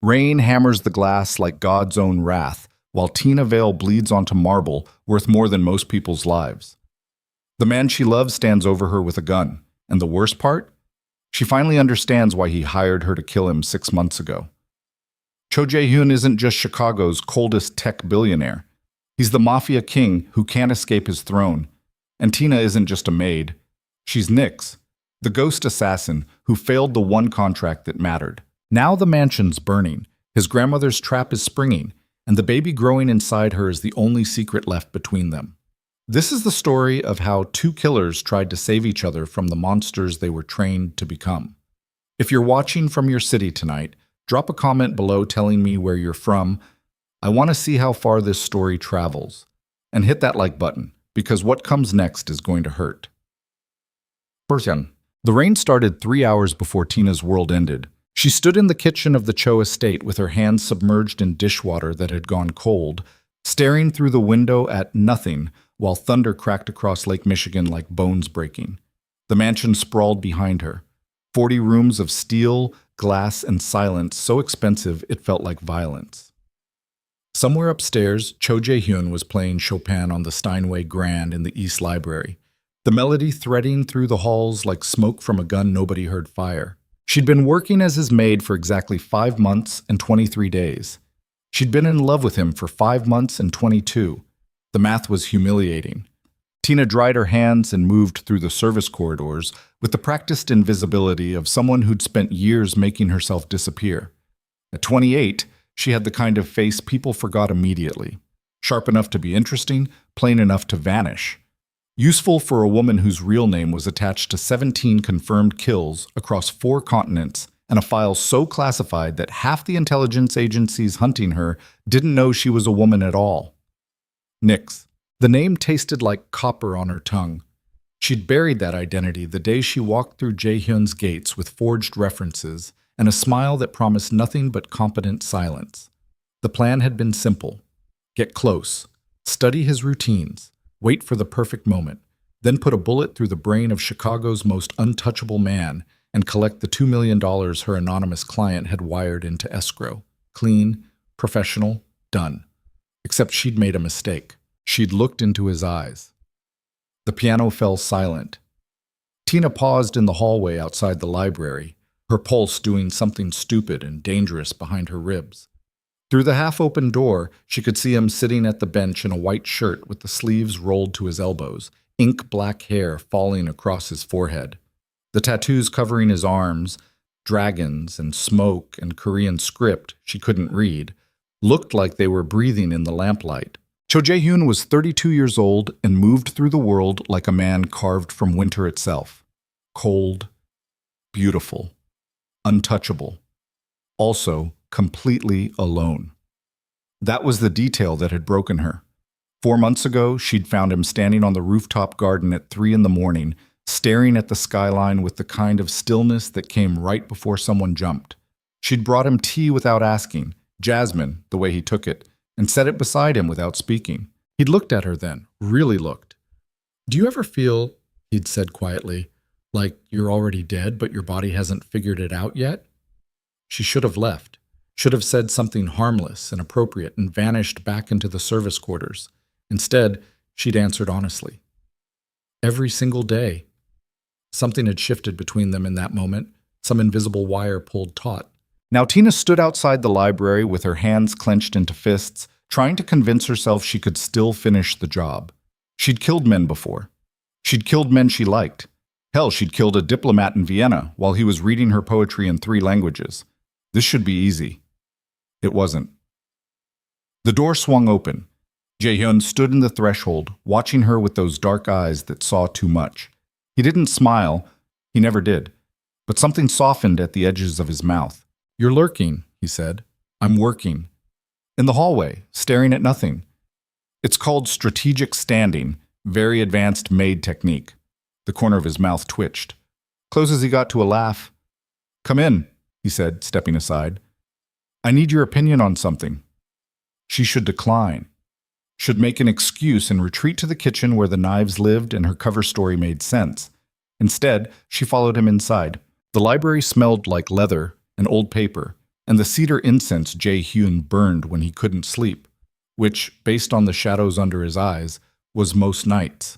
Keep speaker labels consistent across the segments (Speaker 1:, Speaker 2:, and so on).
Speaker 1: Rain hammers the glass like God's own wrath, while Tina Vale bleeds onto marble worth more than most people's lives. The man she loves stands over her with a gun, and the worst part? She finally understands why he hired her to kill him 6 months ago. Cho Jae-hyun isn't just Chicago's coldest tech billionaire. He's the mafia king who can't escape his throne. And Tina isn't just a maid. She's Nyx, the ghost assassin who failed the one contract that mattered. Now the mansion's burning, his grandmother's trap is springing, and the baby growing inside her is the only secret left between them. This is the story of how two killers tried to save each other from the monsters they were trained to become. If you're watching from your city tonight, drop a comment below telling me where you're from. I want to see how far this story travels. And hit that like button, because what comes next is going to hurt. Persian. The rain started 3 hours before Tina's world ended. She stood in the kitchen of the Cho estate with her hands submerged in dishwater that had gone cold, staring through the window at nothing while thunder cracked across Lake Michigan like bones breaking. The mansion sprawled behind her. 40 rooms of steel, glass, and silence so expensive it felt like violence. Somewhere upstairs, Cho Jae-hyun was playing Chopin on the Steinway Grand in the East Library, the melody threading through the halls like smoke from a gun nobody heard fire. She'd been working as his maid for exactly 5 months and 23 days. She'd been in love with him for 5 months and 22. The math was humiliating. Tina dried her hands and moved through the service corridors with the practiced invisibility of someone who'd spent years making herself disappear. At 28, she had the kind of face people forgot immediately. Sharp enough to be interesting, plain enough to vanish. Useful for a woman whose real name was attached to 17 confirmed kills across 4 continents and a file so classified that half the intelligence agencies hunting her didn't know she was a woman at all. Nyx. The name tasted like copper on her tongue. She'd buried that identity the day she walked through Jae-hyun's gates with forged references and a smile that promised nothing but competent silence. The plan had been simple. Get close, study his routines, wait for the perfect moment, then put a bullet through the brain of Chicago's most untouchable man and collect the $2 million her anonymous client had wired into escrow. Clean, professional, done. Except she'd made a mistake. She'd looked into his eyes. The piano fell silent. Tina paused in the hallway outside the library, her pulse doing something stupid and dangerous behind her ribs. Through the half-open door, she could see him sitting at the bench in a white shirt with the sleeves rolled to his elbows, ink-black hair falling across his forehead. The tattoos covering his arms, dragons and smoke and Korean script she couldn't read, looked like they were breathing in the lamplight. Cho Jae-hyun was 32 years old and moved through the world like a man carved from winter itself. Cold, beautiful, untouchable. Also, completely alone. That was the detail that had broken her. 4 months ago, she'd found him standing on the rooftop garden at 3 in the morning, staring at the skyline with the kind of stillness that came right before someone jumped. She'd brought him tea without asking, jasmine, the way he took it, and set it beside him without speaking. He'd looked at her then, really looked. "Do you ever feel," he'd said quietly, "like you're already dead, but your body hasn't figured it out yet?" She should have left, should have said something harmless and appropriate and vanished back into the service quarters. Instead, she'd answered honestly. Every single day. Something had shifted between them in that moment, some invisible wire pulled taut. Now Tina stood outside the library with her hands clenched into fists, trying to convince herself she could still finish the job. She'd killed men before. She'd killed men she liked. Hell, she'd killed a diplomat in Vienna while he was reading her poetry in 3 languages. This should be easy. It wasn't. The door swung open. Jae-hyun stood in the threshold, watching her with those dark eyes that saw too much. He didn't smile. He never did. But something softened at the edges of his mouth. "You're lurking," he said. "I'm working." In the hallway, staring at nothing. It's called strategic standing, very advanced maid technique. The corner of his mouth twitched. Close as he got to a laugh. "Come in," he said, stepping aside. "I need your opinion on something." She should decline. Should make an excuse and retreat to the kitchen where the knives lived and her cover story made sense. Instead, she followed him inside. The library smelled like leather and old paper, and the cedar incense Jae-hyun burned when he couldn't sleep, which, based on the shadows under his eyes, was most nights.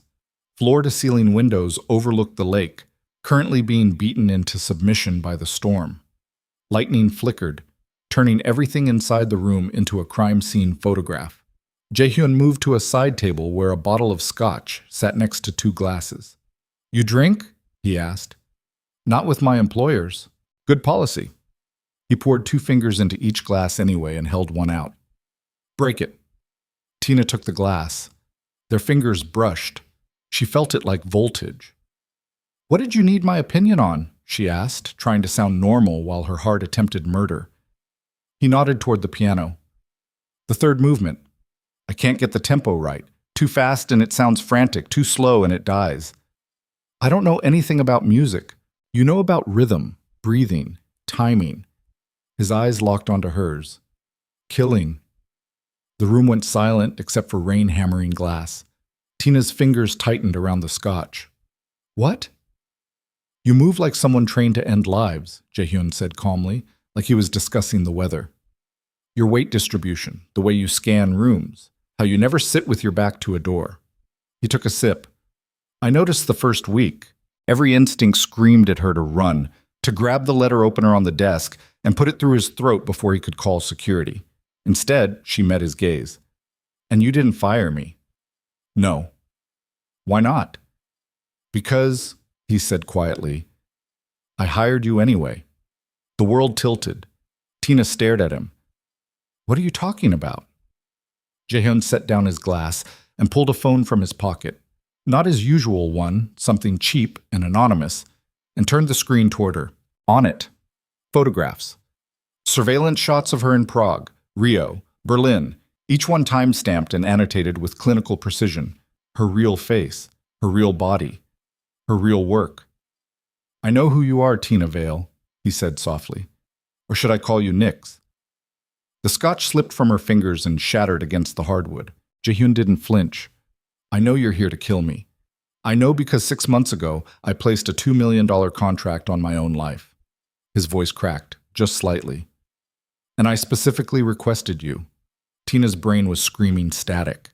Speaker 1: Floor-to-ceiling windows overlooked the lake, currently being beaten into submission by the storm. Lightning flickered, turning everything inside the room into a crime scene photograph. Jae-hyun moved to a side table where a bottle of scotch sat next to two glasses. "You drink?" he asked. "Not with my employers. Good policy." He poured 2 fingers into each glass anyway and held one out. "Break it." Tina took the glass. Their fingers brushed. She felt it like voltage. "What did you need my opinion on?" she asked, trying to sound normal while her heart attempted murder. He nodded toward the piano. "The third movement. I can't get the tempo right. Too fast and it sounds frantic, too slow and it dies. I don't know anything about music. You know about rhythm, breathing, timing." His eyes locked onto hers. "Killing." The room went silent except for rain hammering glass. Tina's fingers tightened around the scotch. "What?" "You move like someone trained to end lives," Jae-hyun said calmly, like he was discussing the weather. "Your weight distribution, the way you scan rooms, how you never sit with your back to a door." He took a sip. "I noticed the first week. Every instinct screamed at her to run, to grab the letter opener on the desk and put it through his throat before he could call security. Instead, she met his gaze. And you didn't fire me." "No." "Why not?" "Because," he said quietly, "I hired you anyway." The world tilted. Tina stared at him. "What are you talking about?" Jaehyun set down his glass and pulled a phone from his pocket. Not his usual one, something cheap and anonymous, and turned the screen toward her. On it, photographs. Surveillance shots of her in Prague, Rio, Berlin, each one time-stamped and annotated with clinical precision. Her real face, her real body, her real work. "I know who you are, Tina Vale," he said softly. "Or should I call you Nix?" The scotch slipped from her fingers and shattered against the hardwood. Jaehyun didn't flinch. "I know you're here to kill me. I know because 6 months ago, I placed a $2 million contract on my own life." His voice cracked, just slightly. "And I specifically requested you." Tina's brain was screaming static.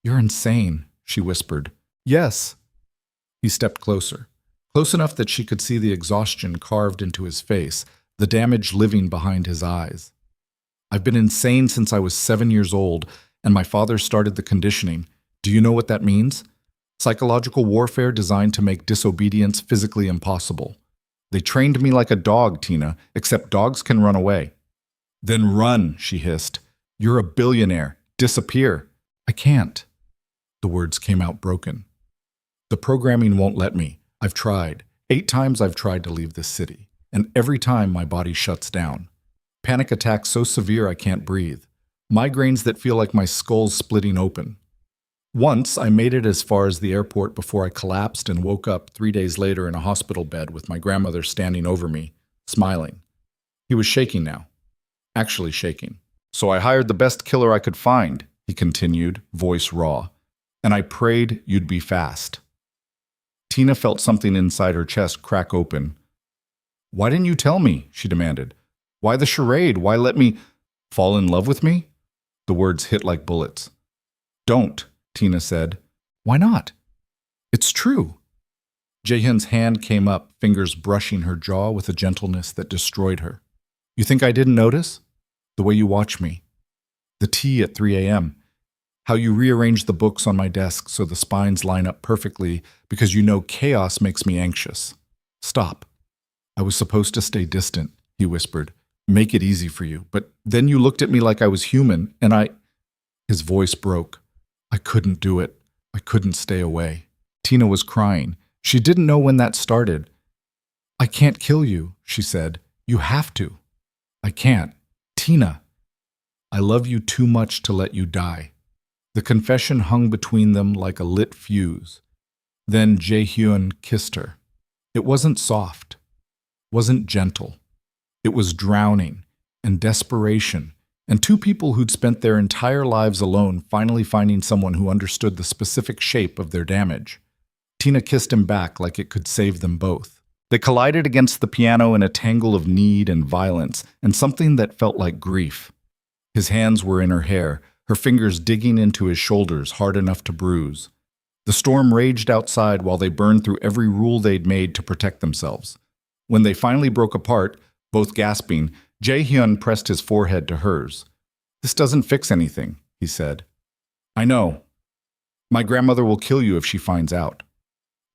Speaker 1: "You're insane," she whispered. "Yes." He stepped closer, close enough that she could see the exhaustion carved into his face, the damage living behind his eyes. "I've been insane since I was 7 years old, and my father started the conditioning. Do you know what that means? Psychological warfare designed to make disobedience physically impossible. They trained me like a dog, Tina, except dogs can run away." "Then run," she hissed. "You're a billionaire. Disappear." "I can't." The words came out broken. "The programming won't let me. I've tried. 8 times I've tried to leave this city, and every time my body shuts down. Panic attacks so severe I can't breathe. Migraines that feel like my skull's splitting open. Once, I made it as far as the airport before I collapsed and woke up 3 days later in a hospital bed with my grandmother standing over me, smiling. He was shaking now. Actually shaking. "So I hired the best killer I could find," he continued, voice raw. "And I prayed you'd be fast." Tina felt something inside her chest crack open. "Why didn't you tell me?" she demanded. "Why the charade? Why let me fall in love with me?" The words hit like bullets. "Don't," Tina said. "Why not?" "It's true." Jaehyun's hand came up, fingers brushing her jaw with a gentleness that destroyed her. "You think I didn't notice? The way you watch me. The tea at 3 a.m. How you rearrange the books on my desk so the spines line up perfectly because you know chaos makes me anxious. Stop. I was supposed to stay distant," he whispered. "Make it easy for you. But then you looked at me like I was human, and I—" His voice broke. "I couldn't do it. I couldn't stay away." Tina was crying. She didn't know when that started. "I can't kill you," she said. "You have to." "I can't. Tina. I love you too much to let you die." The confession hung between them like a lit fuse. Then Jae-hyun kissed her. It wasn't soft, wasn't gentle. It was drowning and desperation, and 2 people who'd spent their entire lives alone finally finding someone who understood the specific shape of their damage. Tina kissed him back like it could save them both. They collided against the piano in a tangle of need and violence, and something that felt like grief. His hands were in her hair, her fingers digging into his shoulders hard enough to bruise. The storm raged outside while they burned through every rule they'd made to protect themselves. When they finally broke apart, both gasping, Jae-hyun pressed his forehead to hers. "This doesn't fix anything," he said. "I know. My grandmother will kill you if she finds out."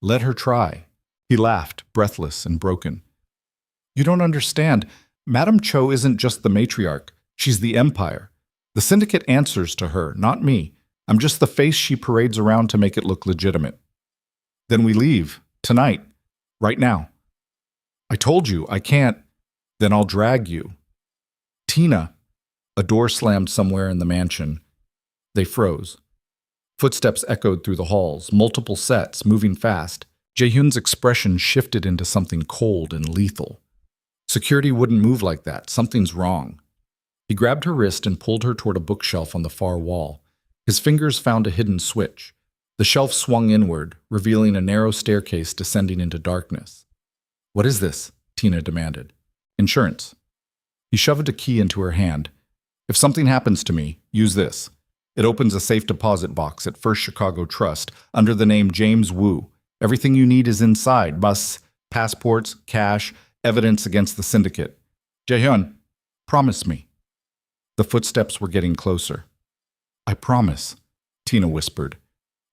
Speaker 1: "Let her try." He laughed, breathless and broken. "You don't understand. Madame Cho isn't just the matriarch. She's the empire. The syndicate answers to her, not me. I'm just the face she parades around to make it look legitimate." "Then we leave. Tonight. Right now." "I told you, I can't." "Then I'll drag you." "Tina." A door slammed somewhere in the mansion. They froze. Footsteps echoed through the halls, multiple sets, moving fast. Jae-hyun's expression shifted into something cold and lethal. Security wouldn't move like that. Something's wrong. He grabbed her wrist and pulled her toward a bookshelf on the far wall. His fingers found a hidden switch. The shelf swung inward, revealing a narrow staircase descending into darkness. "What is this?" Tina demanded. "Insurance." He shoved a key into her hand. "If something happens to me, use this. It opens a safe deposit box at First Chicago Trust under the name James Wu. Everything you need is inside: buses, passports, cash, evidence against the syndicate. Jae-hyun, promise me." The footsteps were getting closer. "I promise," Tina whispered.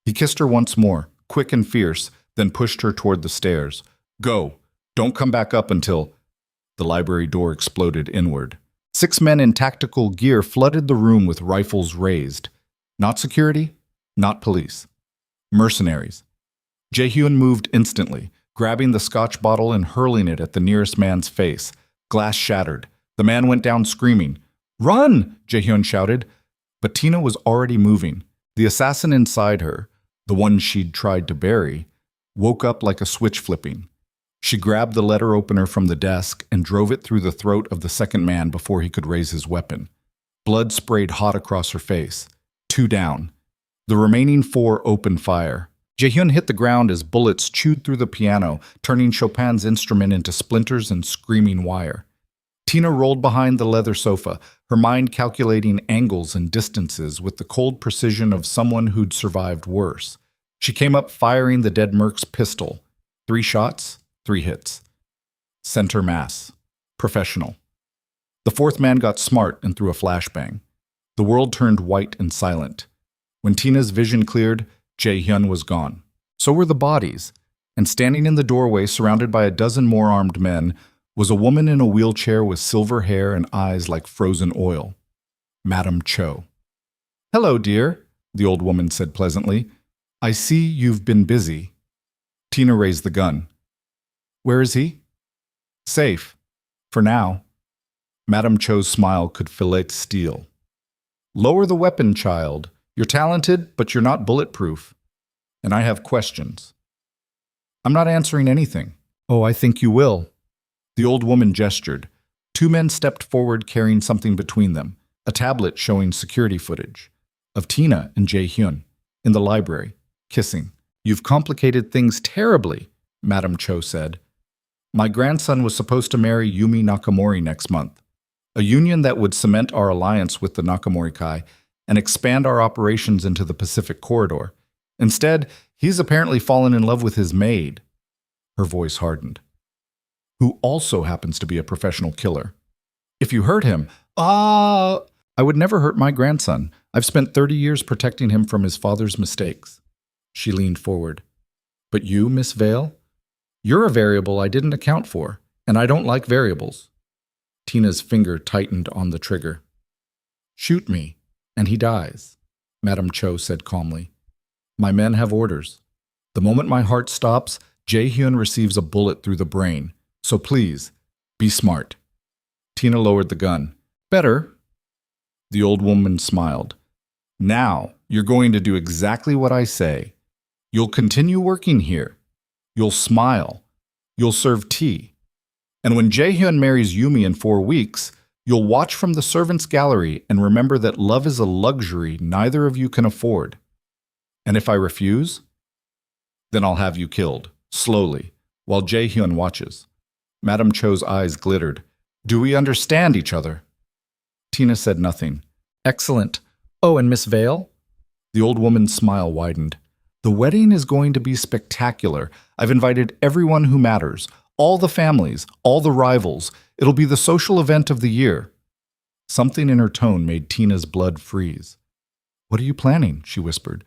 Speaker 1: He kissed her once more, quick and fierce, then pushed her toward the stairs. "Go. Don't come back up until—" The library door exploded inward. 6 men in tactical gear flooded the room with rifles raised. Not security, not police. Mercenaries. Jae-hyun moved instantly, grabbing the scotch bottle and hurling it at the nearest man's face. Glass shattered. The man went down screaming. "Run!" Jae-hyun shouted. But Tina was already moving. The assassin inside her, the one she'd tried to bury, woke up like a switch flipping. She grabbed the letter opener from the desk and drove it through the throat of the second man before he could raise his weapon. Blood sprayed hot across her face. 2 down. The remaining 4 opened fire. Jae-hyun hit the ground as bullets chewed through the piano, turning Chopin's instrument into splinters and screaming wire. Tina rolled behind the leather sofa, her mind calculating angles and distances with the cold precision of someone who'd survived worse. She came up firing the dead merc's pistol. 3 shots, 3 hits. Center mass. Professional. The 4th man got smart and threw a flashbang. The world turned white and silent. When Tina's vision cleared, Jae-hyun was gone. So were the bodies. And standing in the doorway, surrounded by a dozen more armed men, was a woman in a wheelchair with silver hair and eyes like frozen oil. Madame Cho. "Hello, dear," the old woman said pleasantly. "I see you've been busy." Tina raised the gun. "Where is he?" "Safe. For now." Madame Cho's smile could fillet steel. "Lower the weapon, child. You're talented, but you're not bulletproof. And I have questions." "I'm not answering anything." "Oh, I think you will." The old woman gestured. 2 men stepped forward carrying something between them, a tablet showing security footage of Tina and Jae-hyun in the library, kissing. "You've complicated things terribly," Madame Cho said. "My grandson was supposed to marry Yumi Nakamori next month, a union that would cement our alliance with the Nakamori Kai and expand our operations into the Pacific Corridor. Instead, he's apparently fallen in love with his maid." Her voice hardened. "Who also happens to be a professional killer. If you hurt him, I would never hurt my grandson. I've spent 30 years protecting him from his father's mistakes." She leaned forward. "But you, Miss Vale? You're a variable I didn't account for, and I don't like variables." Tina's finger tightened on the trigger. "Shoot me, and he dies," Madame Cho said calmly. "My men have orders. The moment my heart stops, Jae-hyun receives a bullet through the brain. So please, be smart." Tina lowered the gun. "Better." The old woman smiled. "Now, you're going to do exactly what I say. You'll continue working here. You'll smile. You'll serve tea. And when Jae-hyun marries Yumi in 4 weeks, you'll watch from the servants' gallery and remember that love is a luxury neither of you can afford. And if I refuse, then I'll have you killed, slowly, while Jae-hyun watches. Madame Cho's eyes glittered. Do we understand each other? Tina said nothing.
Speaker 2: Excellent. Oh, and Miss Vale?
Speaker 1: The old woman's smile widened. The wedding is going to be spectacular. I've invited everyone who matters, all the families, all the rivals. It'll be the social event of the year. Something in her tone made Tina's blood freeze. What are you planning? She whispered.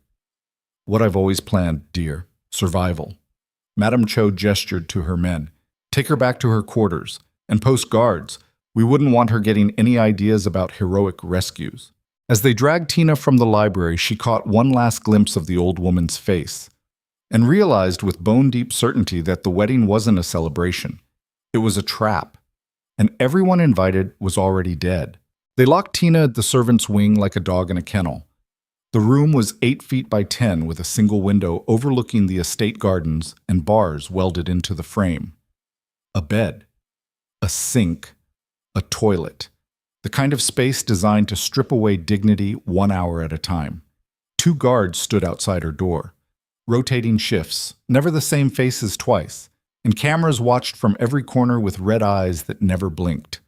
Speaker 1: What I've always planned, dear. Survival. Madame Cho gestured to her men. Take her back to her quarters, and post guards. We wouldn't want her getting any ideas about heroic rescues. As they dragged Tina from the library, she caught one last glimpse of the old woman's face, and realized with bone-deep certainty that the wedding wasn't a celebration. It was a trap, and everyone invited was already dead. They locked Tina at the servants' wing like a dog in a kennel. The room was 8 feet by 10 with a single window overlooking the estate gardens and bars welded into the frame. A bed, a sink, a toilet. The kind of space designed to strip away dignity 1 hour at a time. 2 guards stood outside her door. Rotating shifts, never the same faces twice, and cameras watched from every corner with red eyes that never blinked.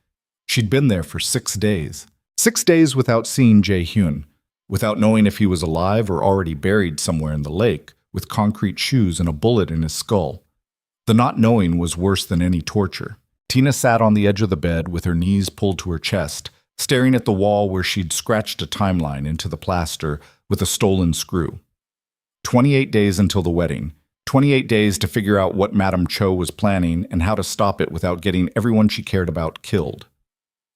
Speaker 1: She'd been there for 6 days. 6 days without seeing Jae-hyun, without knowing if he was alive or already buried somewhere in the lake, with concrete shoes and a bullet in his skull. The not knowing was worse than any torture. Tina sat on the edge of the bed with her knees pulled to her chest, staring at the wall where she'd scratched a timeline into the plaster with a stolen screw. 28 days until the wedding. 28 days to figure out what Madame Cho was planning and how to stop it without getting everyone she cared about killed.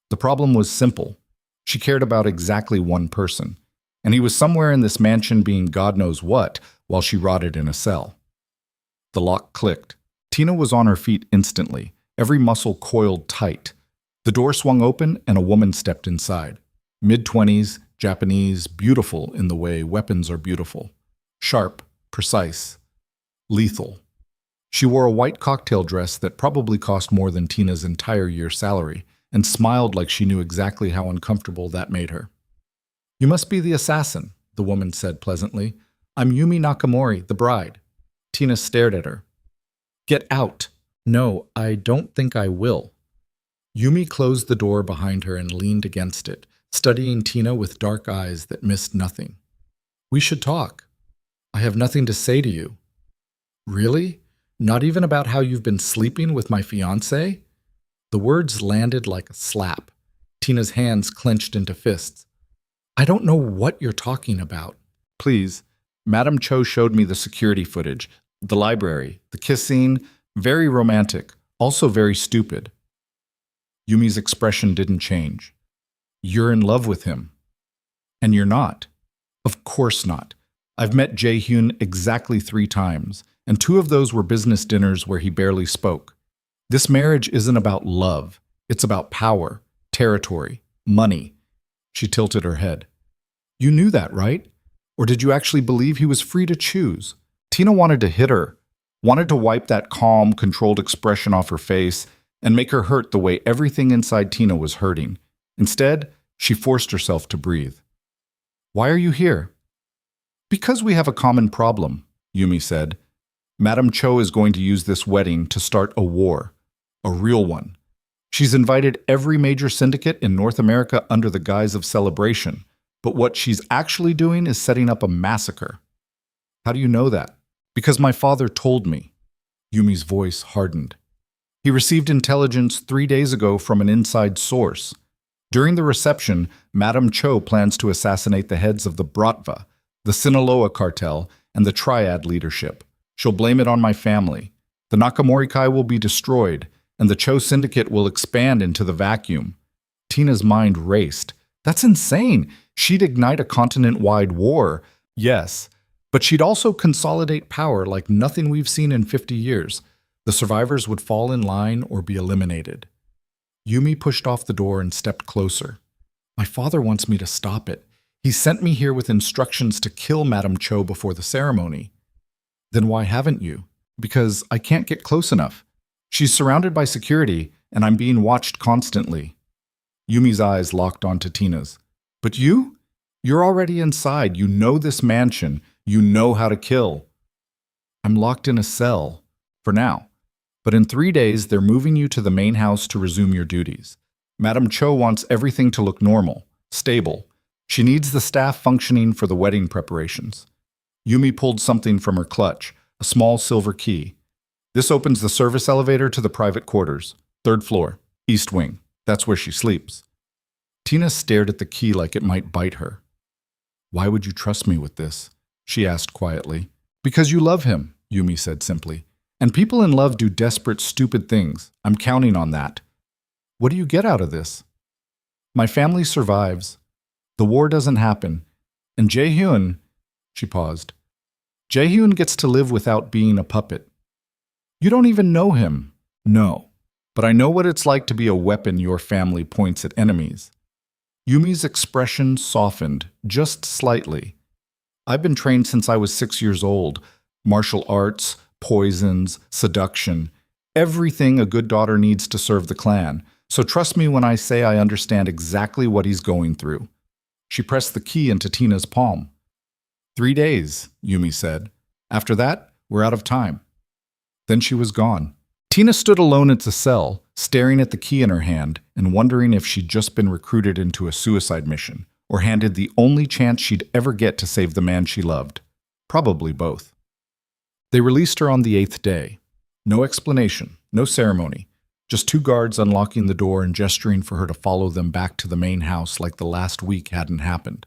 Speaker 1: The problem was simple. She cared about exactly one person, and he was somewhere in this mansion being God knows what while she rotted in a cell. The lock clicked. Tina was on her feet instantly, every muscle coiled tight. The door swung open and a woman stepped inside. Mid-20s, Japanese, beautiful in the way weapons are beautiful. Sharp, precise, lethal. She wore a white cocktail dress that probably cost more than Tina's entire year's salary, and smiled like she knew exactly how uncomfortable that made her. You must be the assassin, the woman said pleasantly. I'm Yumi Nakamori, the bride. Tina stared at her. Get out. No, I don't think I will. Yumi closed the door behind her and leaned against it, studying Tina with dark eyes that missed nothing. We should talk. I have nothing to say to you. Really? Not even about how you've been sleeping with my fiancé? The words landed like a slap. Tina's hands clenched into fists. I don't know what you're talking about. Please. Madame Cho showed me the security footage, the library, the kiss scene, very romantic, also very stupid. Yumi's expression didn't change. You're in love with him. And you're not. Of course not. I've met Jae-hyun exactly 3 times, and 2 of those were business dinners where he barely spoke. This marriage isn't about love. It's about power, territory, money. She tilted her head. You knew that, right? Or did you actually believe he was free to choose? Tina wanted to hit her, wanted to wipe that calm, controlled expression off her face and make her hurt the way everything inside Tina was hurting. Instead, she forced herself to breathe. Why are you here? Because we have a common problem, Yumi said. Madame Cho is going to use this wedding to start a war, a real one. She's invited every major syndicate in North America under the guise of celebration, but what she's actually doing is setting up a massacre. How do you know that? Because my father told me. Yumi's voice hardened. He received intelligence 3 days ago from an inside source. During the reception, Madame Cho plans to assassinate the heads of the Bratva, the Sinaloa cartel, and the Triad leadership. She'll blame it on my family. The Nakamori-kai will be destroyed, and the Cho syndicate will expand into the vacuum. Tina's mind raced. That's insane. She'd ignite a continent-wide war. Yes, but she'd also consolidate power like nothing we've seen in 50 years. The survivors would fall in line or be eliminated. Yumi pushed off the door and stepped closer. My father wants me to stop it. He sent me here with instructions to kill Madame Cho before the ceremony. Then why haven't you? Because I can't get close enough. She's surrounded by security, and I'm being watched constantly. Yumi's eyes locked onto Tina's. But you? You're already inside. You know this mansion. You know how to kill. I'm locked in a cell. For now. But in 3 days, they're moving you to the main house to resume your duties. Madame Cho wants everything to look normal, stable. She needs the staff functioning for the wedding preparations. Yumi pulled something from her clutch, a small silver key. This opens the service elevator to the private quarters, 3rd floor, east wing. That's where she sleeps. Tina stared at the key like it might bite her. "Why would you trust me with this?" she asked quietly. "Because you love him," Yumi said simply. "And people in love do desperate, stupid things. I'm counting on that." "What do you get out of this?" "My family survives. The war doesn't happen. And Jae-hyun," she paused, "Jae-hyun gets to live without being a puppet." "You don't even know him." "No. But I know what it's like to be a weapon your family points at enemies." Yumi's expression softened, just slightly. "I've been trained since I was 6 years old. Martial arts, poisons, seduction. Everything a good daughter needs to serve the clan. So trust me when I say I understand exactly what he's going through." She pressed the key into Tina's palm. 3 days, Yumi said. "After that, we're out of time." Then she was gone. Tina stood alone at the cell, staring at the key in her hand and wondering if she'd just been recruited into a suicide mission or handed the only chance she'd ever get to save the man she loved. Probably both. They released her on the 8th day. No explanation, no ceremony, just 2 guards unlocking the door and gesturing for her to follow them back to the main house like the last week hadn't happened.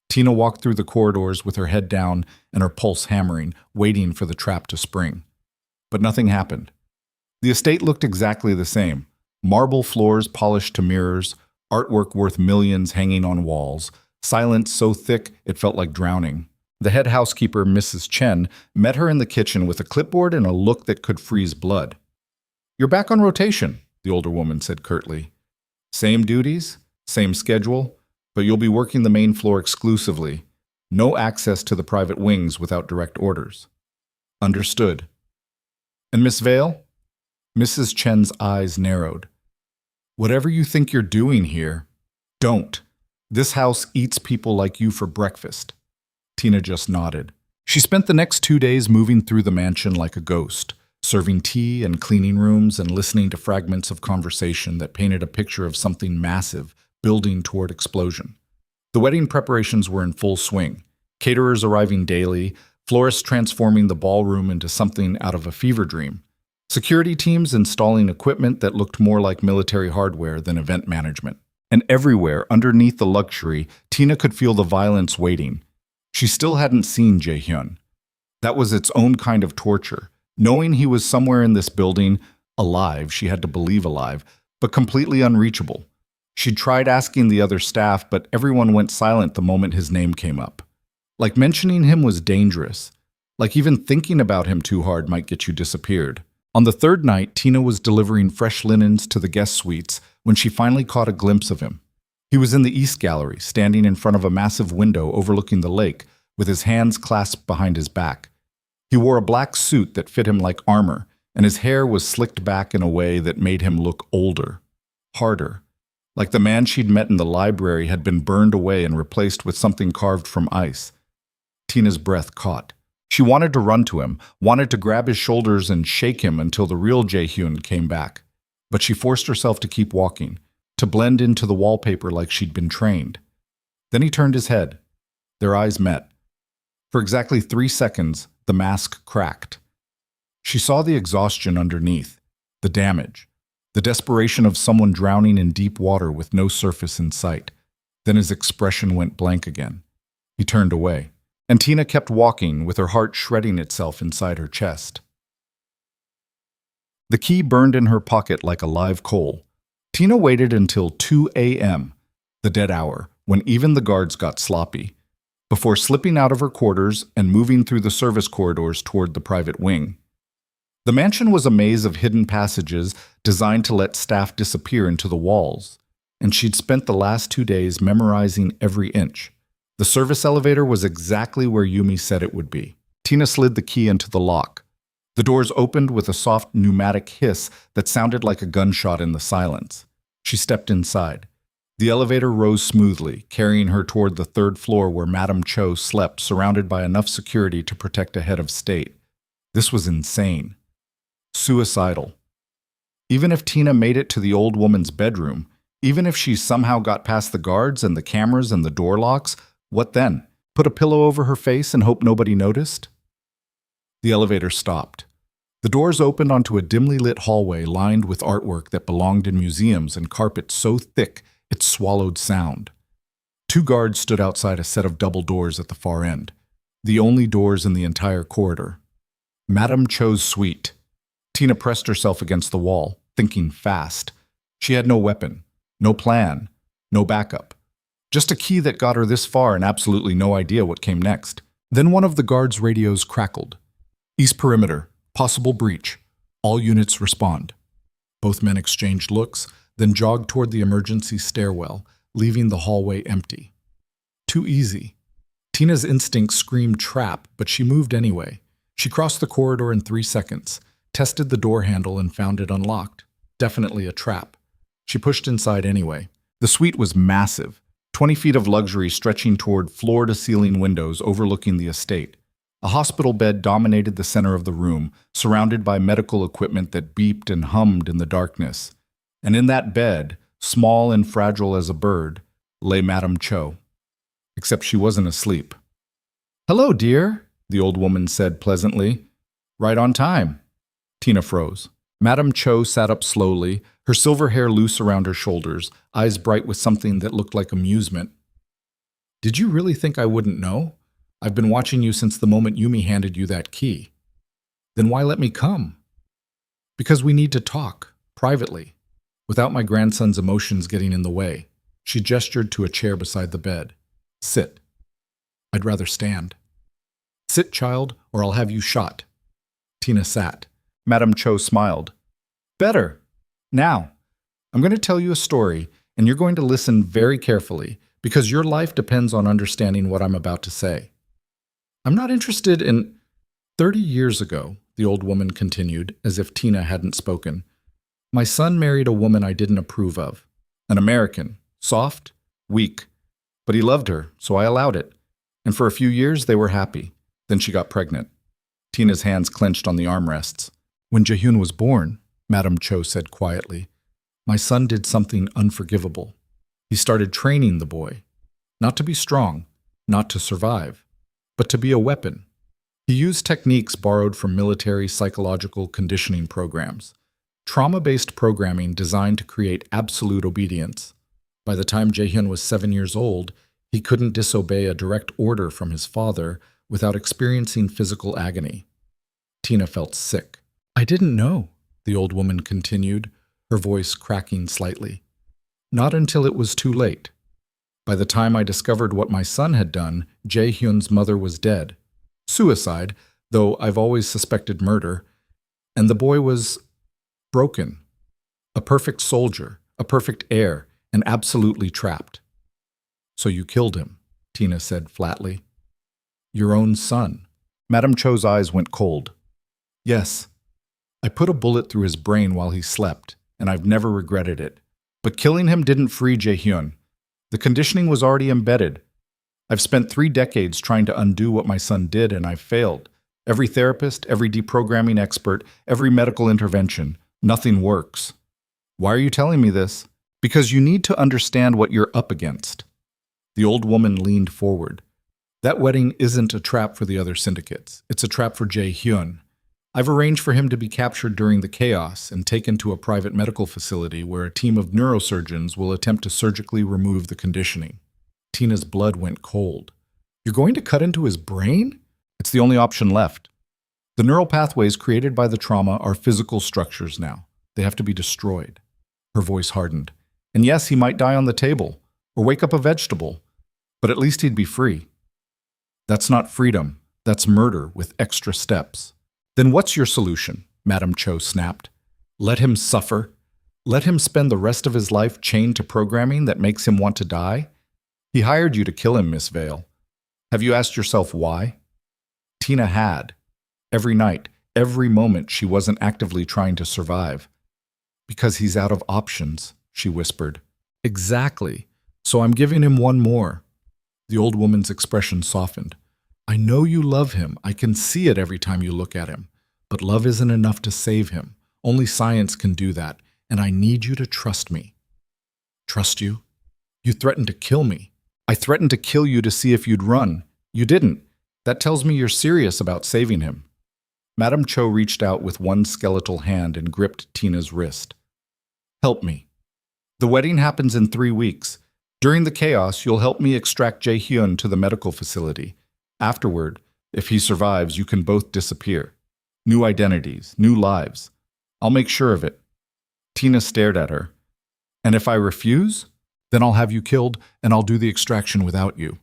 Speaker 1: Tina walked through the corridors with her head down and her pulse hammering, waiting for the trap to spring. But nothing happened. The estate looked exactly the same. Marble floors polished to mirrors, artwork worth millions hanging on walls, silence so thick it felt like drowning. The head housekeeper, Mrs. Chen, met her in the kitchen with a clipboard and a look that could freeze blood. "You're back on rotation," the older woman said curtly. "Same duties, same schedule, but you'll be working the main floor exclusively. No access to the private wings without direct orders." "Understood." "And Miss Vale?" Mrs. Chen's eyes narrowed. "Whatever you think you're doing here, don't. This house eats people like you for breakfast." Tina just nodded. She spent the next 2 days moving through the mansion like a ghost, serving tea and cleaning rooms and listening to fragments of conversation that painted a picture of something massive building toward explosion. The wedding preparations were in full swing, caterers arriving daily, florists transforming the ballroom into something out of a fever dream, security teams installing equipment that looked more like military hardware than event management. And everywhere, underneath the luxury, Tina could feel the violence waiting. She still hadn't seen Jae-hyun. That was its own kind of torture. Knowing he was somewhere in this building, alive, she had to believe alive, but completely unreachable. She'd tried asking the other staff, but everyone went silent the moment his name came up. Like mentioning him was dangerous. Like even thinking about him too hard might get you disappeared. On the 3rd night, Tina was delivering fresh linens to the guest suites when she finally caught a glimpse of him. He was in the East Gallery, standing in front of a massive window overlooking the lake, with his hands clasped behind his back. He wore a black suit that fit him like armor, and his hair was slicked back in a way that made him look older, harder, like the man she'd met in the library had been burned away and replaced with something carved from ice. Tina's breath caught. She wanted to run to him, wanted to grab his shoulders and shake him until the real Jae-hyun came back. But she forced herself to keep walking, to blend into the wallpaper like she'd been trained. Then he turned his head. Their eyes met. For exactly 3 seconds, the mask cracked. She saw the exhaustion underneath, the damage, the desperation of someone drowning in deep water with no surface in sight. Then his expression went blank again. He turned away. And Tina kept walking, with her heart shredding itself inside her chest. The key burned in her pocket like a live coal. Tina waited until 2 a.m., the dead hour, when even the guards got sloppy, before slipping out of her quarters and moving through the service corridors toward the private wing. The mansion was a maze of hidden passages designed to let staff disappear into the walls, and she'd spent the last 2 days memorizing every inch. The service elevator was exactly where Yumi said it would be. Tina slid the key into the lock. The doors opened with a soft pneumatic hiss that sounded like a gunshot in the silence. She stepped inside. The elevator rose smoothly, carrying her toward the 3rd floor where Madame Cho slept, surrounded by enough security to protect a head of state. This was insane. Suicidal. Even if Tina made it to the old woman's bedroom, even if she somehow got past the guards and the cameras and the door locks, what then? Put a pillow over her face and hope nobody noticed? The elevator stopped. The doors opened onto a dimly lit hallway lined with artwork that belonged in museums and carpet so thick it swallowed sound. Two guards stood outside a set of double doors at the far end, the only doors in the entire corridor. Madame Cho's suite. Tina pressed herself against the wall, thinking fast. She had no weapon, no plan, no backup. Just a key that got her this far and absolutely no idea what came next. Then one of the guards' radios crackled. East perimeter, possible breach. All units respond. Both men exchanged looks, then jogged toward the emergency stairwell, leaving the hallway empty. Too easy. Tina's instinct screamed trap, but she moved anyway. She crossed the corridor in 3 seconds, tested the door handle and found it unlocked. Definitely a trap. She pushed inside anyway. The suite was massive, 20 feet of luxury stretching toward floor-to-ceiling windows overlooking the estate. A hospital bed dominated the center of the room, surrounded by medical equipment that beeped and hummed in the darkness. And in that bed, small and fragile as a bird, lay Madame Cho. Except she wasn't asleep. "Hello, dear," the old woman said pleasantly. "Right on time." Tina froze. Madame Cho sat up slowly, her silver hair loose around her shoulders, eyes bright with something that looked like amusement. "Did you really think I wouldn't know? I've been watching you since the moment Yumi handed you that key. Then why let me come?" "Because we need to talk, privately, without my grandson's emotions getting in the way." She gestured to a chair beside the bed. "Sit." "I'd rather stand." "Sit, child, or I'll have you shot." Tina sat. Madame Cho smiled. "Better. Now, I'm going to tell you a story, and you're going to listen very carefully, because your life depends on understanding what I'm about to say. I'm not interested in— 30 years ago, the old woman continued, as if Tina hadn't spoken, my son married a woman I didn't approve of. An American, soft, weak. But he loved her, so I allowed it. And for a few years, they were happy. Then she got pregnant. Tina's hands clenched on the armrests. When Jaehyun was born, Madame Cho said quietly, my son did something unforgivable. He started training the boy, not to be strong, not to survive, but to be a weapon. He used techniques borrowed from military psychological conditioning programs, trauma-based programming designed to create absolute obedience. By the time Jaehyun was 7 years old, he couldn't disobey a direct order from his father without experiencing physical agony. Tina felt sick. I didn't know, the old woman continued, her voice cracking slightly. Not until it was too late. By the time I discovered what my son had done, Jaehyun's mother was dead. Suicide, though I've always suspected murder, and the boy was broken. A perfect soldier, a perfect heir, and absolutely trapped. So you killed him, Tina said flatly. Your own son. Madame Cho's eyes went cold. Yes. I put a bullet through his brain while he slept, and I've never regretted it. But killing him didn't free Jaehyun. The conditioning was already embedded. I've spent 3 decades trying to undo what my son did, and I've failed. Every therapist, every deprogramming expert, every medical intervention. Nothing works. Why are you telling me this? Because you need to understand what you're up against. The old woman leaned forward. That wedding isn't a trap for the other syndicates. It's a trap for Jaehyun. I've arranged for him to be captured during the chaos and taken to a private medical facility where a team of neurosurgeons will attempt to surgically remove the conditioning. Tina's blood went cold. You're going to cut into his brain? It's the only option left. The neural pathways created by the trauma are physical structures now. They have to be destroyed. Her voice hardened. And yes, he might die on the table, or wake up a vegetable, but at least he'd be free. That's not freedom. That's murder with extra steps. Then what's your solution? Madame Cho snapped. Let him suffer? Let him spend the rest of his life chained to programming that makes him want to die? He hired you to kill him, Miss Vale. Have you asked yourself why? Tina had. Every night, every moment she wasn't actively trying to survive. Because he's out of options, she whispered. Exactly. So I'm giving him one more. The old woman's expression softened. I know you love him. I can see it every time you look at him.
Speaker 2: But love isn't enough to save him. Only science can do that, and I need you to trust me. Trust you? You threatened to kill me.
Speaker 1: I threatened to kill you to see if you'd run. You didn't. That tells me you're serious about saving him. Madame Cho reached out with one skeletal hand and gripped Tina's wrist. Help me. The wedding happens in 3 weeks. During the chaos, you'll help me extract Jae-hyun to the medical facility. Afterward, if he survives, you can both disappear. New identities, new lives. I'll make sure of it. Tina stared at her. And if I refuse? Then I'll have you killed, and I'll do the extraction without you.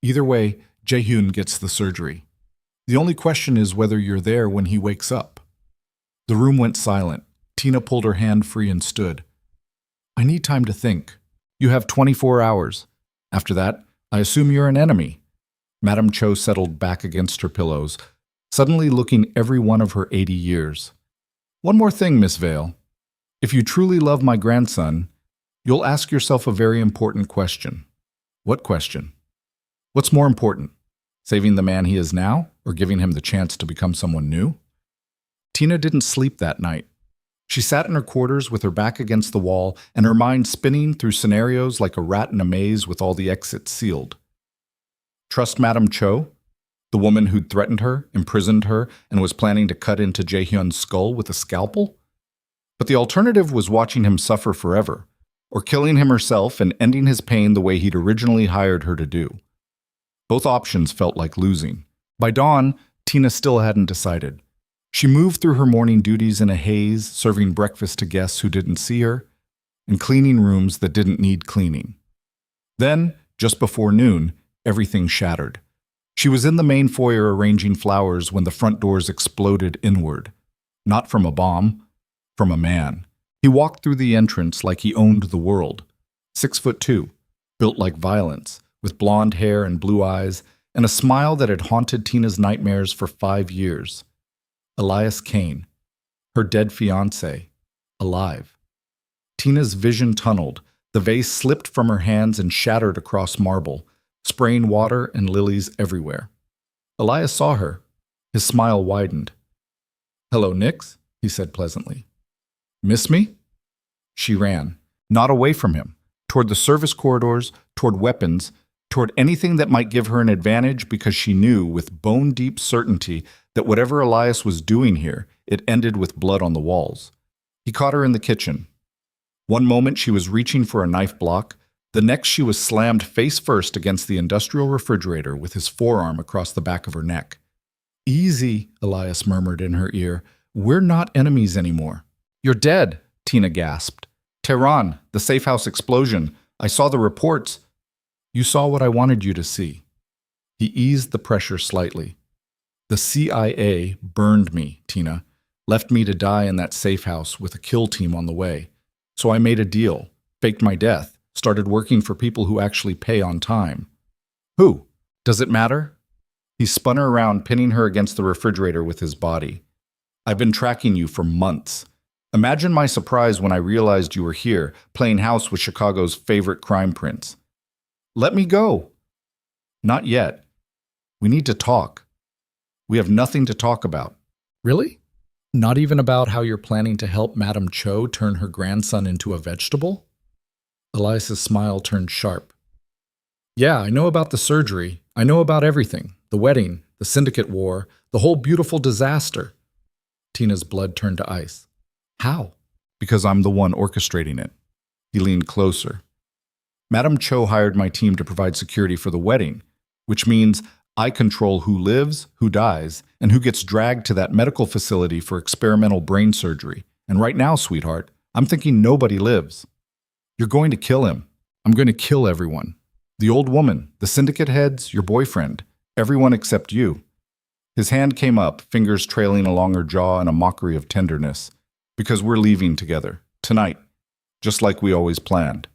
Speaker 1: Either way, Jae-hyun gets the surgery. The only question is whether you're there when he wakes up. The room went silent. Tina pulled her hand free and stood. I need time to think. You have 24 hours. After that, I assume you're an enemy. Madame Cho settled back against her pillows, suddenly looking every one of her 80 years. One more thing, Miss Vale. If you truly love my grandson, you'll ask yourself a very important question. What question? What's more important, saving the man he is now or giving him the chance to become someone new? Tina didn't sleep that night. She sat in her quarters with her back against the wall and her mind spinning through scenarios like a rat in a maze with all the exits sealed. Trust Madame Cho, the woman who'd threatened her, imprisoned her, and was planning to cut into Jae-hyun's skull with a scalpel? But the alternative was watching him suffer forever, or killing him herself and ending his pain the way he'd originally hired her to do. Both options felt like losing. By dawn, Tina still hadn't decided. She moved through her morning duties in a haze, serving breakfast to guests who didn't see her, and cleaning rooms that didn't need cleaning. Then, just before noon, everything shattered. She was in the main foyer arranging flowers when the front doors exploded inward. Not from a bomb, from a man. He walked through the entrance like he owned the world. 6'2", built like violence, with blonde hair and blue eyes, and a smile that had haunted Tina's nightmares for 5 years. Elias Kane, her dead fiancé, alive. Tina's vision tunneled. The vase slipped from her hands and shattered across marble, spraying water and lilies everywhere. Elias saw her. His smile widened. "Hello, Nix," he said pleasantly. "Miss me?" She ran, not away from him, toward the service corridors, toward weapons, toward anything that might give her an advantage because she knew with bone-deep certainty that whatever Elias was doing here, it ended with blood on the walls. He caught her in the kitchen. One moment she was reaching for a knife block, the next she was slammed face first against the industrial refrigerator with his forearm across the back of her neck. "Easy," Elias murmured in her ear. "We're not enemies anymore." "You're dead," Tina gasped. "Tehran, the safe house explosion. I saw the reports." "You saw what I wanted you to see." He eased the pressure slightly. "The CIA burned me, Tina. Left me to die in that safe house with a kill team on the way. So I made a deal, faked my death, started working for people who actually pay on time." "Who? Does it matter?" He spun her around, pinning her against the refrigerator with his body. "I've been tracking you for months. Imagine my surprise when I realized you were here, playing house with Chicago's favorite crime prince." "Let me go." "Not yet. We need to talk. We have nothing to talk about."
Speaker 2: Really? Not even about how you're planning to help Madame Cho turn her grandson into a vegetable? Elias's smile turned sharp. "Yeah, I know about the surgery. I know about everything. The wedding, the syndicate war, the whole beautiful disaster." Tina's blood turned to ice. "How?" "Because I'm the one orchestrating it." He leaned closer. "Madame Cho hired my team to provide security for the wedding, which means I control who lives, who dies, and who gets dragged to that medical facility for experimental brain surgery. And right now, sweetheart, I'm thinking nobody lives." "You're going to kill him." "I'm going to kill everyone. The old woman, the syndicate heads, your boyfriend, everyone except you." His hand came up, fingers trailing along her jaw in a mockery of tenderness. "Because we're leaving together, tonight, just like we always planned."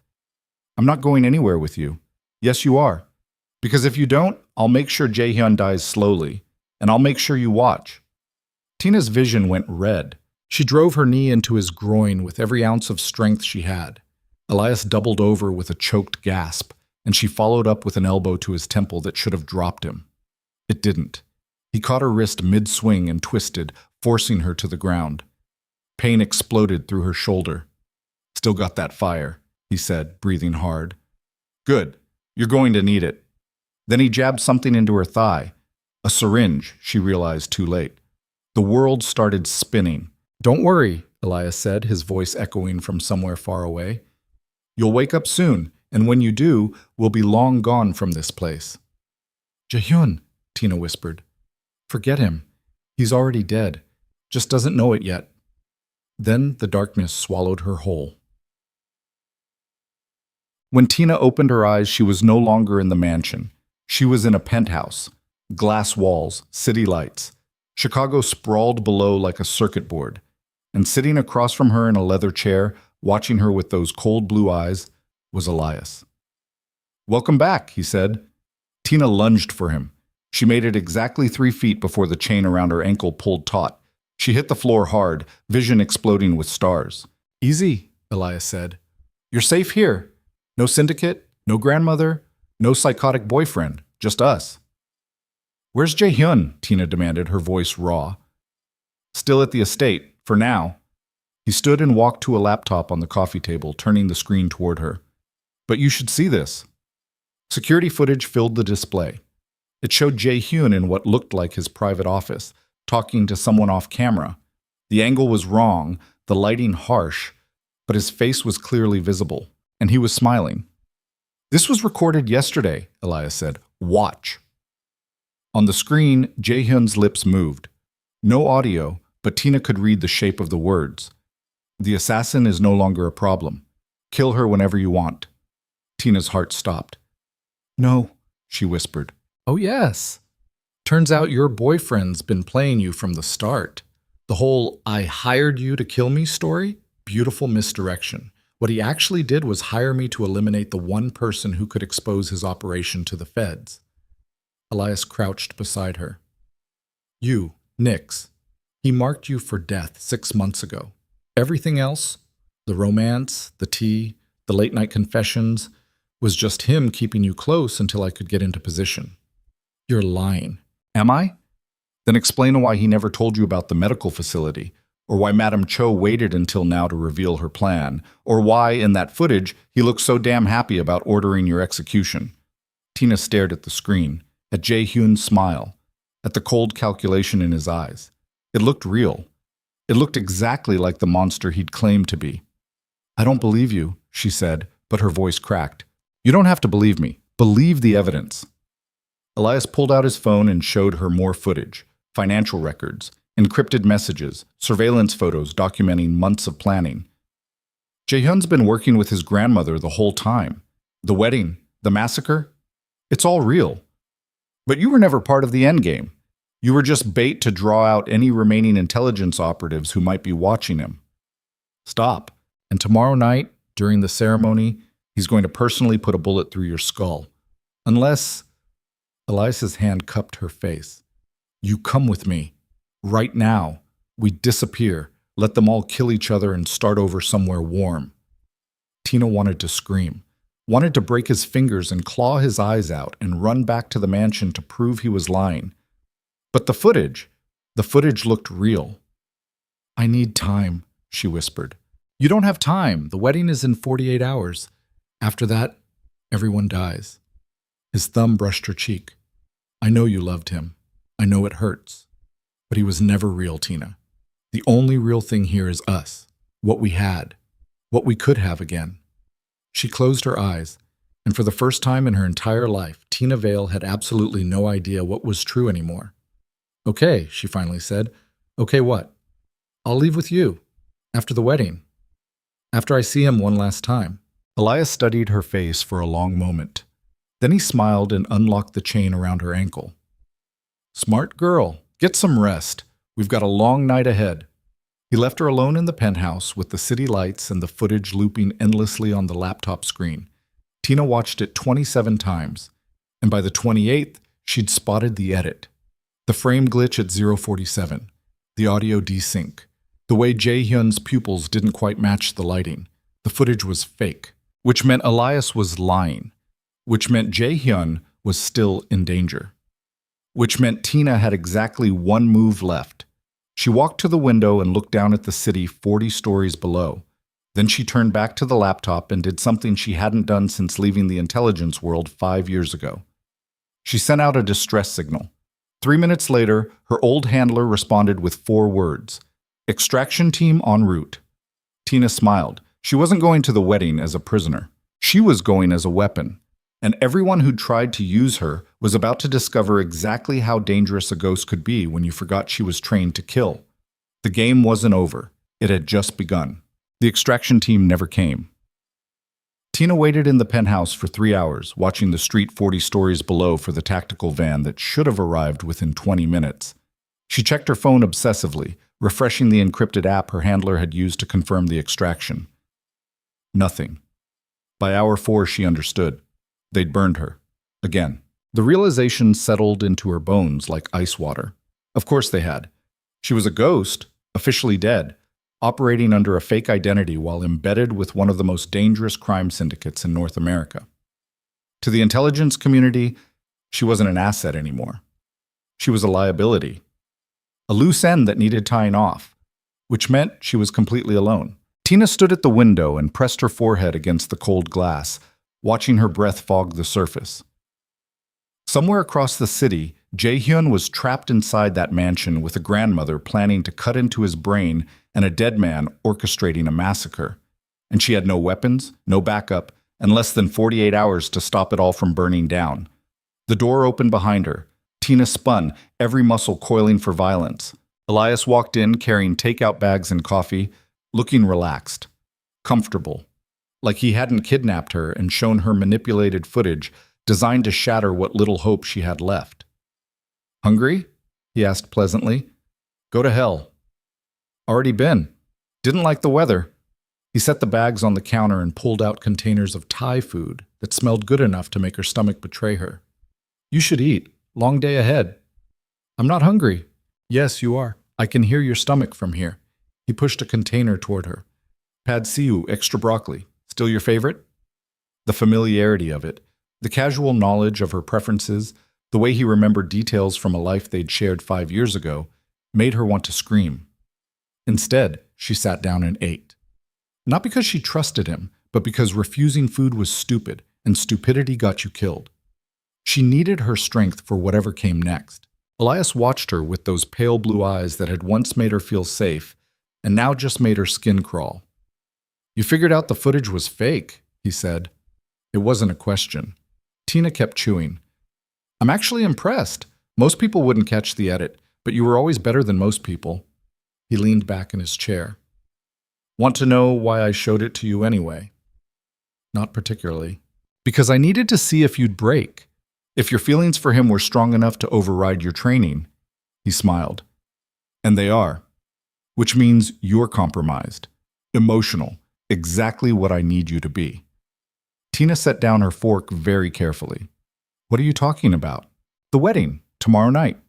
Speaker 2: "I'm not going anywhere with you." "Yes, you are. Because if you don't, I'll make sure Jae-hyun dies slowly, and I'll make sure you watch." Tina's vision went red. She drove her knee into his groin with every ounce of strength she had. Elias doubled over with a choked gasp, and she followed up with an elbow to his temple that should have dropped him. It didn't. He caught her wrist mid-swing and twisted,
Speaker 1: forcing her to the ground. Pain exploded through her shoulder. "Still got that fire," he said, breathing hard. "Good. You're going to need it." Then he jabbed something into her thigh. A syringe, she realized too late. The world started spinning. "Don't worry," Elias said, his voice echoing from somewhere far away. "You'll wake up soon, and when you do, we'll be long gone from this place." "Jaehyun," Tina whispered. "Forget him. He's already dead. Just doesn't know it yet." Then the darkness swallowed her whole. When Tina opened her eyes, she was no longer in the mansion. She was in a penthouse. Glass walls, city lights. Chicago sprawled below like a circuit board. And sitting across from her in a leather chair, watching her with those cold blue eyes, was Elias. "Welcome back," he said. Tina lunged for him. She made it exactly 3 feet before the chain around her ankle pulled taut. She hit the floor hard, vision exploding with stars. "Easy," Elias said. "You're safe here. No syndicate, no grandmother, no psychotic boyfriend, just us." "Where's Jaehyun?" Tina demanded, her voice raw. "Still at the estate, for now." He stood and walked to a laptop on the coffee table, turning the screen toward her. "But you should see this." Security footage filled the display. It showed Jaehyun in what looked like his private office, talking to someone off camera. The angle was wrong, the lighting harsh, but his face was clearly visible, and he was smiling. "This was recorded yesterday," Elias said. "Watch." On the screen, Jaehyun's lips moved. No audio, but Tina could read the shape of the words. "The assassin is no longer a problem. Kill her whenever you want." Tina's heart stopped. "No," she whispered. "Oh, yes. Turns out your boyfriend's been playing you from the start. The whole 'I hired you to kill me' story? Beautiful misdirection. What he actually did was hire me to eliminate the one person who could expose his operation to the feds." Elias crouched beside her. "You, Nix. He marked you for death 6 months ago. Everything else, the romance, the tea, the late-night confessions, was just him keeping you close until I could get into position." "You're lying." "Am I? Then explain why he never told you about the medical facility, or why Madame Cho waited until now to reveal her plan, or why, in that footage, he looked so damn happy about ordering your execution." Tina stared at the screen, at Jaehyun's smile, at the cold calculation in his eyes. It looked real. It looked exactly like the monster he'd claimed to be. "I don't believe you," she said, but her voice cracked. "You don't have to believe me. Believe the evidence." Elias pulled out his phone and showed her more footage, financial records, encrypted messages, surveillance photos documenting months of planning. Jaehyun's been working with his grandmother the whole time. The wedding, the massacre, it's all real. But you were never part of the endgame. You were just bait to draw out any remaining intelligence operatives who might be watching him. Stop. And tomorrow night, during the ceremony, he's going to personally put a bullet through your skull. Unless... Elias's hand cupped her face. "You come with me. Right now. We disappear. Let them all kill each other and start over somewhere warm." Tina wanted to scream. Wanted to break his fingers and claw his eyes out and run back to the mansion to prove he was lying. But the footage looked real. "I need time," she whispered. "You don't have time. The wedding is in 48 hours. After that, everyone dies." His thumb brushed her cheek. "I know you loved him. I know it hurts. But he was never real, Tina. The only real thing here is us. What we had. What we could have again." She closed her eyes, and for the first time in her entire life, Tina Vale had absolutely no idea what was true anymore. "Okay," she finally said. "Okay, what?" "I'll leave with you. After the wedding. After I see him one last time." Elias studied her face for a long moment. Then he smiled and unlocked the chain around her ankle. "Smart girl. Get some rest. We've got a long night ahead." He left her alone in the penthouse with the city lights and the footage looping endlessly on the laptop screen. Tina watched it 27 times, and by the 28th, she'd spotted the edit. The frame glitch at 0:47, the audio desync, the way Jaehyun's pupils didn't quite match the lighting. The footage was fake, which meant Elias was lying, which meant Jaehyun was still in danger, which meant Tina had exactly one move left. She walked to the window and looked down at the city 40 stories below. Then she turned back to the laptop and did something she hadn't done since leaving the intelligence world 5 years ago. She sent out a distress signal. 3 minutes later, her old handler responded with 4 words. Extraction team en route. Tina smiled. She wasn't going to the wedding as a prisoner. She was going as a weapon. And everyone who'd tried to use her was about to discover exactly how dangerous a ghost could be when you forgot she was trained to kill. The game wasn't over. It had just begun. The extraction team never came. Tina waited in the penthouse for 3 hours, watching the street 40 stories below for the tactical van that should have arrived within 20 minutes. She checked her phone obsessively, refreshing the encrypted app her handler had used to confirm the extraction. Nothing. By hour 4, she understood. They'd burned her. Again. The realization settled into her bones like ice water. Of course they had. She was a ghost, officially dead, operating under a fake identity while embedded with one of the most dangerous crime syndicates in North America. To the intelligence community, she wasn't an asset anymore. She was a liability. A loose end that needed tying off, which meant she was completely alone. Tina stood at the window and pressed her forehead against the cold glass, watching her breath fog the surface. Somewhere across the city, Jae-hyun was trapped inside that mansion with a grandmother planning to cut into his brain and a dead man orchestrating a massacre. And she had no weapons, no backup, and less than 48 hours to stop it all from burning down. The door opened behind her. Tina spun, every muscle coiling for violence. Elias walked in carrying takeout bags and coffee, looking relaxed, comfortable, like he hadn't kidnapped her and shown her manipulated footage designed to shatter what little hope she had left. "Hungry?" he asked pleasantly. "Go to hell." "Already been. Didn't like the weather." He set the bags on the counter and pulled out containers of Thai food that smelled good enough to make her stomach betray her. "You should eat. Long day ahead." "I'm not hungry." "Yes, you are. I can hear your stomach from here." He pushed a container toward her. "Pad siu, extra broccoli. Still your favorite?" The familiarity of it, the casual knowledge of her preferences, the way he remembered details from a life they'd shared 5 years ago, made her want to scream. Instead, she sat down and ate. Not because she trusted him, but because refusing food was stupid, and stupidity got you killed. She needed her strength for whatever came next. Elias watched her with those pale blue eyes that had once made her feel safe, and now just made her skin crawl. "You figured out the footage was fake," he said. It wasn't a question. Tina kept chewing. "I'm actually impressed. Most people wouldn't catch the edit, but you were always better than most people." He leaned back in his chair. "Want to know why I showed it to you anyway?" "Not particularly." "Because I needed to see if you'd break. If your feelings for him were strong enough to override your training." He smiled. "And they are. Which means you're compromised. Emotional. Exactly what I need you to be." Tina set down her fork very carefully. "What are you talking about?" "The wedding, tomorrow night.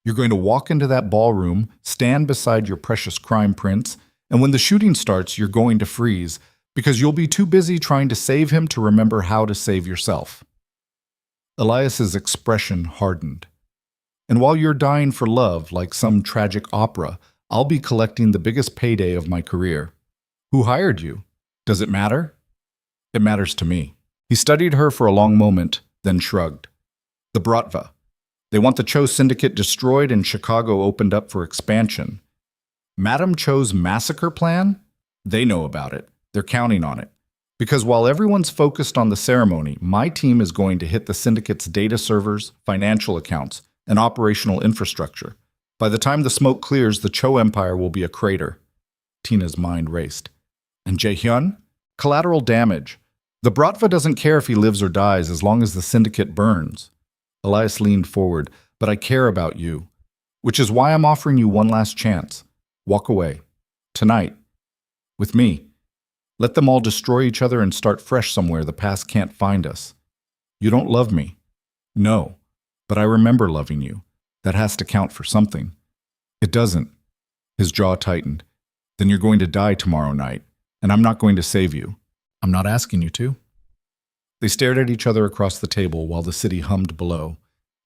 Speaker 1: You're going to walk into that ballroom, stand beside your precious crime prince, and when the shooting starts, you're going to freeze because you'll be too busy trying to save him to remember how to save yourself." Elias's expression hardened. "And while you're dying for love like some tragic opera, I'll be collecting the biggest payday of my career. Who hired you? Does it matter?" "It matters to me." He studied her for a long moment, then shrugged. "The Bratva. They want the Cho syndicate destroyed and Chicago opened up for expansion. Madame Cho's massacre plan? They know about it. They're counting on it. Because while everyone's focused on the ceremony, my team is going to hit the syndicate's data servers, financial accounts, and operational infrastructure. By the time the smoke clears, the Cho empire will be a crater." Tina's mind raced. "And Jae-hyun? Collateral damage. The Bratva doesn't care if he lives or dies as long as the syndicate burns." Elias leaned forward. "But I care about you. Which is why I'm offering you one last chance. Walk away. Tonight. With me. Let them all destroy each other and start fresh somewhere the past can't find us. You don't love me." "No. But I remember loving you. That has to count for something." "It doesn't." His jaw tightened. "Then you're going to die tomorrow night, and I'm not going to save you." "I'm not asking you to." They stared at each other across the table while the city hummed below,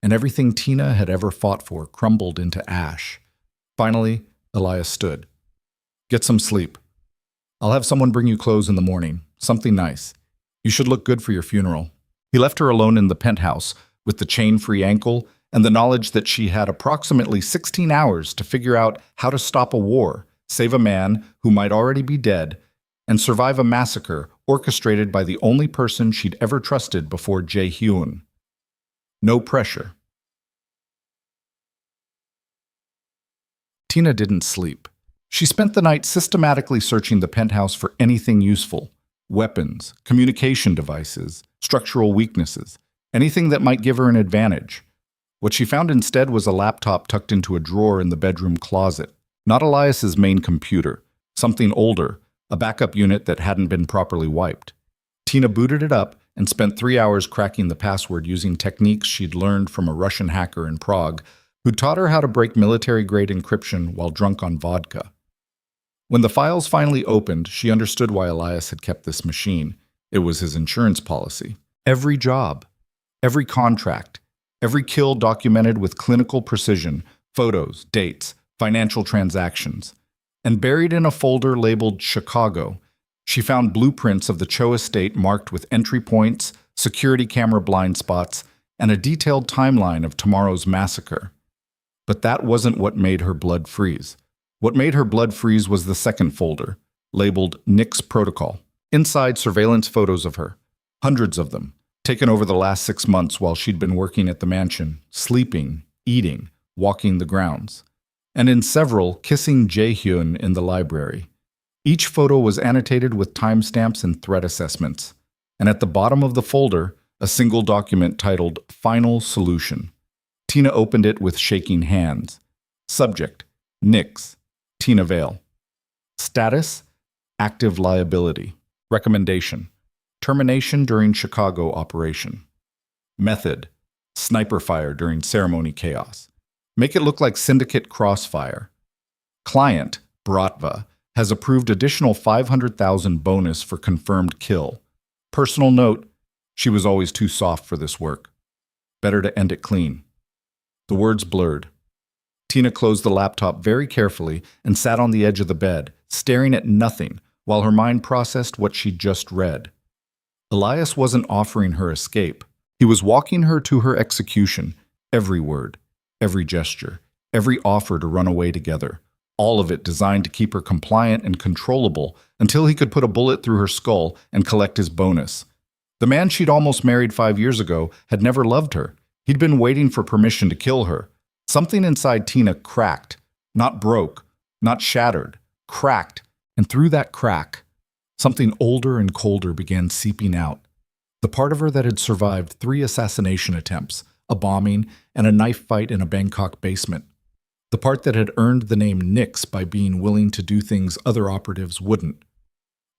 Speaker 1: and everything Tina had ever fought for crumbled into ash. Finally,
Speaker 2: Elias stood. Get some sleep. I'll have someone bring you clothes in the morning. Something nice. You should look good for your funeral. He left her alone in the penthouse with the chain-free ankle and the knowledge that she had approximately 16 hours to figure out how to stop a war, save a man who might already be dead, and survive a massacre orchestrated by the only person she'd ever trusted before Jae-hyun. No pressure. Tina didn't sleep. She spent the night systematically searching the penthouse for anything useful: weapons, communication devices, structural weaknesses, anything that might give her an advantage. What she found instead was a laptop tucked into a drawer in the bedroom closet. Not Elias's main computer, something older, a backup unit that hadn't been properly wiped. Tina booted it up and spent 3 hours cracking the password using techniques she'd learned from a Russian hacker in Prague who taught her how to break military-grade encryption while drunk on vodka. When the files finally opened, she understood why Elias had kept this machine. It was his insurance policy. Every job, every contract, every kill documented with clinical precision, photos, dates, financial transactions. And buried in a folder labeled Chicago, she found blueprints of the Cho estate marked with entry points, security camera blind spots, and a detailed timeline of tomorrow's massacre. But that wasn't what made her blood freeze. What made her blood freeze was the second folder, labeled Nick's Protocol. Inside, surveillance photos of her, hundreds of them, taken over the last 6 months while she'd been working at the mansion, sleeping, eating, walking the grounds. And in several, kissing Jae-hyun in the library. Each photo was annotated with timestamps and threat assessments. And at the bottom of the folder, a single document titled Final Solution. Tina opened it with shaking hands. Subject: Nix, Tina Vale. Status: active liability. Recommendation: termination during Chicago operation. Method: sniper fire during ceremony chaos. Make it look like syndicate crossfire. Client, Bratva, has approved additional 500,000 bonus for confirmed kill. Personal note: she was always too soft for this work. Better to end it clean. The words blurred. Tina closed the laptop very carefully and sat on the edge of the bed, staring at nothing, while her mind processed what she'd just read. Elias wasn't offering her escape. He was walking her to her execution. Every word, every gesture, every offer to run away together. All of it designed to keep her compliant and controllable until he could put a bullet through her skull and collect his bonus. The man she'd almost married 5 years ago had never loved her. He'd been waiting for permission to kill her. Something inside Tina cracked, not broke, not shattered, cracked, and through that crack, something older and colder began seeping out. The part of her that had survived 3 assassination attempts, a bombing, and a knife fight in a Bangkok basement. The part that had earned the name Nix by being willing to do things other operatives wouldn't.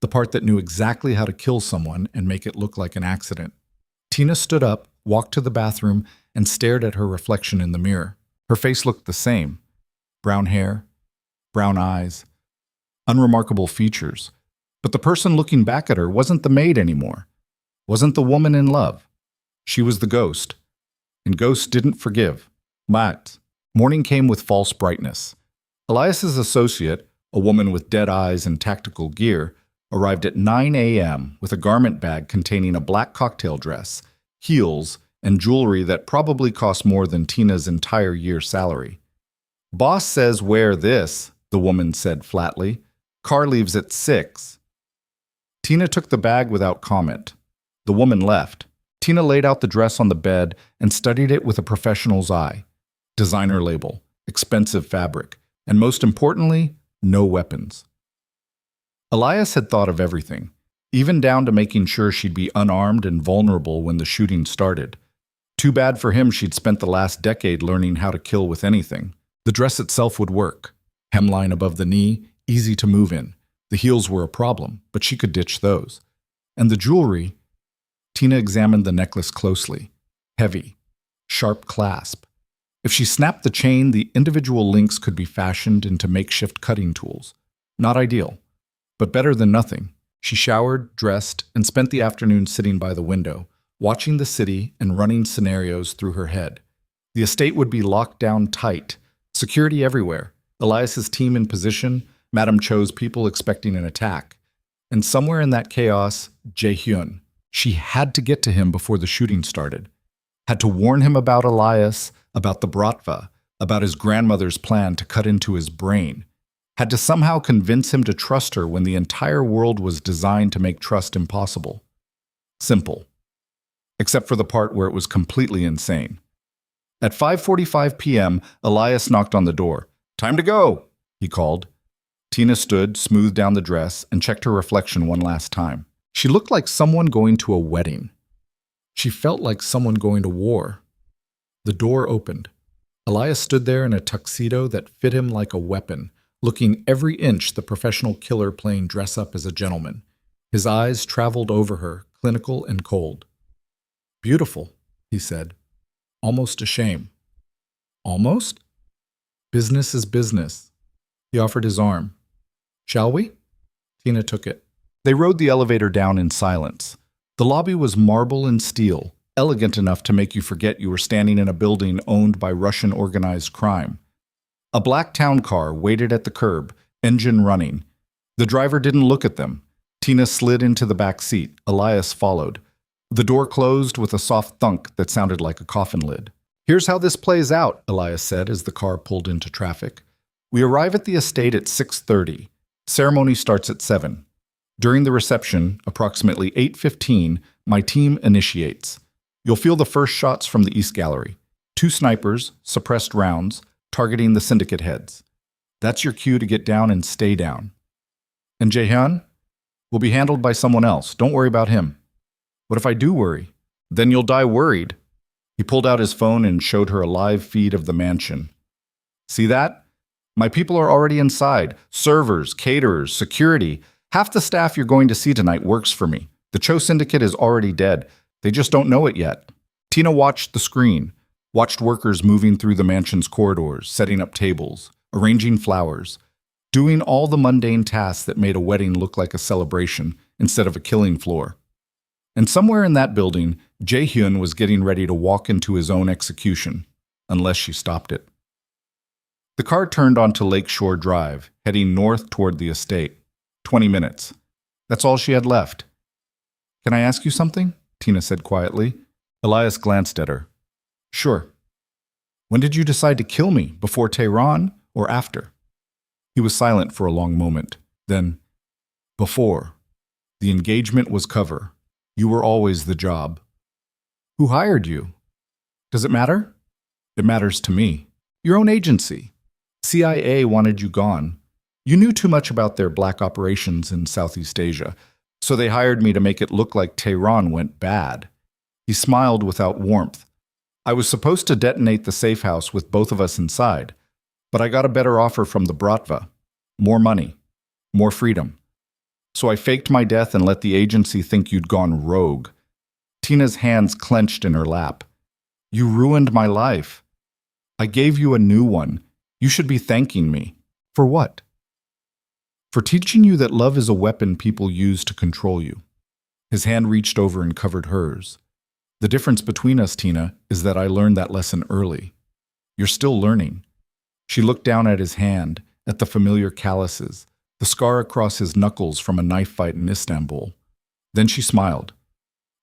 Speaker 2: The part that knew exactly how to kill someone and make it look like an accident. Tina stood up, walked to the bathroom, and stared at her reflection in the mirror. Her face looked the same. Brown hair, brown eyes, unremarkable features. But the person looking back at her wasn't the maid anymore. Wasn't the woman in love. She was the ghost. And ghosts didn't forgive. But morning came with false brightness. Elias's associate, a woman with dead eyes and tactical gear, arrived at 9 a.m. with a garment bag containing a black cocktail dress, heels, and jewelry that probably cost more than Tina's entire year's salary. "Boss says wear this," the woman said flatly. "Car leaves at 6. Tina took the bag without comment. The woman left. Tina laid out the dress on the bed and studied it with a professional's eye. Designer label, expensive fabric, and most importantly, no weapons. Elias had thought of everything, even down to making sure she'd be unarmed and vulnerable when the shooting started. Too bad for him she'd spent the last decade learning how to kill with anything. The dress itself would work. Hemline above the knee, easy to move in. The heels were a problem, but she could ditch those. And the jewelry? Tina examined the necklace closely. Heavy, sharp clasp. If she snapped the chain, the individual links could be fashioned into makeshift cutting tools. Not ideal, but better than nothing. She showered, dressed, and spent the afternoon sitting by the window, watching the city and running scenarios through her head. The estate would be locked down tight, security everywhere.
Speaker 1: Elias's team in position, Madame Cho's people expecting an attack. And somewhere in that chaos, Jae-hyun. She had to get to him before the shooting started. Had to warn him about Elias, about the bratva, about his grandmother's plan to cut into his brain. Had to somehow convince him to trust her when the entire world was designed to make trust impossible. Simple. Except for the part where it was completely insane. At 5:45 p.m., Elias knocked on the door. "Time to go," he called. Tina stood, smoothed down the dress, and checked her reflection one last time. She looked like someone going to a wedding. She felt like someone going to war. The door opened. Elias stood there in a tuxedo that fit him like a weapon, looking every inch the professional killer playing dress-up as a gentleman. His eyes traveled over her, clinical and cold. "Beautiful," he said, almost a shame. "Almost?" "Business is business." He offered his arm. "Shall we?" Tina took it. They rode the elevator down in silence. The lobby was marble and steel, elegant enough to make you forget you were standing in a building owned by Russian organized crime. A black town car waited at the curb, engine running. The driver didn't look at them. Tina slid into the back seat. Elias followed. The door closed with a soft thunk that sounded like a coffin lid. "Here's how this plays out," Elias said as the car pulled into traffic. "We arrive at the estate at 6:30. Ceremony starts at 7. During the reception, approximately 8:15, my team initiates. You'll feel the first shots from the East Gallery. 2 snipers, suppressed rounds, targeting the syndicate heads. That's your cue to get down and stay down. And Jae-hyun will be handled by someone else. Don't worry about him." "What if I do worry?" "Then you'll die worried." He pulled out his phone and showed her a live feed of the mansion. "See that? My people are already inside. Servers, caterers, security. Half the staff you're going to see tonight works for me. The Cho Syndicate is already dead. They just don't know it yet." Tina watched the screen, watched workers moving through the mansion's corridors, setting up tables, arranging flowers, doing all the mundane tasks that made a wedding look like a celebration instead of a killing floor. And somewhere in that building, Jae-hyun was getting ready to walk into his own execution, unless she stopped it. The car turned onto Lakeshore Drive, heading north toward the estate. 20 minutes. That's all she had left. "Can I ask you something?" Tina said quietly. Elias glanced at her. "Sure." "When did you decide to kill me? Before Tehran or after?" He was silent for a long moment. Then, "Before. The engagement was cover. You were always the job." "Who hired you?" "Does it matter?" "It matters to me. Your own agency. CIA wanted you gone. You knew too much about their black operations in Southeast Asia, so they hired me to make it look like Tehran went bad." He smiled without warmth. "I was supposed to detonate the safe house with both of us inside, but I got a better offer from the bratva. More money. More freedom. So I faked my death and let the agency think you'd gone rogue." Tina's hands clenched in her lap. "You ruined my life. I gave you a new one. You should be thanking me." "For what?" "For teaching you that love is a weapon people use to control you." His hand reached over and covered hers. "The difference between us, Tina, is that I learned that lesson early. You're still learning." She looked down at his hand, at the familiar calluses, the scar across his knuckles from a knife fight in Istanbul. Then she smiled.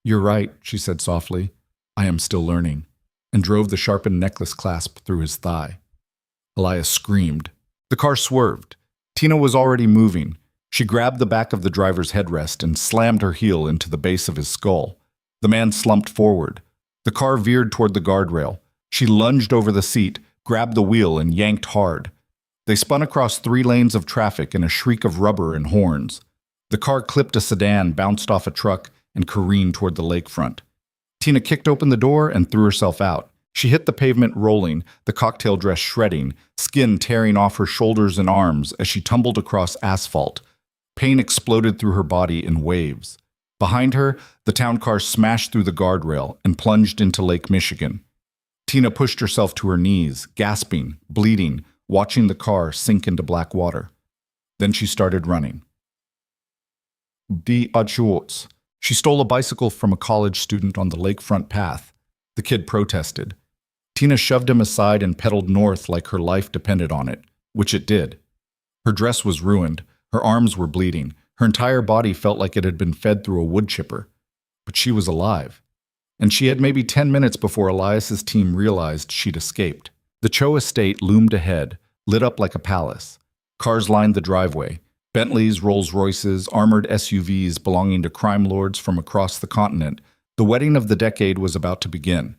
Speaker 1: "You're right," she said softly. "I am still learning," and drove the sharpened necklace clasp through his thigh. Elias screamed. The car swerved. Tina was already moving. She grabbed the back of the driver's headrest and slammed her heel into the base of his skull. The man slumped forward. The car veered toward the guardrail. She lunged over the seat, grabbed the wheel, and yanked hard. They spun across 3 lanes of traffic in a shriek of rubber and horns. The car clipped a sedan, bounced off a truck, and careened toward the lakefront. Tina kicked open the door and threw herself out. She hit the pavement rolling, the cocktail dress shredding, skin tearing off her shoulders and arms as she tumbled across asphalt. Pain exploded through her body in waves. Behind her, the town car smashed through the guardrail and plunged into Lake Michigan. Tina pushed herself to her knees, gasping, bleeding, watching the car sink into black water. Then she started running. She stole a bicycle from a college student on the lakefront path. The kid protested. Tina shoved him aside and pedaled north like her life depended on it. which it did. Her dress was ruined, her arms were bleeding, her entire body felt like it had been fed through a wood chipper. But she was alive. And she had maybe 10 minutes before Elias's team realized she'd escaped. The Cho estate loomed ahead, lit up like a palace. Cars lined the driveway. Bentleys, Rolls-Royces, armored SUVs belonging to crime lords from across the continent. The wedding of the decade was about to begin.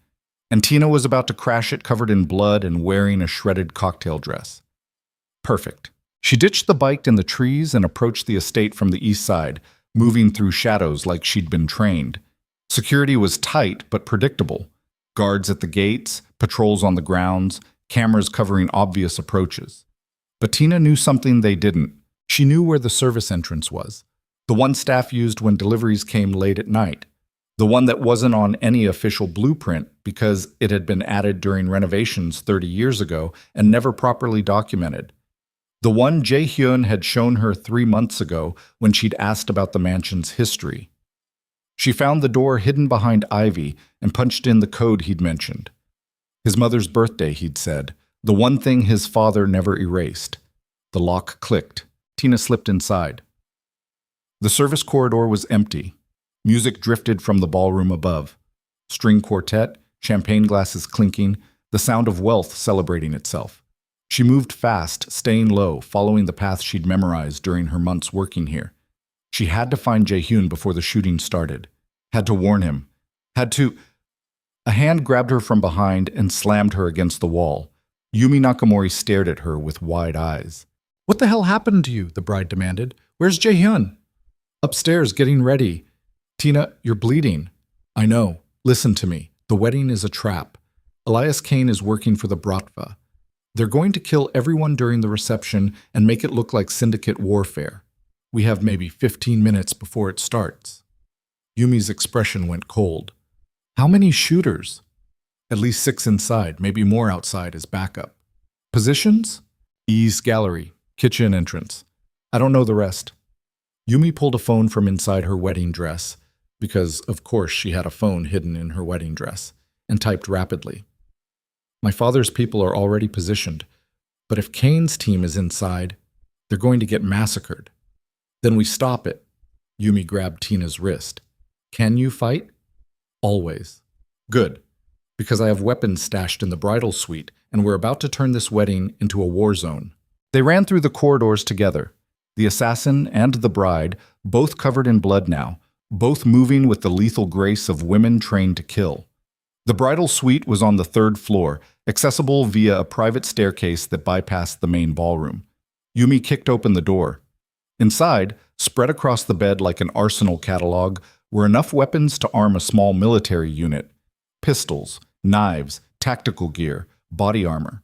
Speaker 1: And Tina was about to crash it covered in blood and wearing a shredded cocktail dress. Perfect. She ditched the bike in the trees and approached the estate from the east side, moving through shadows like she'd been trained. Security was tight but predictable. Guards at the gates, patrols on the grounds, cameras covering obvious approaches. But Tina knew something they didn't. She knew where the service entrance was. The one staff used when deliveries came late at night. The one that wasn't on any official blueprint because it had been added during renovations 30 years ago and never properly documented. The one Jae-hyun had shown her 3 months ago when she'd asked about the mansion's history. She found the door hidden behind ivy and punched in the code he'd mentioned. His mother's birthday, he'd said, the one thing his father never erased. The lock clicked. Tina slipped inside. The service corridor was empty. Music drifted from the ballroom above. String quartet, champagne glasses clinking, the sound of wealth celebrating itself. She moved fast, staying low, following the path she'd memorized during her months working here. She had to find Jae-hyun before the shooting started. Had to warn him. A hand grabbed her from behind and slammed her against the wall. Yumi Nakamori stared at her with wide eyes.
Speaker 2: What the hell happened to you? The bride demanded. Where's Jae-hyun? Upstairs, getting ready. Tina, you're bleeding. I know. Listen to me. The wedding is a trap. Elias Kane is working for the Bratva. They're going to kill everyone during the reception and make it look like syndicate warfare. We have maybe 15 minutes before it starts. Yumi's expression went cold. How many shooters? At least 6 inside, maybe more outside as backup. Positions? East gallery, kitchen entrance. I don't know the rest. Yumi pulled a phone from inside her wedding dress, because of course she had a phone hidden in her wedding dress, and typed rapidly. My father's people are already positioned, but if Kane's team is inside, they're going to get massacred. Then we stop it. Yumi grabbed Tina's wrist. Can you fight? Always. Good, because I have weapons stashed in the bridal suite, and we're about to turn this wedding into a war zone. They ran through the corridors together, the assassin and the bride, both covered in blood now, both moving with the lethal grace of women trained to kill. The bridal suite was on the 3rd floor, accessible via a private staircase that bypassed the main ballroom. Yumi kicked open the door. Inside, spread across the bed like an arsenal catalog, were enough weapons to arm a small military unit. Pistols, knives, tactical gear, body armor.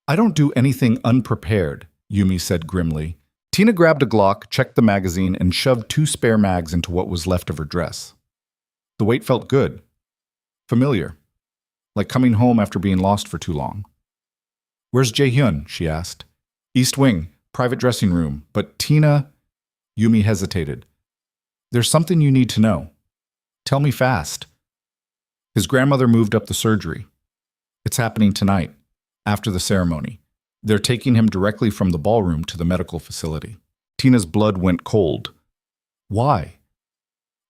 Speaker 2: I don't do anything unprepared, Yumi said grimly. Tina grabbed a Glock, checked the magazine, and shoved 2 spare mags into what was left of her dress. The weight felt good. Familiar. Like coming home after being lost for too long. Where's Jae-hyun? She asked. East wing, private dressing room. But Tina... Yumi hesitated. There's something you need to know. Tell me fast. His grandmother moved up the surgery. It's happening tonight, after the ceremony. They're taking him directly from the ballroom to the medical facility. Tina's blood went cold. Why?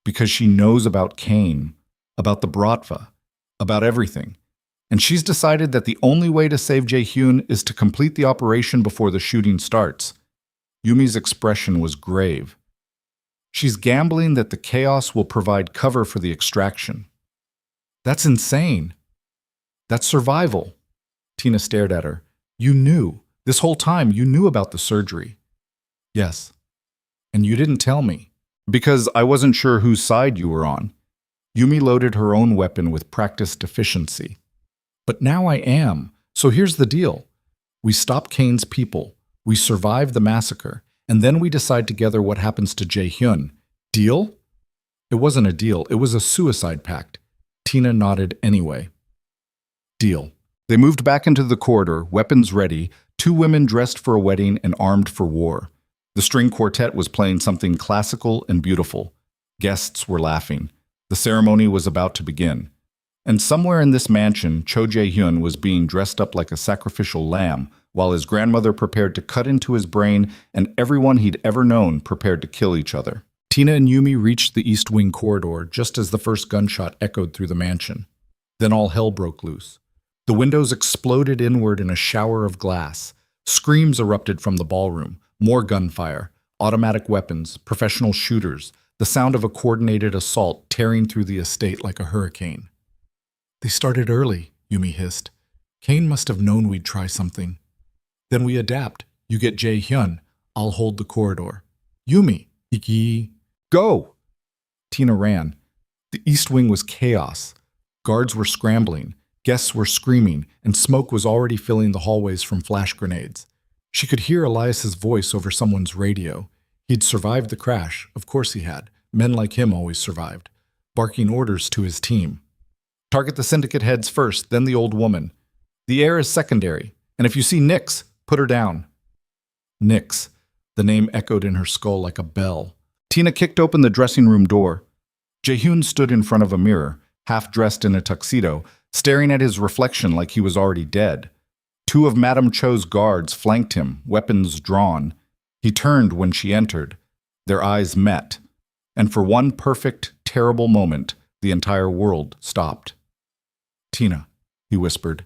Speaker 2: Because she knows about Kane, about the Bratva, about everything. And she's decided that the only way to save Jae-hyun is to complete the operation before the shooting starts. Yumi's expression was grave. She's gambling that the chaos will provide cover for the extraction. That's insane. That's survival. Tina stared at her. You knew. This whole time, you knew about the surgery. Yes. And you didn't tell me. Because I wasn't sure whose side you were on. Yumi loaded her own weapon with practiced efficiency. But now I am. So here's the deal. We stop Kane's people. We survive the massacre. And then we decide together what happens to Jae-hyun. Deal? It wasn't a deal. It was a suicide pact. Tina nodded anyway. Deal. They moved back into the corridor, weapons ready, 2 women dressed for a wedding and armed for war. The string quartet was playing something classical and beautiful. Guests were laughing. The ceremony was about to begin. And somewhere in this mansion, Cho Jae-hyun was being dressed up like a sacrificial lamb,
Speaker 1: while his grandmother prepared to cut into his brain and everyone he'd ever known prepared to kill each other.
Speaker 2: Tina and Yumi reached the East Wing corridor just as the first gunshot echoed through the mansion. Then all hell broke loose. The windows exploded inward in a shower of glass. Screams erupted from the ballroom, more gunfire, automatic weapons, professional shooters, the sound of a coordinated assault tearing through the estate like a hurricane. "They started early," Yumi hissed. "Kane must have known we'd try something. Then we adapt. You get Jae-hyun. I'll hold the corridor. Yumi, Iki."
Speaker 1: "Go!"
Speaker 2: Tina ran. The East Wing was chaos. Guards were scrambling, guests were screaming, and smoke was already filling the hallways from flash grenades. She could hear Elias's voice over someone's radio. He'd survived the crash, of course he had. Men like him always survived. Barking orders to his team. "Target the syndicate heads first, then the old woman. The heir is secondary, and if you see Nix, put her down." Nix. The name echoed in her skull like a bell. Tina kicked open the dressing room door. Jae-hyun stood in front of a mirror, half dressed in a tuxedo, staring at his reflection like he was already dead. Two of Madame Cho's guards flanked him, weapons drawn. He turned when she entered. Their eyes met. And for one perfect, terrible moment, the entire world stopped. "Tina," he whispered.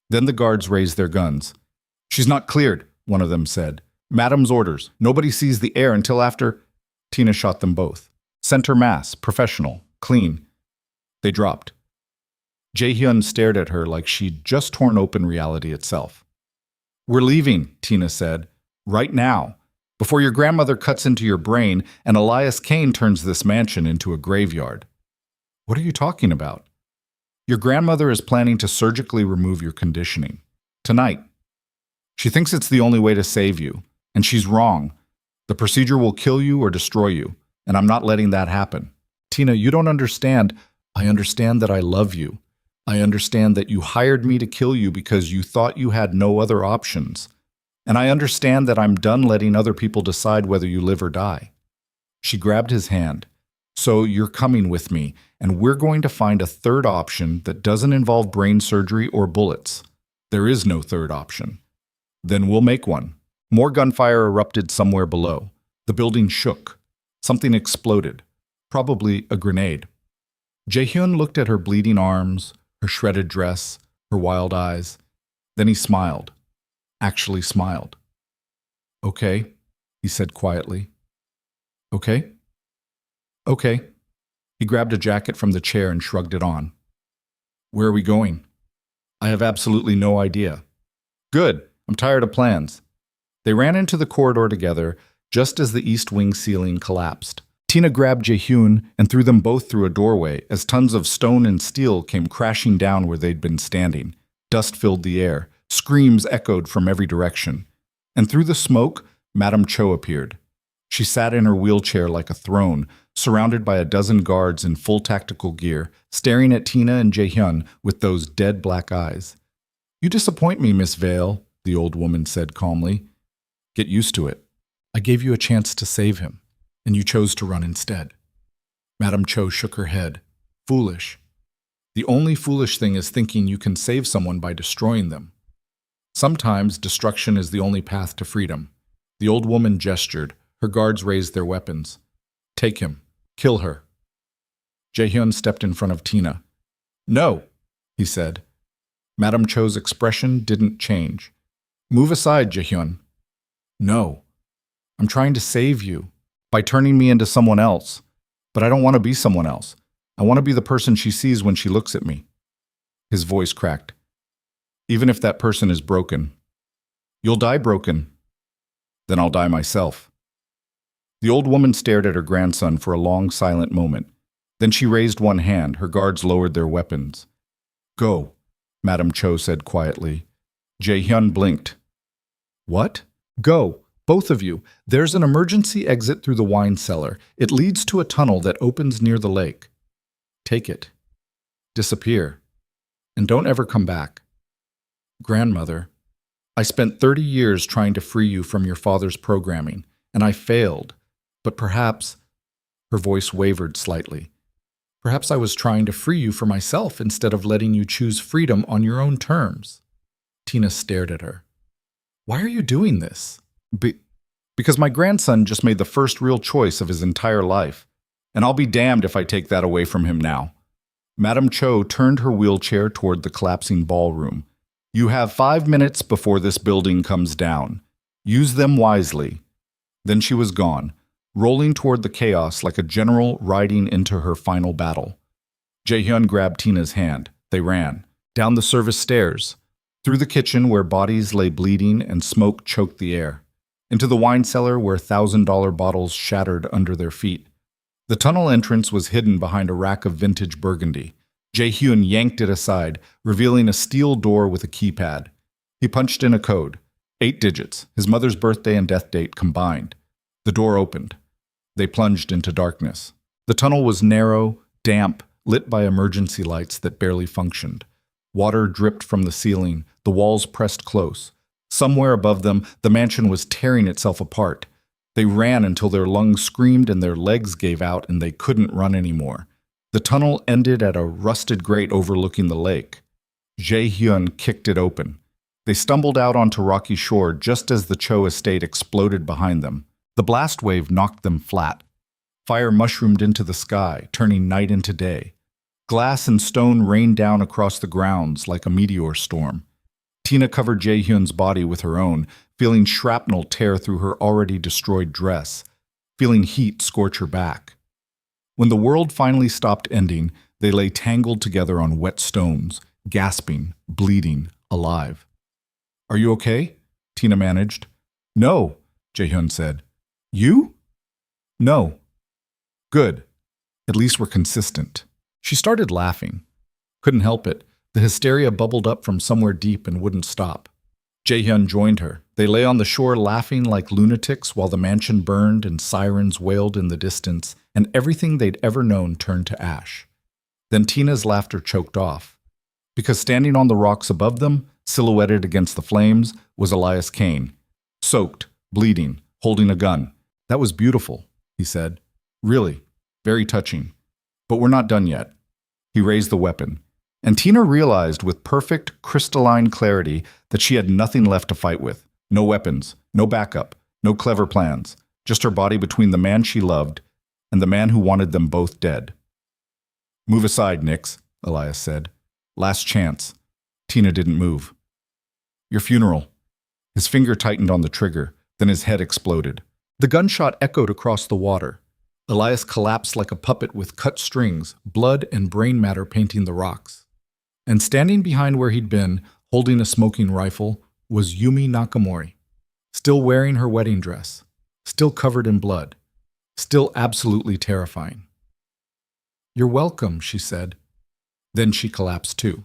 Speaker 2: Then the guards raised their guns. "She's not cleared," one of them said. "Madame's orders. Nobody sees the heir until after—" Tina shot them both. Center mass, professional, clean. They dropped. Jae-hyun stared at her like she'd just torn open reality itself. "We're leaving," Tina said. "Right now. Before your grandmother cuts into your brain and Elias Kane turns this mansion into a graveyard." "What are you talking about?" "Your grandmother is planning to surgically remove your conditioning. Tonight. She thinks it's the only way to save you, and she's wrong. The procedure will kill you or destroy you, and I'm not letting that happen." "Tina, you don't understand. I understand that I love you. I understand that you hired me to kill you because you thought you had no other options. And I understand that I'm done letting other people decide whether you live or die." She grabbed his hand. "So you're coming with me, and we're going to find a third option that doesn't involve brain surgery or bullets. There is no third option. Then we'll make one." More gunfire erupted somewhere below. The building shook. Something exploded. Probably a grenade. Jae-hyun looked at her bleeding arms, her shredded dress, her wild eyes. Then he smiled. Actually smiled. "Okay," he said quietly. "Okay?" "Okay." He grabbed a jacket from the chair and shrugged it on. "Where are we going?" "I have absolutely no idea." "Good. I'm tired of plans." They ran into the corridor together just as the East Wing ceiling collapsed. Tina grabbed Jae-hyun and threw them both through a doorway as tons of stone and steel came crashing down where they'd been standing. Dust filled the air. Screams echoed from every direction. And through the smoke, Madame Cho appeared. She sat in her wheelchair like a throne, surrounded by a dozen guards in full tactical gear, staring at Tina and Jae-hyun with those dead black eyes. "You disappoint me, Miss Vale," the old woman said calmly. "Get used to it. I gave you a chance to save him, and you chose to run instead." Madame Cho shook her head. "Foolish. The only foolish thing is thinking you can save someone by destroying them. Sometimes destruction is the only path to freedom." The old woman gestured. Her guards raised their weapons. "Take him. Kill her." Jae-hyun stepped in front of Tina. "No," he said. Madame Cho's expression didn't change. "Move aside, Jae-hyun." "No. I'm trying to save you by turning me into someone else. But I don't want to be someone else. I want to be the person she sees when she looks at me." His voice cracked. "Even if that person is broken. You'll die broken. Then I'll die myself." The old woman stared at her grandson for a long, silent moment. Then she raised one hand. Her guards lowered their weapons. "Go," Madame Cho said quietly. Jae-hyun blinked. "What?" "Go, both of you. There's an emergency exit through the wine cellar. It leads to a tunnel that opens near the lake. Take it. Disappear. And don't ever come back." "Grandmother, I spent 30 years trying to free you from your father's programming, and I failed. But perhaps—" her voice wavered slightly. "Perhaps I was trying to free you for myself instead of letting you choose freedom on your own terms." Tina stared at her. Why are you doing this?
Speaker 1: Because my grandson just made the first real choice of his entire life, and I'll be damned if I take that away from him now. Madame Cho turned her wheelchair toward the collapsing ballroom. You have 5 minutes before this building comes down. Use them wisely. Then she was gone, rolling toward the chaos like a general riding into her final battle. Jae-hyun grabbed Tina's hand. They ran. Down the service stairs. Through the kitchen where bodies lay bleeding and smoke choked the air. Into the wine cellar where $1,000 bottles shattered under their feet. The tunnel entrance was hidden behind a rack of vintage burgundy. Jae-hyun yanked it aside, revealing a steel door with a keypad. He punched in a code. 8 digits, his mother's birthday and death date combined. The door opened. They plunged into darkness. The tunnel was narrow, damp, lit by emergency lights that barely functioned. Water dripped from the ceiling, the walls pressed close. Somewhere above them, the mansion was tearing itself apart. They ran until their lungs screamed and their legs gave out and they couldn't run anymore. The tunnel ended at a rusted grate overlooking the lake. Jae-hyun kicked it open. They stumbled out onto rocky shore just as the Cho estate exploded behind them. The blast wave knocked them flat. Fire mushroomed into the sky, turning night into day. Glass and stone rained down across the grounds like a meteor storm. Tina covered Jae-hyun's body with her own, feeling shrapnel tear through her already destroyed dress, feeling heat scorch her back. When the world finally stopped ending, they lay tangled together on wet stones, gasping, bleeding, alive. Are you okay? Tina managed. No, Jae-hyun said. You? No. Good. At least we're consistent. She started laughing. Couldn't help it. The hysteria bubbled up from somewhere deep and wouldn't stop. Jae-hyun joined her. They lay on the shore laughing like lunatics while the mansion burned and sirens wailed in the distance, and everything they'd ever known turned to ash. Then Tina's laughter choked off. Because standing on the rocks above them, silhouetted against the flames, was Elias Kane. Soaked, bleeding, holding a gun. That was beautiful, he said. Really, very touching. But we're not done yet. He raised the weapon. And Tina realized with perfect, crystalline clarity that she had nothing left to fight with. No weapons, no backup, no clever plans. Just her body between the man she loved and the man who wanted them both dead. Move aside, Nix, Elias said. Last chance. Tina didn't move. Your funeral. His finger tightened on the trigger, then his head exploded. The gunshot echoed across the water. Elias collapsed like a puppet with cut strings, blood and brain matter painting the rocks. And standing behind where he'd been, holding a smoking rifle, was Yumi Nakamori, still wearing her wedding dress, still covered in blood, still absolutely terrifying. You're welcome, she said. Then she collapsed too.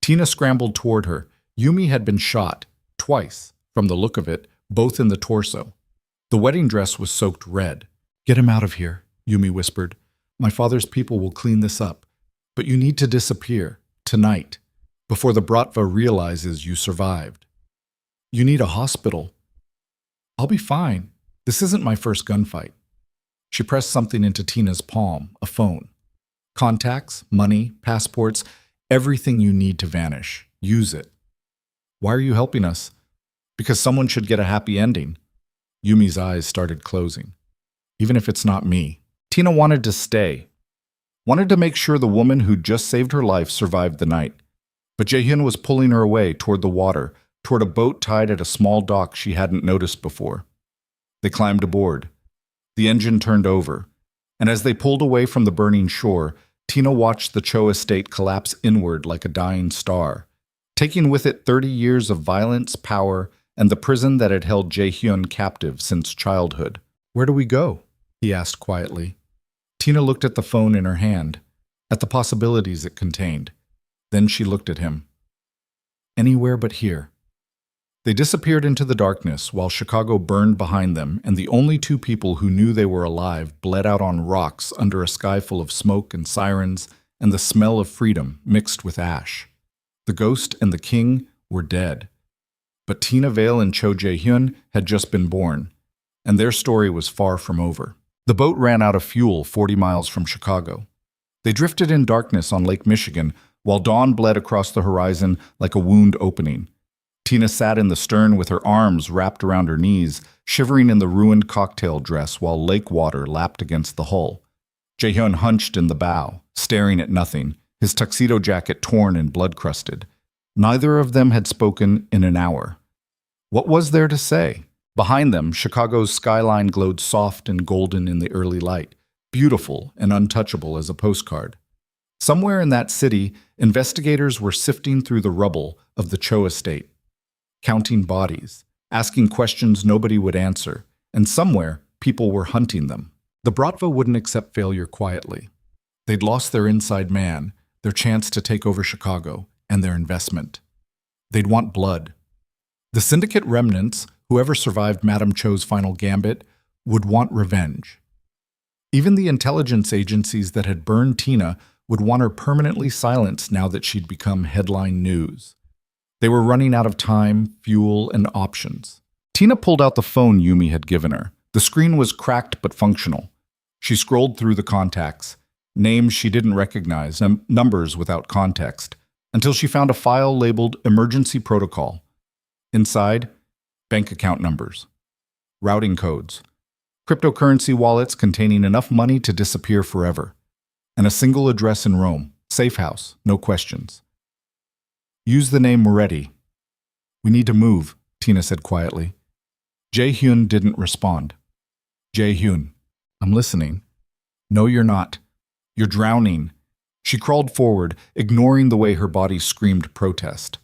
Speaker 1: Tina scrambled toward her. Yumi had been shot, twice, from the look of it, both in the torso. The wedding dress was soaked red. Get him out of here, Yumi whispered. My father's people will clean this up. But you need to disappear, tonight, before the Bratva realizes you survived. You need a hospital. I'll be fine. This isn't my first gunfight. She pressed something into Tina's palm, a phone. Contacts, money, passports, everything you need to vanish. Use it. Why are you helping us? Because someone should get a happy ending. Yumi's eyes started closing. Even if it's not me. Tina wanted to stay. Wanted to make sure the woman who'd just saved her life survived the night. But Jae-hyun was pulling her away toward the water, toward a boat tied at a small dock she hadn't noticed before. They climbed aboard. The engine turned over. And as they pulled away from the burning shore, Tina watched the Cho estate collapse inward like a dying star, taking with it 30 years of violence, power, and the prison that had held Jae-hyun captive since childhood. Where do we go? He asked quietly. Tina looked at the phone in her hand, at the possibilities it contained. Then she looked at him. Anywhere but here. They disappeared into the darkness while Chicago burned behind them, and the only two people who knew they were alive bled out on rocks under a sky full of smoke and sirens and the smell of freedom mixed with ash. The ghost and the king were dead. But Tina Vale and Cho Jae-hyun had just been born, and their story was far from over. The boat ran out of fuel 40 miles from Chicago. They drifted in darkness on Lake Michigan while dawn bled across the horizon like a wound opening. Tina sat in the stern with her arms wrapped around her knees, shivering in the ruined cocktail dress while lake water lapped against the hull. Jae-hyun hunched in the bow, staring at nothing, his tuxedo jacket torn and blood-crusted. Neither of them had spoken in an hour. What was there to say? Behind them, Chicago's skyline glowed soft and golden in the early light, beautiful and untouchable as a postcard. Somewhere in that city, investigators were sifting through the rubble of the Cho estate, counting bodies, asking questions nobody would answer, and somewhere, people were hunting them. The Bratva wouldn't accept failure quietly. They'd lost their inside man, their chance to take over Chicago, and their investment. They'd want blood. The syndicate remnants, whoever survived Madame Cho's final gambit, would want revenge. Even the intelligence agencies that had burned Tina would want her permanently silenced now that she'd become headline news. They were running out of time, fuel, and options. Tina pulled out the phone Yumi had given her. The screen was cracked but functional. She scrolled through the contacts, names she didn't recognize, and numbers without context, until she found a file labeled Emergency Protocol. Inside, bank account numbers, routing codes, cryptocurrency wallets containing enough money to disappear forever, and a single address in Rome, safe house, no questions. Use the name Moretti. We need to move, Tina said quietly. Jae-hyun didn't respond. Jae-hyun, I'm listening. No, you're not. You're drowning. She crawled forward, ignoring the way her body screamed protest.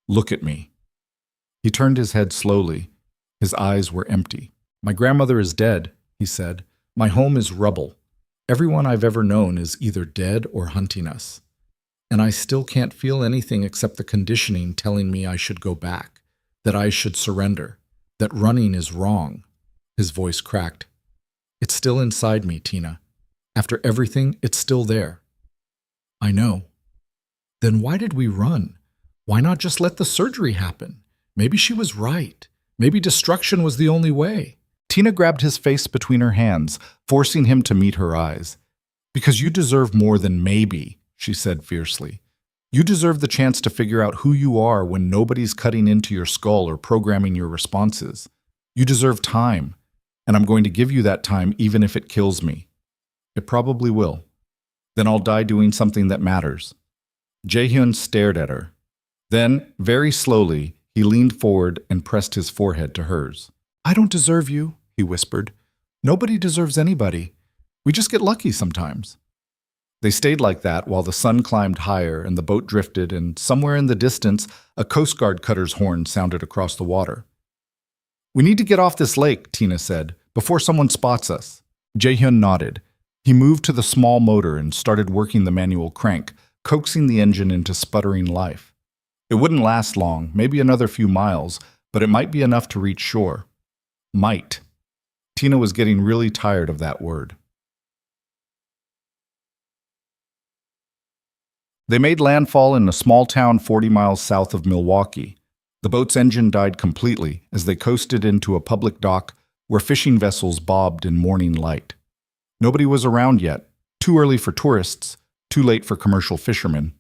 Speaker 1: Look at me. He turned his head slowly. His eyes were empty. My grandmother is dead, he said. My home is rubble. Everyone I've ever known is either dead or hunting us. And I still can't feel anything except the conditioning telling me I should go back, that I should surrender, that running is wrong. His voice cracked. It's still inside me, Tina. After everything, it's still there. I know. Then why did we run? Why not just let the surgery happen? Maybe she was right. Maybe destruction was the only way. Tina grabbed his face between her hands, forcing him to meet her eyes. Because you deserve more than maybe, she said fiercely. You deserve the chance to figure out who you are when nobody's cutting into your skull or programming your responses. You deserve time, and I'm going to give you that time even if it kills me. It probably will. Then I'll die doing something that matters. Jae-hyun stared at her. Then, very slowly, he leaned forward and pressed his forehead to hers. I don't deserve you, he whispered. Nobody deserves anybody. We just get lucky sometimes. They stayed like that while the sun climbed higher and the boat drifted, and somewhere in the distance, a Coast Guard cutter's horn sounded across the water. We need to get off this lake, Tina said, before someone spots us. Jae-hyun nodded. He moved to the small motor and started working the manual crank, coaxing the engine into sputtering life. It wouldn't last long, maybe another few miles, but it might be enough to reach shore. Might. Tina was getting really tired of that word. They made landfall in a small town 40 miles south of Milwaukee. The boat's engine died completely as they coasted into a public dock where fishing vessels bobbed in morning light. Nobody was around yet, too early for tourists, too late for commercial fishermen.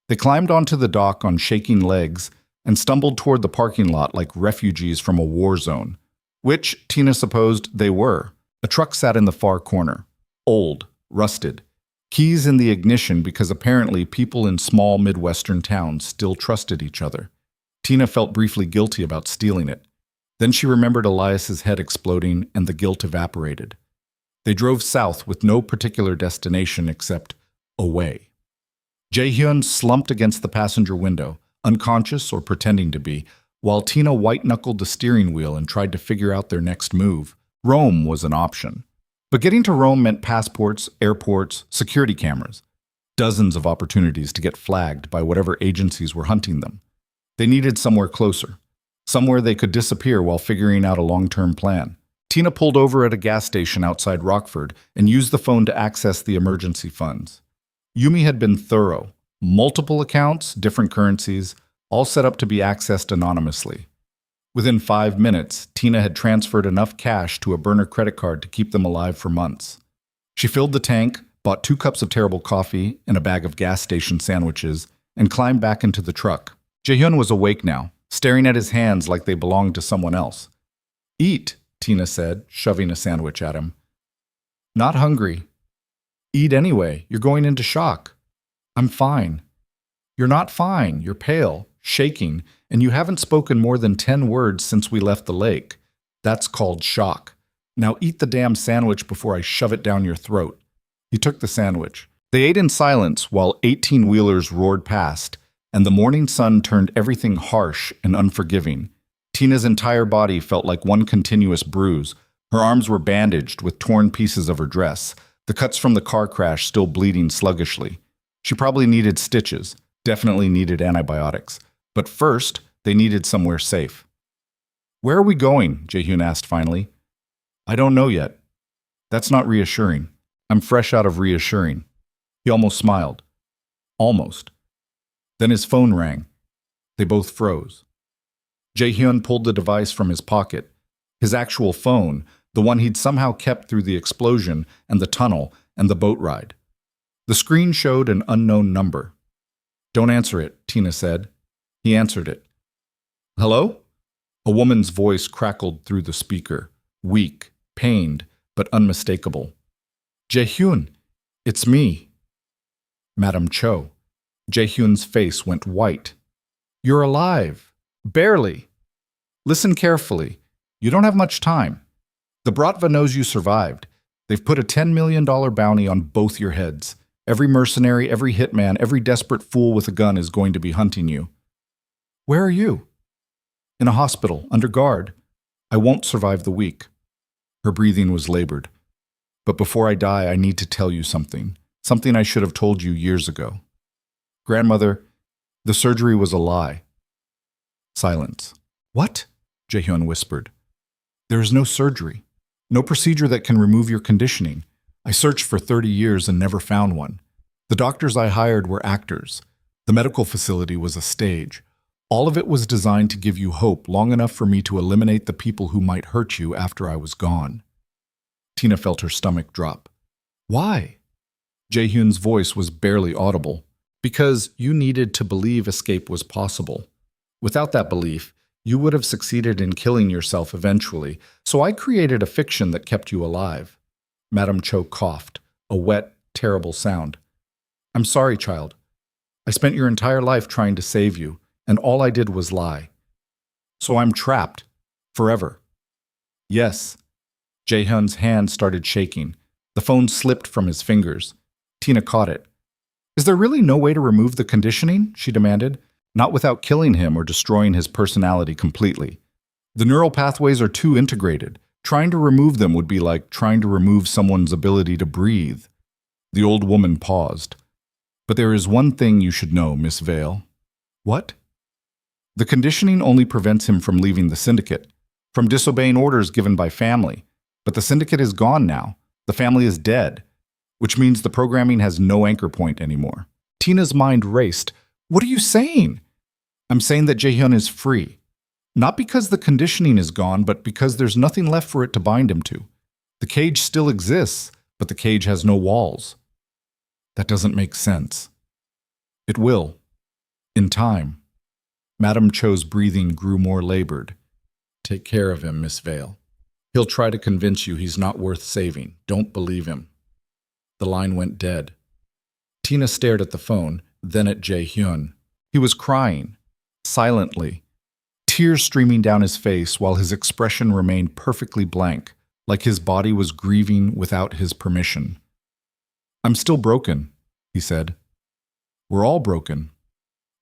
Speaker 1: They climbed onto the dock on shaking legs and stumbled toward the parking lot like refugees from a war zone, which, Tina supposed, they were. A truck sat in the far corner, old, rusted, keys in the ignition because apparently people in small Midwestern towns still trusted each other. Tina felt briefly guilty about stealing it. Then she remembered Elias's head exploding and the guilt evaporated. They drove south with no particular destination except away. Jae-hyun slumped against the passenger window, unconscious or pretending to be, while Tina white-knuckled the steering wheel and tried to figure out their next move. Rome was an option. But getting to Rome meant passports, airports, security cameras. Dozens of opportunities to get flagged by whatever agencies were hunting them. They needed somewhere closer. Somewhere they could disappear while figuring out a long-term plan. Tina pulled over at a gas station outside Rockford and used the phone to access the emergency funds. Yumi had been thorough. Multiple accounts, different currencies, all set up to be accessed anonymously. Within 5 minutes, Tina had transferred enough cash to a burner credit card to keep them alive for months. She filled the tank, bought 2 cups of terrible coffee and a bag of gas station sandwiches, and climbed back into the truck. Jae-hyun was awake now, staring at his hands like they belonged to someone else. Eat, Tina said, shoving a sandwich at him. Not hungry. Eat anyway. You're going into shock. I'm fine. You're not fine. You're pale, shaking, and you haven't spoken more than 10 words since we left the lake. That's called shock. Now eat the damn sandwich before I shove it down your throat. He took the sandwich. They ate in silence while 18-wheelers roared past, and the morning sun turned everything harsh and unforgiving. Tina's entire body felt like one continuous bruise. Her arms were bandaged with torn pieces of her dress, the cuts from the car crash still bleeding sluggishly. She probably needed stitches, definitely needed antibiotics. But first, they needed somewhere safe. Where are we going? Jaehyun asked finally. I don't know yet. That's not reassuring. I'm fresh out of reassuring. He almost smiled. Almost. Then his phone rang. They both froze. Jaehyun pulled the device from his pocket. His actual phone, the one he'd somehow kept through the explosion and the tunnel and the boat ride. The screen showed an unknown number. Don't answer it, Tina said. He answered it. Hello? A woman's voice crackled through the speaker, weak, pained, but unmistakable. Jaehyun, it's me. Madam Cho. Jaehyun's face went white. You're alive. Barely. Listen carefully. You don't have much time. The Bratva knows you survived. They've put a $10 million bounty on both your heads. Every mercenary, every hitman, every desperate fool with a gun is going to be hunting you. Where are you? In a hospital, under guard. I won't survive the week. Her breathing was labored. But before I die, I need to tell you something. Something I should have told you years ago. Grandmother, the surgery was a lie. Silence. What? Jaehyun whispered. There is no surgery. No procedure that can remove your conditioning. I searched for 30 years and never found one. The doctors I hired were actors. The medical facility was a stage. All of it was designed to give you hope long enough for me to eliminate the people who might hurt you after I was gone. Tina felt her stomach drop. Why? Jaehyun's voice was barely audible. Because you needed to believe escape was possible. Without that belief, you would have succeeded in killing yourself eventually, so I created a fiction that kept you alive. Madam Cho coughed, a wet, terrible sound. I'm sorry, child. I spent your entire life trying to save you, and all I did was lie. So I'm trapped. Forever. Yes. Jaehyun's hand started shaking. The phone slipped from his fingers. Tina caught it. Is there really no way to remove the conditioning? She demanded. Not without killing him or destroying his personality completely. The neural pathways are too integrated. Trying to remove them would be like trying to remove someone's ability to breathe. The old woman paused. But there is one thing you should know, Miss Vale. What? The conditioning only prevents him from leaving the syndicate, from disobeying orders given by family. But the syndicate is gone now. The family is dead, which means the programming has no anchor point anymore. Tina's mind raced. What are you saying? I'm saying that Jaehyun is free. Not because the conditioning is gone, but because there's nothing left for it to bind him to. The cage still exists, but the cage has no walls. That doesn't make sense. It will. In time. Madam Cho's breathing grew more labored. Take care of him, Miss Vale. He'll try to convince you he's not worth saving. Don't believe him. The line went dead. Tina stared at the phone, then at Jaehyun. He was crying, silently, tears streaming down his face while his expression remained perfectly blank, like his body was grieving without his permission. I'm still broken, he said. We're all broken.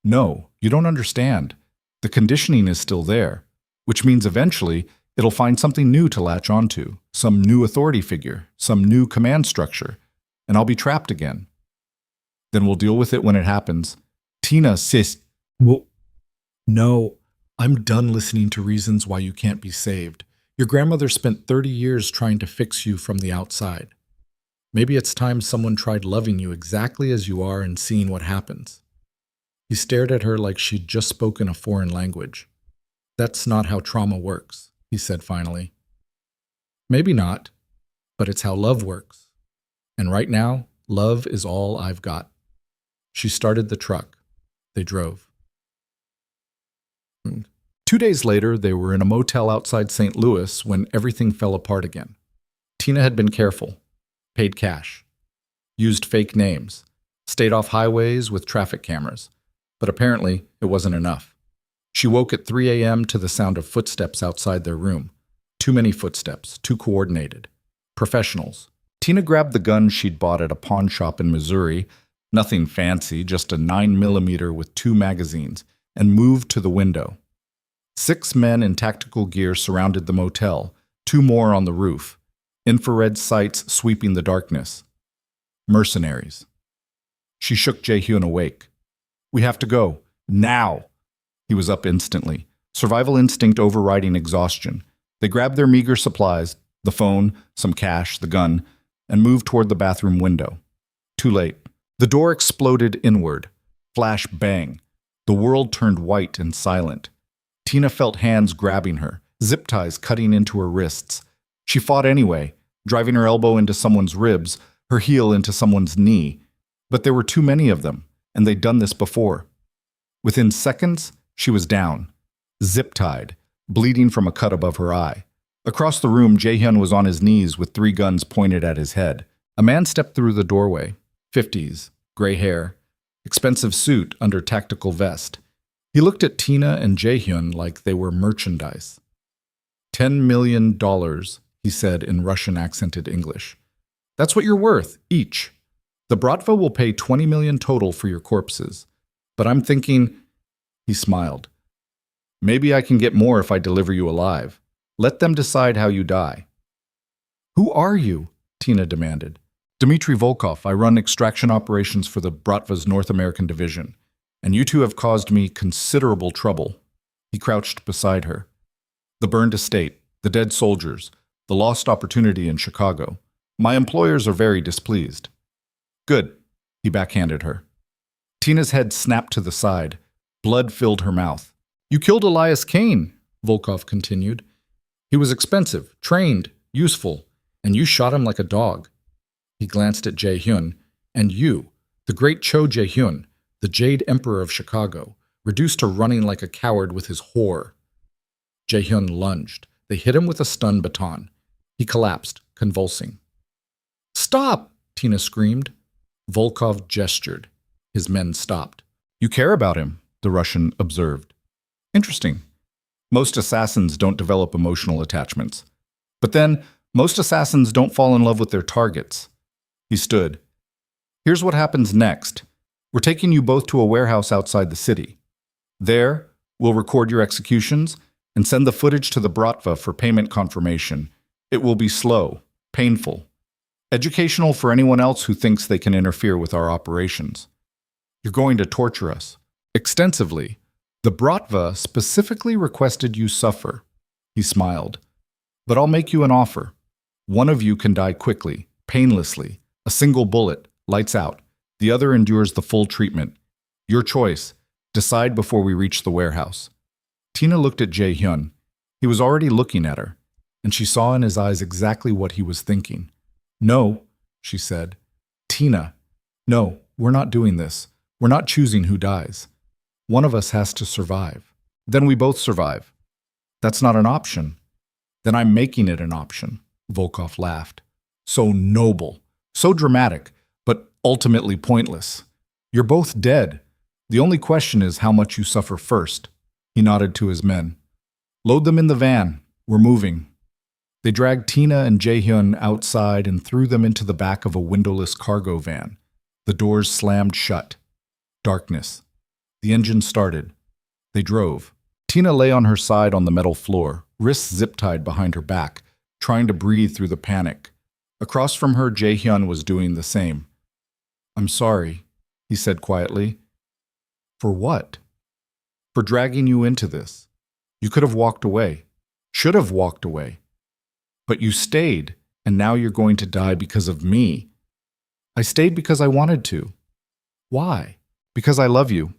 Speaker 1: No, you don't understand. The conditioning is still there, which means eventually it'll find something new to latch onto, some new authority figure, some new command structure, and I'll be trapped again. Then we'll deal with it when it happens. Tina, sis. Well, no, I'm done listening to reasons why you can't be saved. Your grandmother spent 30 years trying to fix you from the outside. Maybe it's time someone tried loving you exactly as you are and seeing what happens. He stared at her like she'd just spoken a foreign language. That's not how trauma works, he said finally. Maybe not, but it's how love works. And right now, love is all I've got. She started the truck. They drove.
Speaker 2: 2 days later, they were in a motel outside St. Louis when everything fell apart again. Tina had been careful, paid cash, used fake names, stayed off highways with traffic cameras, but apparently it wasn't enough. She woke at 3 a.m. to the sound of footsteps outside their room. Too many footsteps, too coordinated. Professionals. Tina grabbed the gun she'd bought at a pawn shop in Missouri, nothing fancy, just a 9mm with 2 magazines, and moved to the window. 6 men in tactical gear surrounded the motel, 2 more on the roof, infrared sights sweeping the darkness. Mercenaries. She shook Jae-hyun awake. "We have to go. Now!" He was up instantly, survival instinct overriding exhaustion. They grabbed their meager supplies, the phone, some cash, the gun, and moved toward the bathroom window. Too late. The door exploded inward. Flash bang. The world turned white and silent. Tina felt hands grabbing her, zip ties cutting into her wrists. She fought anyway, driving her elbow into someone's ribs, her heel into someone's knee. But there were too many of them, and they'd done this before. Within seconds, she was down, zip-tied, bleeding from a cut above her eye. Across the room, Jae-hyun was on his knees with 3 guns pointed at his head. A man stepped through the doorway, 50s, gray hair, expensive suit under tactical vest. He looked at Tina and Jae-hyun like they were merchandise. $10 million, he said in Russian-accented English. "That's what you're worth, each. The Bratva will pay $20 million total for your corpses. But I'm thinking," he smiled, "maybe I can get more if I deliver you alive. Let them decide how you die." "Who are you?" Tina demanded. "Dmitry Volkov. I run extraction operations for the Bratva's North American division, and you two have caused me considerable trouble." He crouched beside her. "The burned estate, the dead soldiers, the lost opportunity in Chicago. My employers are very displeased." "Good," he backhanded her. Tina's head snapped to the side. Blood filled her mouth. "You killed Elias Kane," Volkov continued. "He was expensive, trained, useful, and you shot him like a dog." He glanced at Jae-hyun. "And you, the great Cho Jae-hyun, the Jade Emperor of Chicago, reduced to running like a coward with his whore." Jae-hyun lunged. They hit him with a stun baton. He collapsed, convulsing. "Stop!" Tina screamed. Volkov gestured. His men stopped. "You care about him," the Russian observed. "Interesting. Most assassins don't develop emotional attachments. But then, most assassins don't fall in love with their targets." He stood. "Here's what happens next. We're taking you both to a warehouse outside the city. There, we'll record your executions and send the footage to the Bratva for payment confirmation. It will be slow, painful, educational for anyone else who thinks they can interfere with our operations. You're going to torture us extensively. The Bratva specifically requested you suffer." He smiled. "But I'll make you an offer. One of you can die quickly, painlessly, a single bullet, lights out. The other endures the full treatment. Your choice. Decide before we reach the warehouse." Tina looked at Jae-hyun. He was already looking at her, and she saw in his eyes exactly what he was thinking. "No," she said. "Tina, no, we're not doing this. We're not choosing who dies. One of us has to survive. Then we both survive. That's not an option. Then I'm making it an option." Volkov laughed. "So noble, so dramatic, but ultimately pointless. You're both dead. The only question is how much you suffer first." He nodded to his men. "Load them in the van. We're moving." They dragged Tina and Jae-hyun outside and threw them into the back of a windowless cargo van. The doors slammed shut. Darkness. The engine started. They drove. Tina lay on her side on the metal floor, wrists zip-tied behind her back, trying to breathe through the panic. Across from her, Jae-hyun was doing the same. "I'm sorry," he said quietly. "For what?" "For dragging you into this. You could have walked away. Should have walked away. But you stayed, and now you're going to die because of me." "I stayed because I wanted to." "Why?" "Because I love you.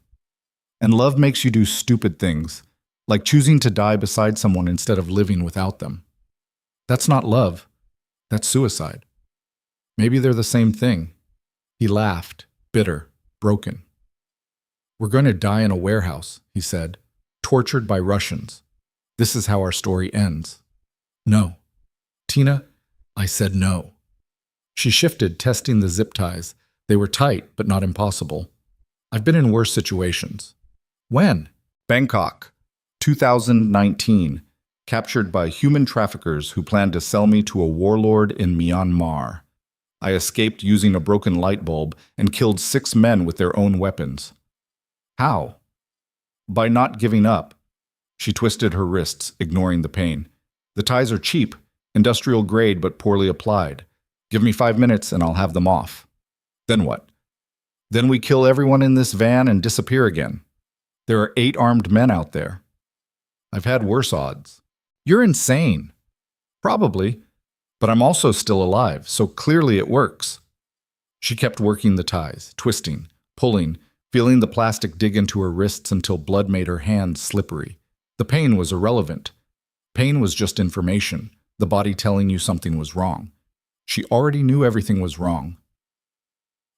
Speaker 2: And love makes you do stupid things, like choosing to die beside someone instead of living without them. That's not love. That's suicide. Maybe they're the same thing." He laughed, bitter, broken. "We're going to die in a warehouse," he said. tortured by Russians. This is how our story ends. No. Tina, I said no. She shifted, testing the zip ties. They were tight, but not impossible. I've been in worse situations. When?
Speaker 1: Bangkok, 2019. Captured by human traffickers who planned to sell me to a warlord in Myanmar. I escaped using a broken light bulb and killed 6 men with their own weapons. How? By not giving up. She twisted her wrists, ignoring the pain. The ties are cheap, industrial grade but poorly applied. Give me 5 minutes and I'll have them off. Then what? Then we kill everyone in this van and disappear again. There are 8 armed men out there. I've had worse odds. You're insane. Probably, but I'm also still alive, so clearly it works. She kept working the ties, twisting, pulling, feeling the plastic dig into her wrists until blood made her hands slippery. The pain was irrelevant. Pain was just information, the body telling you something was wrong. She already knew everything was wrong.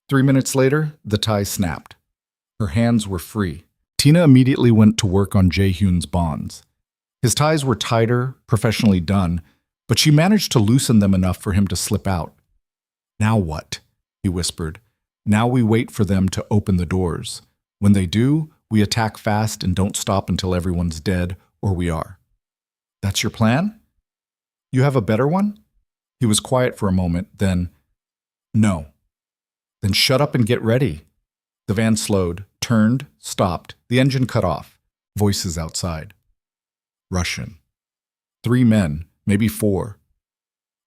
Speaker 1: 3 minutes later, the tie snapped. Her hands were free. Tina immediately went to work on Jae-hyun's bonds. His ties were tighter, professionally done, but she managed to loosen them enough for him to slip out. Now what? He whispered. Now we wait for them to open the doors. When they do, we attack fast and don't stop until everyone's dead, or we are. That's your plan? You have a better one? He was quiet for a moment, then, no. Then shut up and get ready. The van slowed, turned, stopped, the engine cut off. Voices outside. Russian. 3 men, maybe 4.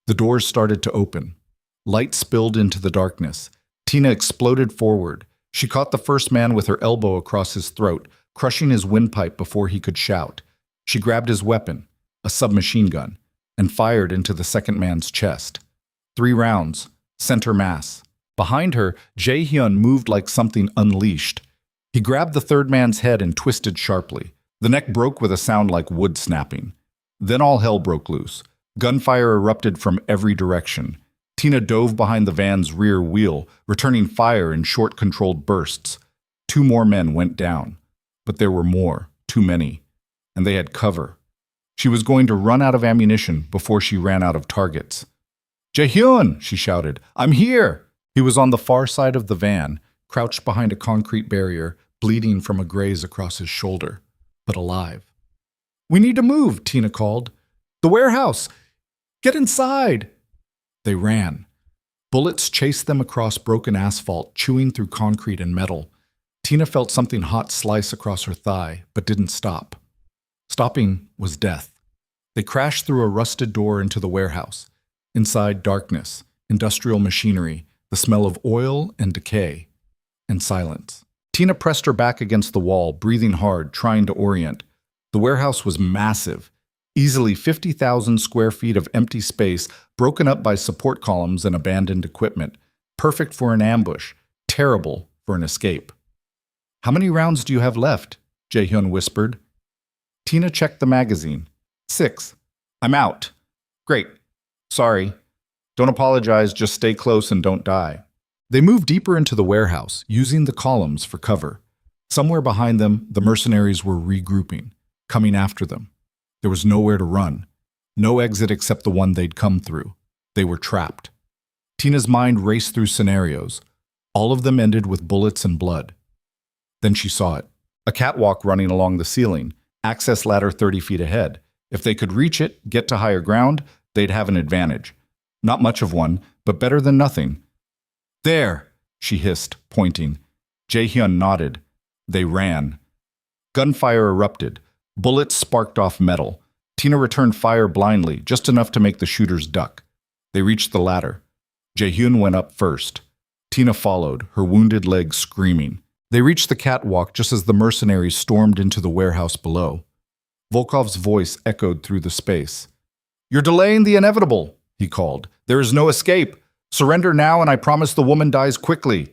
Speaker 1: The doors started to open. Light spilled into the darkness. Tina exploded forward. She caught the first man with her elbow across his throat, crushing his windpipe before he could shout. She grabbed his weapon, a submachine gun, and fired into the second man's chest. 3 rounds, center mass. Behind her, Jae-hyun moved like something unleashed. He grabbed the third man's head and twisted sharply. The neck broke with a sound like wood snapping. Then all hell broke loose. Gunfire erupted from every direction. Tina dove behind the van's rear wheel, returning fire in short, controlled bursts. 2 more men went down. But there were more, too many. And they had cover. She was going to run out of ammunition before she ran out of targets. Jae-hyun, she shouted, I'm here! He was on the far side of the van, crouched behind a concrete barrier, bleeding from a graze across his shoulder, but alive. We need to move, Tina called. The warehouse! Get inside! They ran. Bullets chased them across broken asphalt, chewing through concrete and metal. Tina felt something hot slice across her thigh, but didn't stop. Stopping was death. They crashed through a rusted door into the warehouse. Inside, darkness, industrial machinery, the smell of oil and decay, and silence. Tina pressed her back against the wall, breathing hard, trying to orient. The warehouse was massive, easily 50,000 square feet of empty space, broken up by support columns and abandoned equipment. Perfect for an ambush, terrible for an escape. How many rounds do you have left? Jae-hyun whispered. Tina checked the magazine. 6. I'm out. Great. Sorry. Don't apologize, just stay close and don't die. They moved deeper into the warehouse, using the columns for cover. Somewhere behind them, the mercenaries were regrouping, coming after them. There was nowhere to run. No exit except the one they'd come through. They were trapped. Tina's mind raced through scenarios. All of them ended with bullets and blood. Then she saw it. A catwalk running along the ceiling, access ladder 30 feet ahead. If they could reach it, get to higher ground, they'd have an advantage. Not much of one, but better than nothing. There, she hissed, pointing. Jae-hyun nodded. They ran. Gunfire erupted. Bullets sparked off metal. Tina returned fire blindly, just enough to make the shooters duck. They reached the ladder. Jae-hyun went up first. Tina followed, her wounded legs screaming. They reached the catwalk just as the mercenaries stormed into the warehouse below. Volkov's voice echoed through the space. You're delaying the inevitable, he called. There is no escape. Surrender now and I promise the woman dies quickly.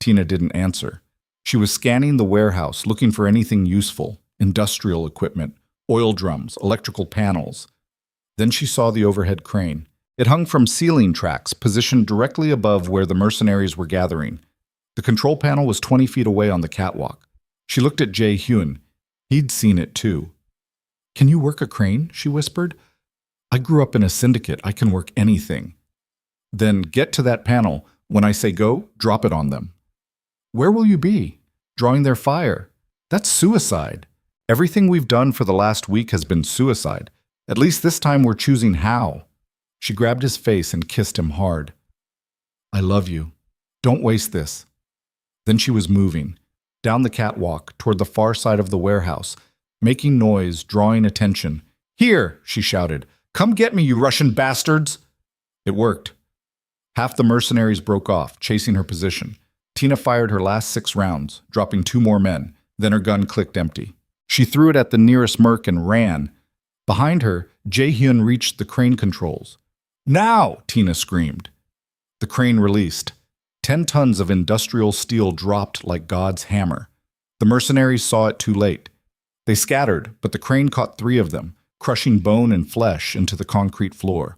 Speaker 1: Tina didn't answer. She was scanning the warehouse, looking for anything useful. Industrial equipment, oil drums, electrical panels. Then she saw the overhead crane. It hung from ceiling tracks, positioned directly above where the mercenaries were gathering. The control panel was 20 feet away on the catwalk. She looked at Jae-hyun. He'd seen it too. "Can you work a crane?" she whispered. "I grew up in a syndicate. I can work anything." "Then get to that panel. When I say go, drop it on them." "Where will you be?" "Drawing their fire." "That's suicide. Everything we've done for the last week has been suicide. At least this time we're choosing how." She grabbed his face and kissed him hard. "I love you. Don't waste this." Then she was moving, down the catwalk toward the far side of the warehouse, making noise, drawing attention. "Here!" she shouted. "Come get me, you Russian bastards!" It worked. Half the mercenaries broke off, chasing her position. Tina fired her last 6 rounds, dropping 2 more men. Then her gun clicked empty. She threw it at the nearest merc and ran. Behind her, Jae-hyun reached the crane controls. "Now!" Tina screamed. The crane released. 10 tons of industrial steel dropped like God's hammer. The mercenaries saw it too late. They scattered, but the crane caught 3 of them, crushing bone and flesh into the concrete floor.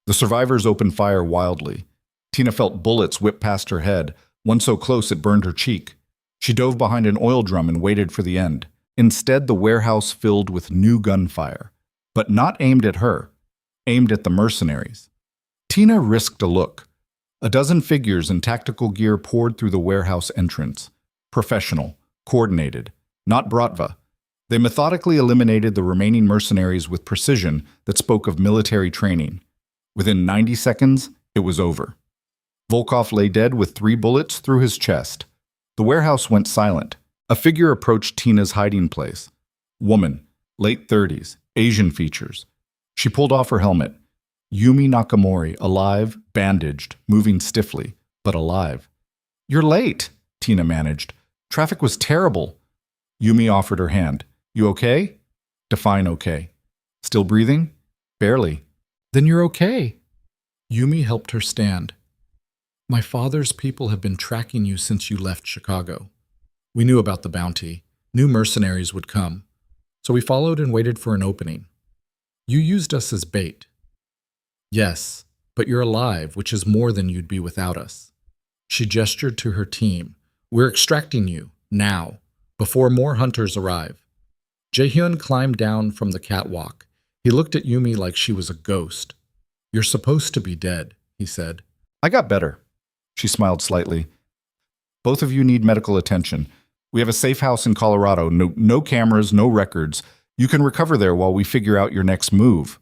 Speaker 1: The survivors opened fire wildly. Tina felt bullets whip past her head, one so close it burned her cheek. She dove behind an oil drum and waited for the end. Instead, the warehouse filled with new gunfire, but not aimed at her, aimed at the mercenaries. Tina risked a look. A dozen figures in tactical gear poured through the warehouse entrance. Professional, coordinated, not Bratva. They methodically eliminated the remaining mercenaries with precision that spoke of military training. Within 90 seconds, it was over. Volkov lay dead with 3 bullets through his chest. The warehouse went silent. A figure approached Tina's hiding place. Woman, late 30s, Asian features. She pulled off her helmet. Yumi Nakamori, alive, bandaged, moving stiffly, but alive. "You're late," Tina managed. "Traffic was terrible." Yumi offered her hand. "You okay?" Define okay. "Still breathing?" "Barely." "Then you're okay." Yumi helped her stand. "My father's people have been tracking you since you left Chicago. We knew about the bounty. New mercenaries would come. So we followed and waited for an opening. You used us as bait." "Yes, but you're alive, which is more than you'd be without us." She gestured to her team. "We're extracting you, now, before more hunters arrive." Jae-hyun climbed down from the catwalk. He looked at Yumi like she was a ghost. "You're supposed to be dead," he said. "I got better." She smiled slightly. "Both of you need medical attention. We have a safe house in Colorado. No cameras, no records. You can recover there while we figure out your next move."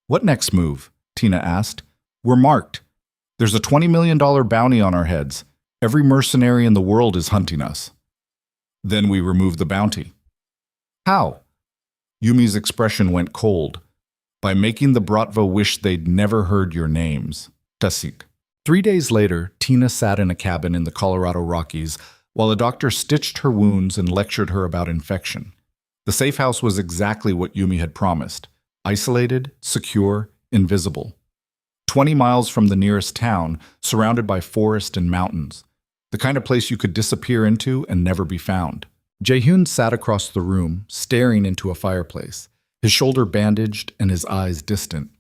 Speaker 1: "What next move?" Tina asked. "We're marked. There's a $20 million bounty on our heads. Every mercenary in the world is hunting us." "Then we remove the bounty." "How?" Yumi's expression went cold. "By making the Bratva wish they'd never heard your names." Tasik. 3 days later, Tina sat in a cabin in the Colorado Rockies while a doctor stitched her wounds and lectured her about infection. The safe house was exactly what Yumi had promised. Isolated, secure, invisible. 20 miles from the nearest town, surrounded by forest and mountains. The kind of place you could disappear into and never be found. Jae-hyun sat across the room, staring into a fireplace, his shoulder bandaged and his eyes distant.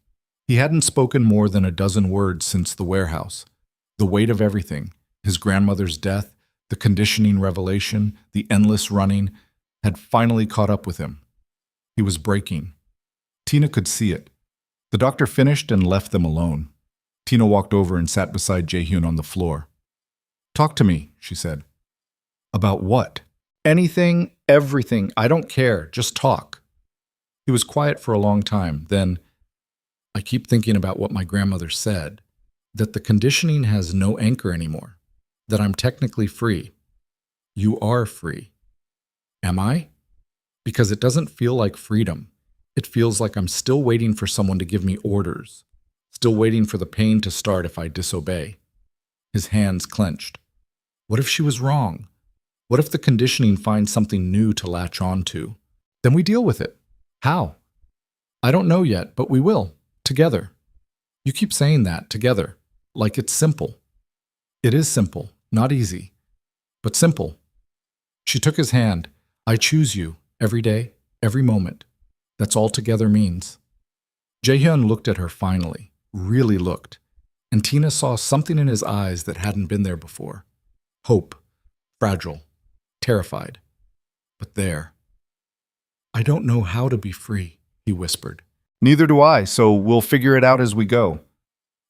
Speaker 1: He hadn't spoken more than a dozen words since the warehouse. The weight of everything, his grandmother's death, the conditioning revelation, the endless running, had finally caught up with him. He was breaking. Tina could see it. The doctor finished and left them alone. Tina walked over and sat beside Jae-hyun on the floor. "Talk to me," she said. "About what?" "Anything, everything. I don't care. Just talk." He was quiet for a long time. Then, "I keep thinking about what my grandmother said, that the conditioning has no anchor anymore, that I'm technically free." "You are free." "Am I?" "Because it doesn't feel like freedom. It feels like I'm still waiting for someone to give me orders, still waiting for the pain to start if I disobey." His hands clenched. What if she was wrong? What if the conditioning finds something new to latch on to? Then we deal with it. How? "I don't know yet, but we will. Together." "You keep saying that, together, like it's simple." "It is simple, not easy, but simple." She took his hand. "I choose you, every day, every moment. That's all together means." Jae-hyun looked at her finally, really looked, and Tina saw something in his eyes that hadn't been there before. Hope, fragile, terrified, but there.
Speaker 2: I don't know how to be free, he whispered.
Speaker 1: Neither do I, so we'll figure it out as we go.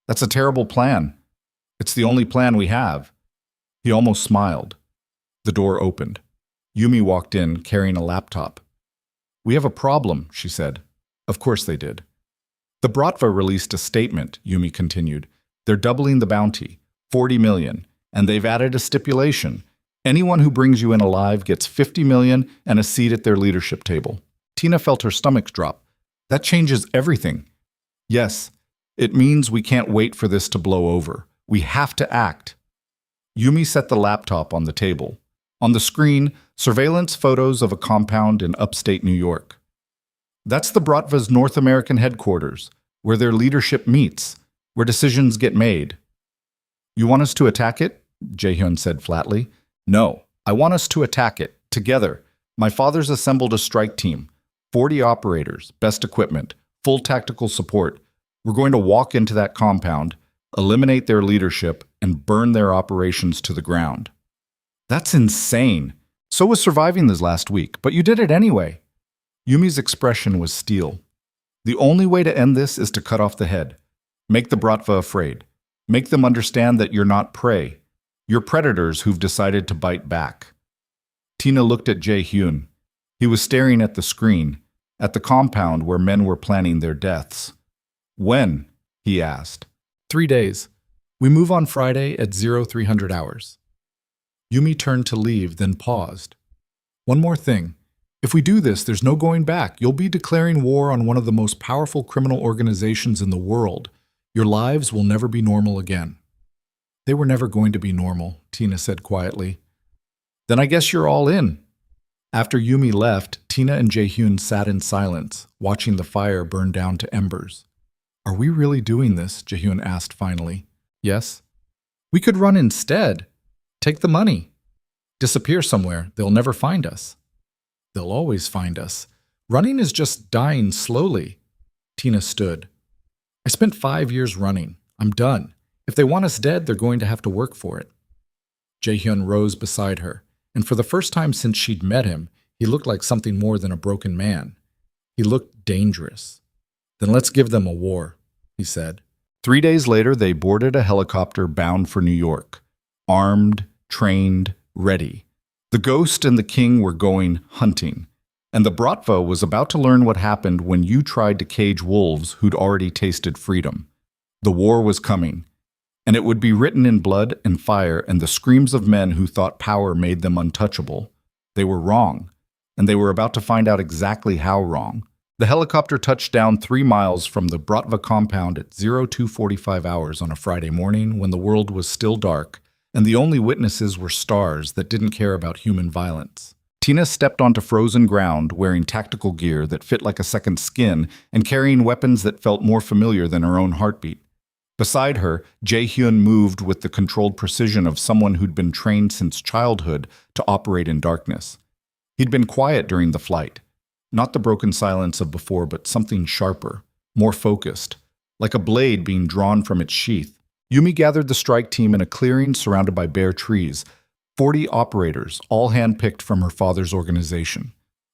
Speaker 1: That's a terrible plan. It's the only plan we have. He almost smiled. The door opened. Yumi walked in, carrying a laptop. We have a problem, she said. Of course they did. The Bratva released a statement, Yumi continued. They're doubling the bounty, 40 million, and they've added a stipulation. Anyone who brings you in alive gets 50 million and a seat at their leadership table. Tina felt her stomach drop. That changes everything. Yes, it means we can't wait for this to blow over. We have to act. Yumi set the laptop on the table. On the screen, surveillance photos of a compound in upstate New York. That's the Bratva's North American headquarters, where their leadership meets, where decisions get made. You want us to attack it? Jaehyun said flatly. No, I want us to attack it, together. My father's assembled a strike team, 40 operators, best equipment, full tactical support. We're going to walk into that compound, eliminate their leadership, and burn their operations to the ground. That's insane. So was surviving this last week, but you did it anyway. Yumi's expression was steel. The only way to end this is to cut off the head. Make the Bratva afraid. Make them understand that you're not prey. You're predators who've decided to bite back. Tina looked at Jae-hyun. He was staring at the screen, at the compound where men were planning their deaths. When? He asked.
Speaker 2: 3 days. We move on Friday at 0300 hours. Yumi turned to leave, then paused. One more thing. If we do this, there's no going back. You'll be declaring war on one of the most powerful criminal organizations in the world. Your lives will never be normal again. They were never going to be normal, Tina said quietly. Then I guess you're all in. After Yumi left, Tina and Jae-hyun sat in silence, watching the fire burn down to embers. Are we really doing this? Jae-hyun asked finally. Yes. We could run instead. Take the money. Disappear somewhere. They'll never find us. They'll always find us. Running is just dying slowly. Tina stood. I spent 5 years running. I'm done. If they want us dead, they're going to have to work for it. Jae-hyun rose beside her, and for the first time since she'd met him, he looked like something more than a broken man. He looked dangerous. Then let's give them a war, he said.
Speaker 1: 3 days later, they boarded a helicopter bound for New York. Armed, trained, ready. The Ghost and the King were going hunting, and the Bratva was about to learn what happened when you tried to cage wolves who'd already tasted freedom. The war was coming, and it would be written in blood and fire and the screams of men who thought power made them untouchable. They were wrong, and they were about to find out exactly how wrong. The helicopter touched down 3 miles from the Bratva compound at 02:45 hours on a Friday morning when the world was still dark, and the only witnesses were stars that didn't care about human violence. Tina stepped onto frozen ground wearing tactical gear that fit like a second skin and carrying weapons that felt more familiar than her own heartbeat. Beside her, Jae-hyun moved with the controlled precision of someone who'd been trained since childhood to operate in darkness. He'd been quiet during the flight. Not the broken silence of before, but something sharper, more focused, like a blade being drawn from its sheath. Yumi gathered the strike team in a clearing surrounded by bare trees, 40 operators, all handpicked from her father's organization.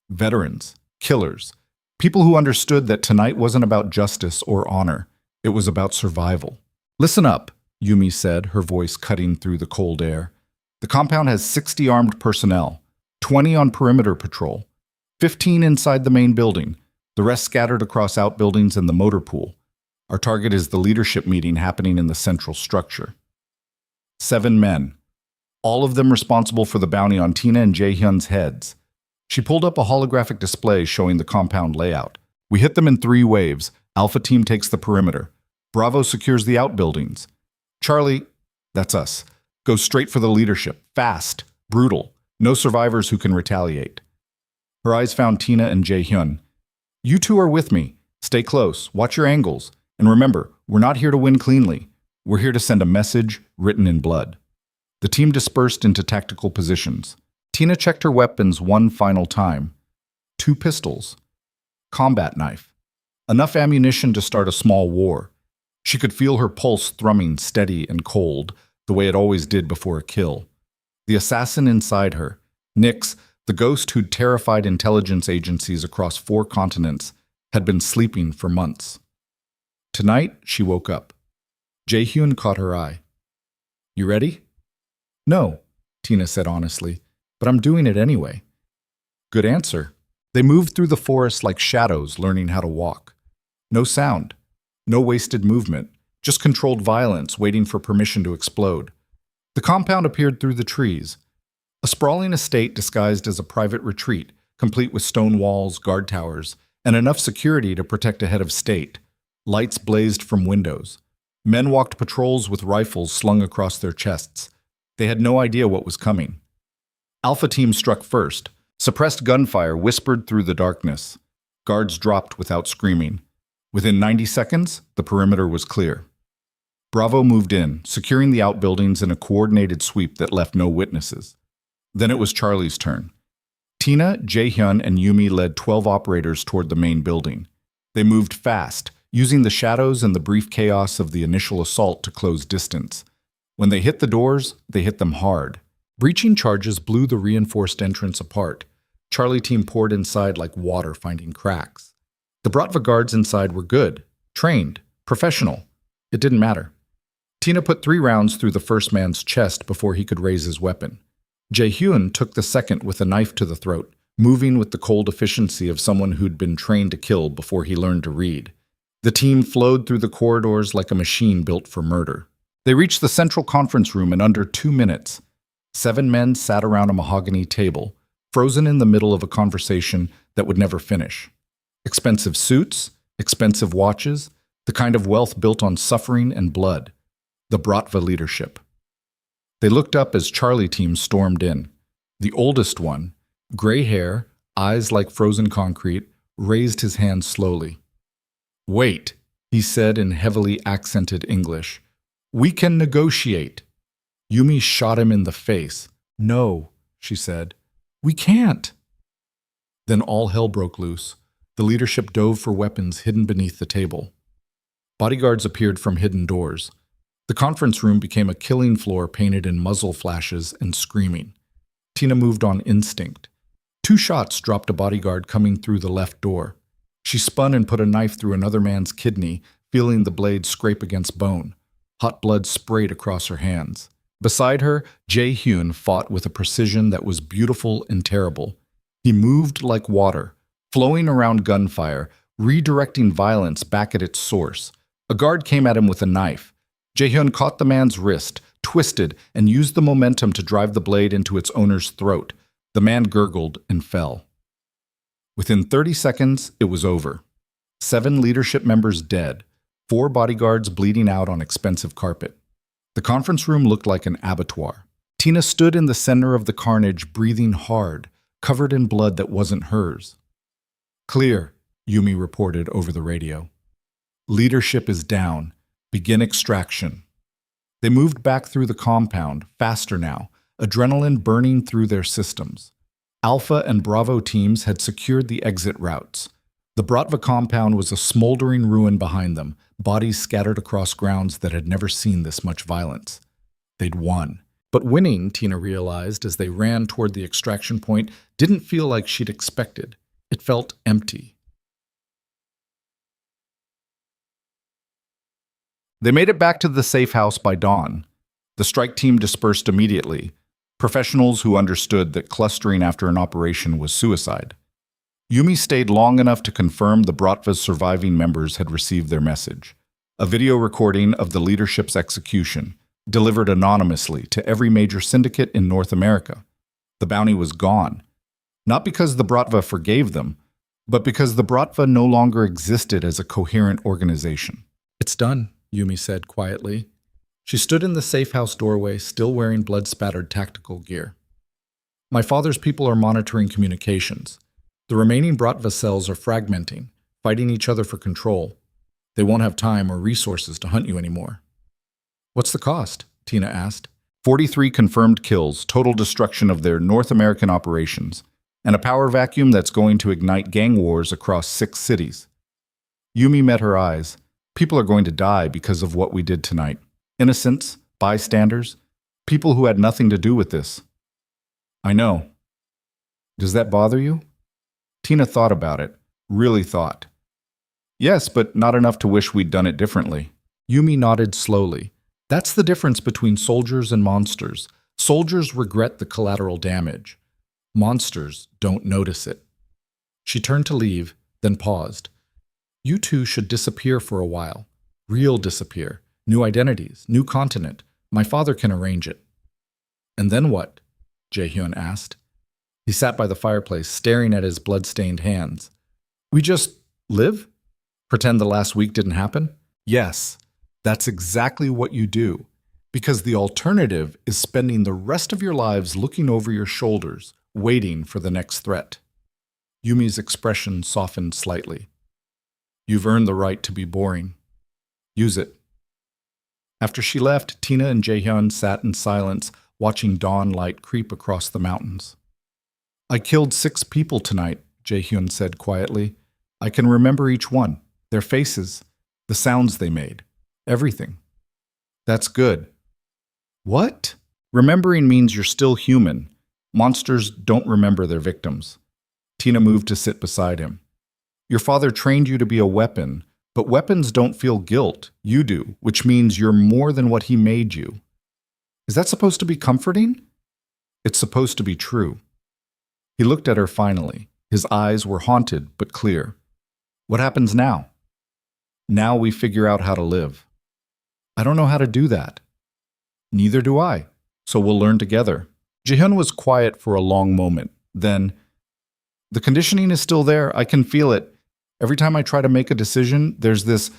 Speaker 1: Veterans, killers, people who understood that tonight wasn't about justice or honor. It was about survival. Listen up, Yumi said, her voice cutting through the cold air. The compound has 60 armed personnel, 20 on perimeter patrol, 15 inside the main building, the rest scattered across outbuildings and the motor pool. Our target is the leadership meeting happening in the central structure. 7 men, all of them responsible for the bounty on Tina and Jae-hyun's heads. She pulled up a holographic display showing the compound layout. We hit them in 3 waves. Alpha team takes the perimeter. Bravo secures the outbuildings. Charlie, that's us, goes straight for the leadership. Fast, brutal, no survivors who can retaliate. Her eyes found Tina and Jae-hyun. You two are with me. Stay close, watch your angles. And remember, we're not here to win cleanly. We're here to send a message written in blood. The team dispersed into tactical positions. Tina checked her weapons one final time. 2 pistols. Combat knife. Enough ammunition to start a small war. She could feel her pulse thrumming steady and cold, the way it always did before a kill. The assassin inside her, Nix, The ghost who'd terrified intelligence agencies across 4 continents had been sleeping for months. Tonight, she woke up. Jae-hyun caught her eye. "You ready?" "No," Tina said honestly, "but I'm doing it anyway." Good answer. They moved through the forest like shadows learning how to walk. No sound, no wasted movement, just controlled violence waiting for permission to explode. The compound appeared through the trees. A sprawling estate disguised as a private retreat, complete with stone walls, guard towers, and enough security to protect a head of state. Lights blazed from windows. Men walked patrols with rifles slung across their chests. They had no idea what was coming. Alpha Team struck first. Suppressed gunfire whispered through the darkness. Guards dropped without screaming. Within 90 seconds, the perimeter was clear. Bravo moved in, securing the outbuildings in a coordinated sweep that left no witnesses. Then it was Charlie's turn. Tina, Jae-hyun, and Yumi led 12 operators toward the main building. They moved fast, using the shadows and the brief chaos of the initial assault to close distance. When they hit the doors, they hit them hard. Breaching charges blew the reinforced entrance apart. Charlie Team poured inside like water finding cracks. The Bratva guards inside were good, trained, professional. It didn't matter. Tina put 3 rounds through the first man's chest before he could raise his weapon. Jae-hyun took the second with a knife to the throat, moving with the cold efficiency of someone who'd been trained to kill before he learned to read. The team flowed through the corridors like a machine built for murder. They reached the central conference room in under 2 minutes. 7 men sat around a mahogany table, frozen in the middle of a conversation that would never finish. Expensive suits, expensive watches, the kind of wealth built on suffering and blood. The Bratva leadership. They looked up as Charlie Team stormed in. The oldest one, gray hair, eyes like frozen concrete, raised his hand slowly. "Wait," he said in heavily accented English. "We can negotiate." Yumi shot him in the face. "No," she said. "We can't." Then all hell broke loose. The leadership dove for weapons hidden beneath the table. Bodyguards appeared from hidden doors. The conference room became a killing floor painted in muzzle flashes and screaming. Tina moved on instinct. 2 shots dropped a bodyguard coming through the left door. She spun and put a knife through another man's kidney, feeling the blade scrape against bone. Hot blood sprayed across her hands. Beside her, Jae-hyun fought with a precision that was beautiful and terrible. He moved like water, flowing around gunfire, redirecting violence back at its source. A guard came at him with a knife. Jae-hyun caught the man's wrist, twisted, and used the momentum to drive the blade into its owner's throat. The man gurgled and fell. Within 30 seconds, it was over. 7 leadership members dead, 4 bodyguards bleeding out on expensive carpet. The conference room looked like an abattoir. Tina stood in the center of the carnage, breathing hard, covered in blood that wasn't hers. "Clear," Yumi reported over the radio. "Leadership is down. Begin extraction." They moved back through the compound, faster now, adrenaline burning through their systems. Alpha and Bravo teams had secured the exit routes. The Bratva compound was a smoldering ruin behind them, bodies scattered across grounds that had never seen this much violence. They'd won. But winning, Tina realized as they ran toward the extraction point, didn't feel like she'd expected. It felt empty. They made it back to the safe house by dawn. The strike team dispersed immediately, professionals who understood that clustering after an operation was suicide. Yumi stayed long enough to confirm the Bratva's surviving members had received their message. A video recording of the leadership's execution, delivered anonymously to every major syndicate in North America. The bounty was gone. Not because the Bratva forgave them, but because the Bratva no longer existed as a coherent organization. "It's done," Yumi said quietly. She stood in the safe house doorway, still wearing blood-spattered tactical gear. "My father's people are monitoring communications. The remaining Bratva cells are fragmenting, fighting each other for control. They won't have time or resources to hunt you anymore." "What's the cost?" Tina asked. 43 confirmed kills, total destruction of their North American operations, and a power vacuum that's going to ignite gang wars across 6 cities. Yumi met her eyes. People are going to die because of what we did tonight. Innocents, bystanders, people who had nothing to do with this. "I know." Does that bother you? Tina thought about it, really thought. Yes, but not enough to wish we'd done it differently.
Speaker 2: Yumi nodded slowly. That's the difference between soldiers and monsters. Soldiers regret the collateral damage. Monsters don't notice it. She turned to leave, then paused. You two should disappear for a while. Real disappear. New identities, new continent. My father can arrange it. And then what? Jae-hyun asked. He sat by the fireplace, staring at his blood-stained hands. We just live? Pretend the last week didn't happen? Yes, that's exactly what you do. Because the alternative is spending the rest of your lives looking over your shoulders, waiting for the next threat. Yumi's expression softened slightly. You've earned the right to be boring. Use it. After she left, Tina and Jae-hyun sat in silence, watching dawn light creep across the mountains. I killed 6 people tonight, Jae-hyun said quietly. I can remember each one, their faces, the sounds they made, everything. That's good. What? Remembering means you're still human. Monsters don't remember their victims. Tina moved to sit beside him. Your father trained you to be a weapon, but weapons don't feel guilt. You do, which means you're more than what he made you. Is that supposed to be comforting? It's supposed to be true. He looked at her finally. His eyes were haunted but clear. What happens now? Now we figure out how to live. I don't know how to do that. Neither do I, so we'll learn together. Jae-hyun was quiet for a long moment. Then, the conditioning is still there. I can feel it. Every time I try to make a decision, there's this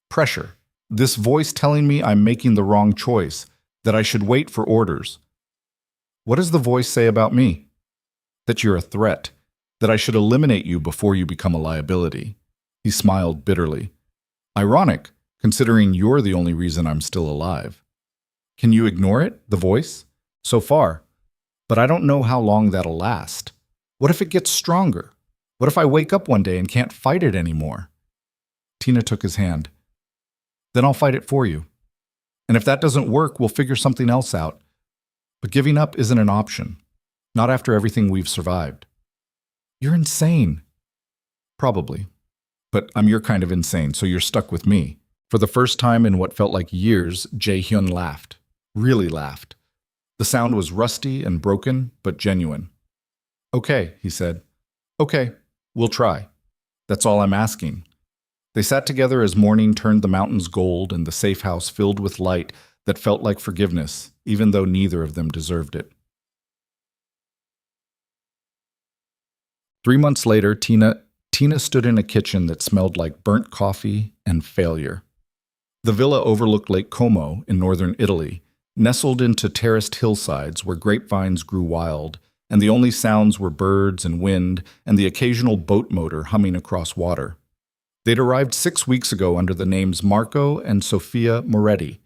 Speaker 2: pressure, this voice telling me I'm making the wrong choice, that I should wait for orders. What does the voice say about me? That you're a threat, that I should eliminate you before you become a liability. He smiled bitterly. Ironic, considering you're the only reason I'm still alive. Can you ignore it, the voice? So far. But I don't know how long that'll last. What if it gets stronger? What if I wake up one day and can't fight it anymore? Tina took his hand. Then I'll fight it for you. And if that doesn't work, we'll figure something else out. But giving up isn't an option. Not after everything we've survived. You're insane. Probably. But I'm your kind of insane, so you're stuck with me. For the first time in what felt like years, Jae-hyun laughed. Really laughed. The sound was rusty and broken, but genuine. Okay, he said. Okay, we'll try. That's all I'm asking. They sat together as morning turned the mountains gold and the safe house filled with light that felt like forgiveness, even though neither of them deserved it. 3 months later, Tina stood in a kitchen that smelled like burnt coffee and failure. The villa overlooked Lake Como in northern Italy, nestled into terraced hillsides where grapevines grew wild, and the only sounds were birds and wind and the occasional boat motor humming across water. They'd arrived 6 weeks ago under the names Marco and Sofia Moretti,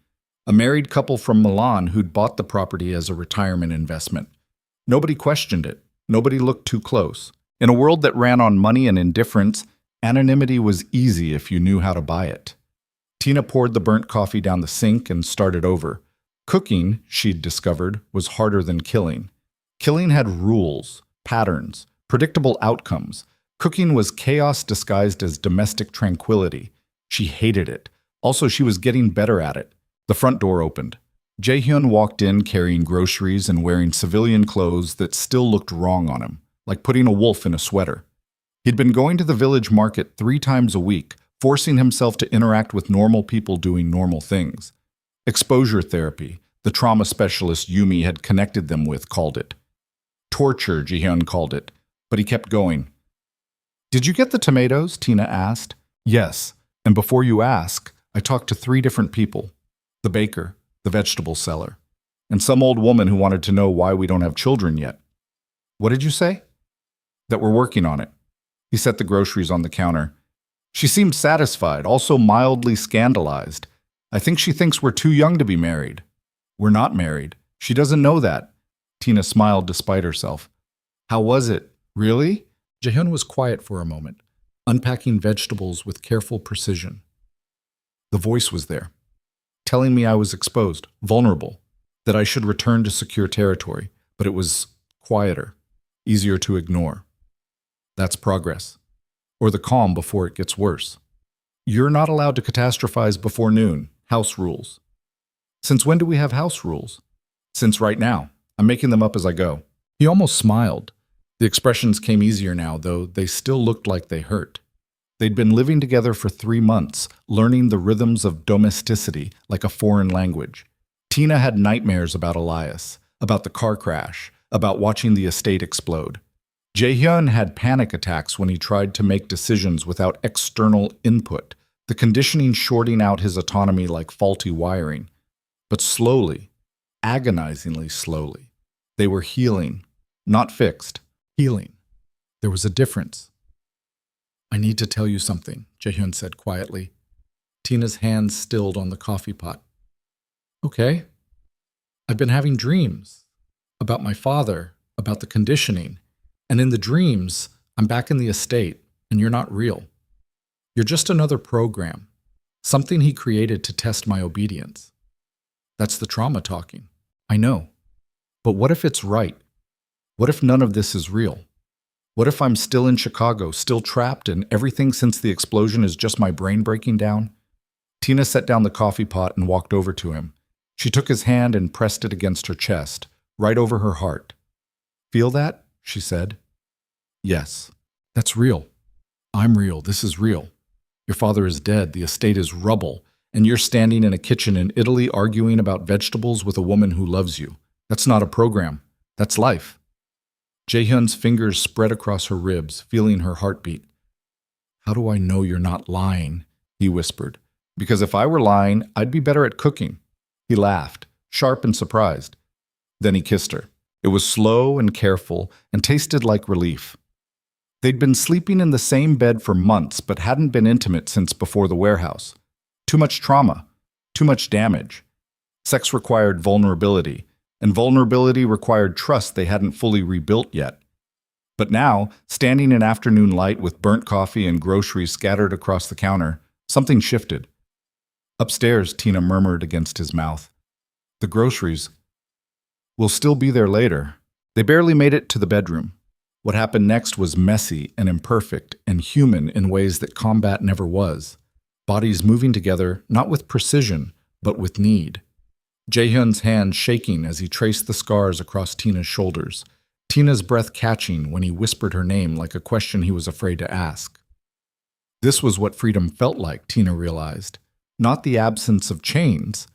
Speaker 2: a married couple from Milan who'd bought the property as a retirement investment. Nobody questioned it. Nobody looked too close. In a world that ran on money and indifference, anonymity was easy if you knew how to buy it. Tina poured the burnt coffee down the sink and started over. Cooking, she'd discovered, was harder than killing. Killing had rules, patterns, predictable outcomes. Cooking was chaos disguised as domestic tranquility. She hated it. Also, she was getting better at it. The front door opened. Jae-hyun walked in carrying groceries and wearing civilian clothes that still looked wrong on him, like putting a wolf in a sweater. He'd been going to the village market 3 times a week, forcing himself to interact with normal people doing normal things. Exposure therapy, the trauma specialist Yumi had connected them with, called it. Torture, Jae-hyun called it, but he kept going. Did you get the tomatoes? Tina asked. Yes, and before you ask, I talked to 3 different people. The baker, the vegetable seller, and some old woman who wanted to know why we don't have children yet. What did you say? That we're working on it. He set the groceries on the counter. She seemed satisfied, also mildly scandalized. I think she thinks we're too young to be married. We're not married. She doesn't know that. Tina smiled despite herself. How was it? Really? Jae-hyun was quiet for a moment, unpacking vegetables with careful precision. The voice was there, telling me I was exposed, vulnerable, that I should return to secure territory, but it was quieter. easier to ignore. That's progress. Or the calm before it gets worse. You're not allowed to catastrophize before noon. House rules. Since when do we have house rules? Since right now. I'm making them up as I go. He almost smiled. The expressions came easier now, though they still looked like they hurt. They'd been living together for 3 months, learning the rhythms of domesticity like a foreign language. Tina had nightmares about Elias, about the car crash, about watching the estate explode. Jae-hyun had panic attacks when he tried to make decisions without external input, the conditioning shorting out his autonomy like faulty wiring. But slowly, agonizingly slowly, they were healing, not fixed, healing. There was a difference. I need to tell you something, Jae-hyun said quietly. Tina's hands stilled on the coffee pot. Okay. I've been having dreams about my father, about the conditioning, and in the dreams, I'm back in the estate, and you're not real. You're just another program, something he created to test my obedience. That's the trauma talking. I know. But what if it's right? What if none of this is real? What if I'm still in Chicago, still trapped, and everything since the explosion is just my brain breaking down? Tina set down the coffee pot and walked over to him. She took his hand and pressed it against her chest, right over her heart. Feel that? She said. Yes. That's real. I'm real. This is real. Your father is dead. The estate is rubble. And you're standing in a kitchen in Italy arguing about vegetables with a woman who loves you. That's not a program. That's life. Jae-hyun's fingers spread across her ribs, feeling her heartbeat. How do I know you're not lying? He whispered. Because if I were lying, I'd be better at cooking. He laughed, sharp and surprised. Then he kissed her. It was slow and careful and tasted like relief. They'd been sleeping in the same bed for months but hadn't been intimate since before the warehouse. Too much trauma, too much damage. Sex required vulnerability, and vulnerability required trust they hadn't fully rebuilt yet. But now, standing in afternoon light with burnt coffee and groceries scattered across the counter, something shifted. Upstairs, Tina murmured against his mouth. The groceries will still be there later. They barely made it to the bedroom. What happened next was messy and imperfect and human in ways that combat never was. Bodies moving together, not with precision, but with need. Jae-hyun's hand shaking as he traced the scars across Tina's shoulders, Tina's breath catching when he whispered her name like a question he was afraid to ask. This was what freedom felt like, Tina realized. Not the absence of chains,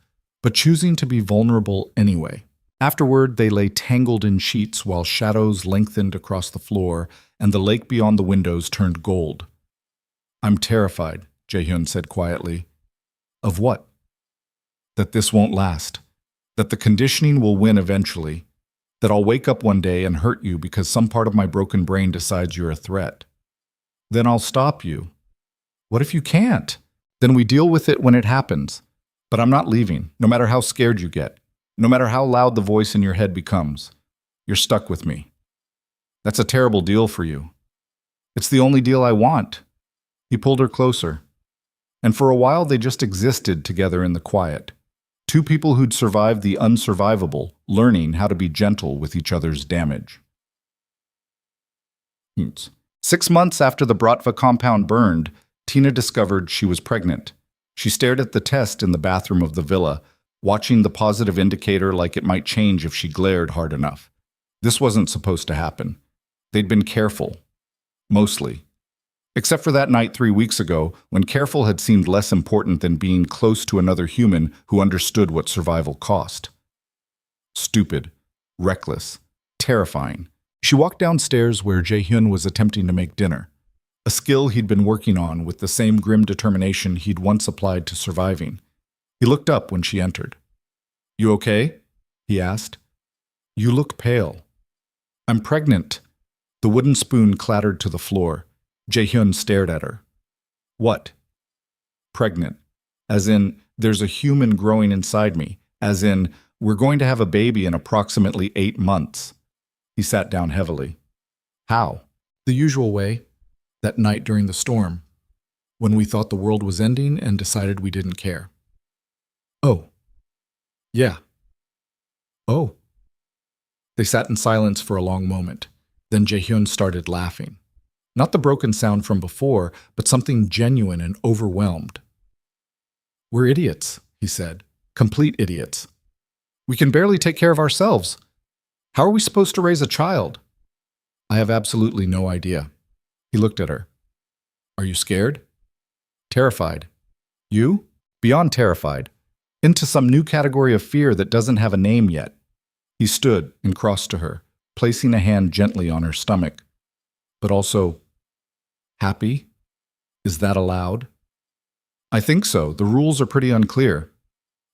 Speaker 2: but choosing to be vulnerable anyway. Afterward, they lay tangled in sheets while shadows lengthened across the floor and the lake beyond the windows turned gold. I'm terrified, Jae-hyun said quietly. Of what? That this won't last. That the conditioning will win eventually. That I'll wake up one day and hurt you because some part of my broken brain decides you're a threat. Then I'll stop you. What if you can't? Then we deal with it when it happens. But I'm not leaving, no matter how scared you get. No matter how loud the voice in your head becomes. You're stuck with me. That's a terrible deal for you. It's the only deal I want. He pulled her closer. And for a while they just existed together in the quiet. Two people who'd survived the unsurvivable, learning how to be gentle with each other's damage. 6 months after the Bratva compound burned, Tina discovered she was pregnant. She stared at the test in the bathroom of the villa, watching the positive indicator like it might change if she glared hard enough. This wasn't supposed to happen. They'd been careful. Mostly. Except for that night 3 weeks ago, when careful had seemed less important than being close to another human who understood what survival cost. Stupid. Reckless. Terrifying. She walked downstairs where Jae-hyun was attempting to make dinner. A skill he'd been working on with the same grim determination he'd once applied to surviving. He looked up when she entered. You okay? He asked. You look pale. I'm pregnant. The wooden spoon clattered to the floor. Jae-hyun stared at her. What? Pregnant. As in, there's a human growing inside me. As in, we're going to have a baby in approximately 8 months. He sat down heavily. How? The usual way. That night during the storm, when we thought the world was ending and decided we didn't care. Oh. Yeah. Oh. They sat in silence for a long moment. Then Jaehyun started laughing. Not the broken sound from before, but something genuine and overwhelmed. "We're idiots," he said. "Complete idiots. We can barely take care of ourselves. How are we supposed to raise a child?" "I have absolutely no idea." He looked at her. "Are you scared?" "Terrified." "You?" "Beyond terrified. Into some new category of fear that doesn't have a name yet." He stood and crossed to her, placing a hand gently on her stomach. "But also, happy? Is that allowed?" "I think so. The rules are pretty unclear."